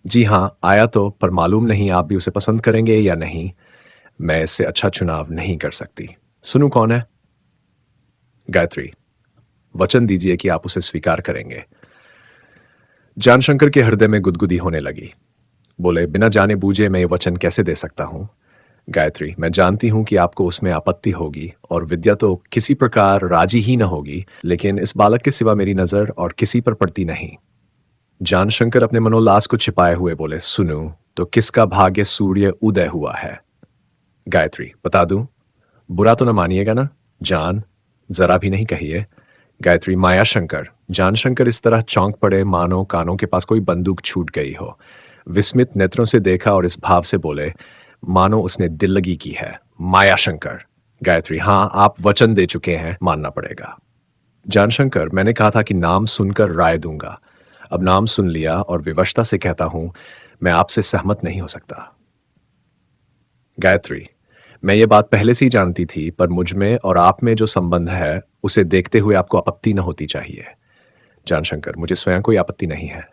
जी हाँ आया तो, पर मालूम नहीं आप भी उसे पसंद करेंगे या नहीं। मैं इससे अच्छा चुनाव नहीं कर सकती। सुनूं कौन है? गायत्री, वचन दीजिए कि आप उसे स्वीकार करेंगे। जानशंकर के हृदय में गुदगुदी होने लगी। बोले, बिना जाने बूझे मैं ये वचन कैसे दे सकता हूं? गायत्री, मैं जानती हूं कि आपको उसमें आपत्ति होगी और विद्या तो किसी प्रकार राजी ही न होगी, लेकिन इस बालक के सिवा मेरी नजर और किसी पर पड़ती नहीं। जानशंकर अपने मनोल्लास को छिपाए हुए बोले, सुनूं तो किसका भाग्य सूर्य उदय हुआ है? गायत्री, बता दूं? बुरा तो न मानिएगा ना? जान, जरा भी नहीं कहिए। गायत्री, मायाशंकर। जानशंकर इस तरह चौंक पड़े मानो कानों के पास कोई बंदूक छूट गई हो। विस्मित नेत्रों से देखा और इस भाव से बोले मानो उसने दिल लगी की है। मायाशंकर। गायत्री, हाँ आप वचन दे चुके हैं, मानना पड़ेगा। जानशंकर, मैंने कहा था कि नाम सुनकर राय दूंगा। अब नाम सुन लिया और विवशता से कहता हूं, मैं आपसे सहमत नहीं हो सकता। गायत्री, मैं ये बात पहले से ही जानती थी, पर मुझ में और आप में जो संबंध है उसे देखते हुए आपको आपत्ति न होती चाहिए। जानशंकर, मुझे स्वयं कोई आपत्ति नहीं है।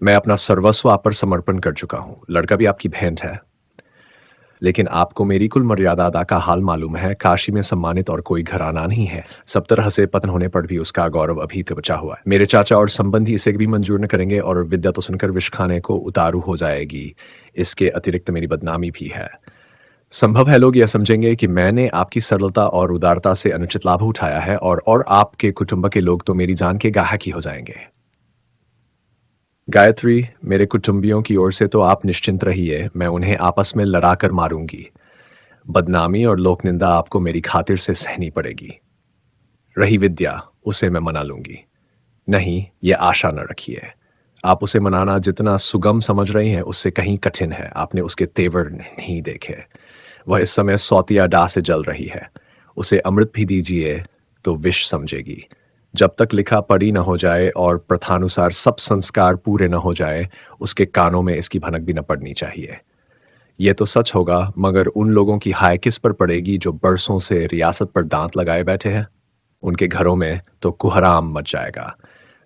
मैं अपना सर्वस्व आप पर समर्पण कर चुका हूं। लड़का भी आपकी भेंट है, लेकिन आपको मेरी कुल मर्यादा अदा का हाल मालूम है। काशी में सम्मानित और कोई घराना नहीं है। सब तरह से पतन होने पर भी उसका गौरव अभी तक बचा हुआ है। मेरे चाचा और संबंधी इसे भी मंजूर न करेंगे और विद्या तो सुनकर विष खाने को उतारू हो जाएगी। इसके अतिरिक्त मेरी बदनामी भी है। संभव है लोग यह समझेंगे कि मैंने आपकी सरलता और उदारता से अनुचित लाभ उठाया है और आपके कुटुंब के लोग तो मेरी जान के गाहक ही हो जाएंगे। गायत्री, मेरे कुटुंबियों की ओर से तो आप निश्चिंत रहिए, मैं उन्हें आपस में लड़ाकर मारूंगी। बदनामी और लोकनिंदा आपको मेरी खातिर से सहनी पड़ेगी। रही विद्या, उसे मैं मना लूंगी। नहीं, यह आशा न रखिए। आप उसे मनाना जितना सुगम समझ रही हैं, उससे कहीं कठिन है। आपने उसके तेवर नहीं देखे। वह इस समय सौतिया डाह से जल रही है। उसे अमृत भी दीजिए तो विष समझेगी। जब तक लिखा पढ़ी न हो जाए और प्रथानुसार सब संस्कार पूरे न हो जाए, उसके कानों में इसकी भनक भी न पड़नी चाहिए। यह तो सच होगा, मगर उन लोगों की हाय किस पर पड़ेगी जो बरसों से रियासत पर दांत लगाए बैठे हैं? उनके घरों में तो कुहराम मच जाएगा।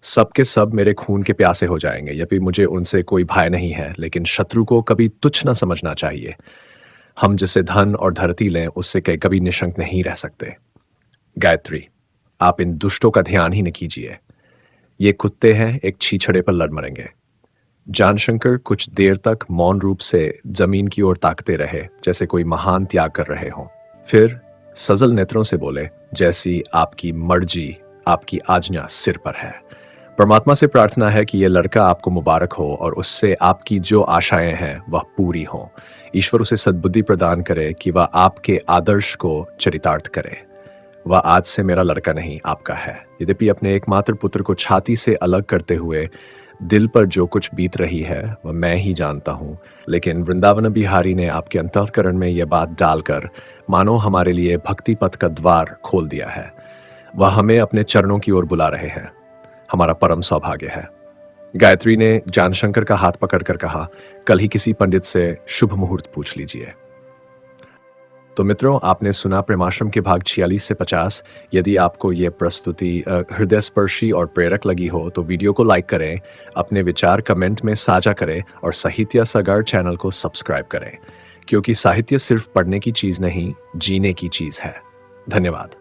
सब के सब मेरे खून के प्यासे हो जाएंगे। यद्यपि मुझे उनसे कोई भय नहीं है, लेकिन शत्रु को कभी तुच्छ न समझना चाहिए। हम जिसे धन और धरती लें उससे कभी निशंक नहीं रह सकते। गायत्री, आप इन दुष्टों का ध्यान ही न कीजिए। ये कुत्ते हैं, एक छीछड़े पर लड़ मरेंगे। जानशंकर कुछ देर तक मौन रूप से जमीन की ओर ताकते रहे, जैसे कोई महान त्याग कर रहे हों। फिर सजल नेत्रों से बोले, जैसी आपकी मर्जी, आपकी आज्ञा सिर पर है। परमात्मा से प्रार्थना है कि यह लड़का आपको मुबारक हो और उससे आपकी जो आशाएं हैं वह पूरी हों। ईश्वर उसे सद्बुद्धि प्रदान करे कि वह आपके आदर्श को चरितार्थ करे। वह आज से मेरा लड़का नहीं, आपका है। यद्यपि अपने एकमात्र पुत्र को छाती से अलग करते हुए दिल पर जो कुछ बीत रही है वह मैं ही जानता हूँ, लेकिन वृंदावन बिहारी ने आपके अंतःकरण में यह बात डालकर मानो हमारे लिए भक्ति पथ का द्वार खोल दिया है। वह हमें अपने चरणों की ओर बुला रहे हैं। हमारा परम सौभाग्य है। गायत्री ने जानशंकर का हाथ पकड़कर कहा, कल ही किसी पंडित से शुभ मुहूर्त पूछ लीजिए। तो मित्रों, आपने सुना प्रेमाश्रम के भाग 46 से 50। यदि आपको ये प्रस्तुति हृदय स्पर्शी और प्रेरक लगी हो तो वीडियो को लाइक करें, अपने विचार कमेंट में साझा करें और साहित्य सागर चैनल को सब्सक्राइब करें, क्योंकि साहित्य सिर्फ पढ़ने की चीज नहीं, जीने की चीज है। धन्यवाद।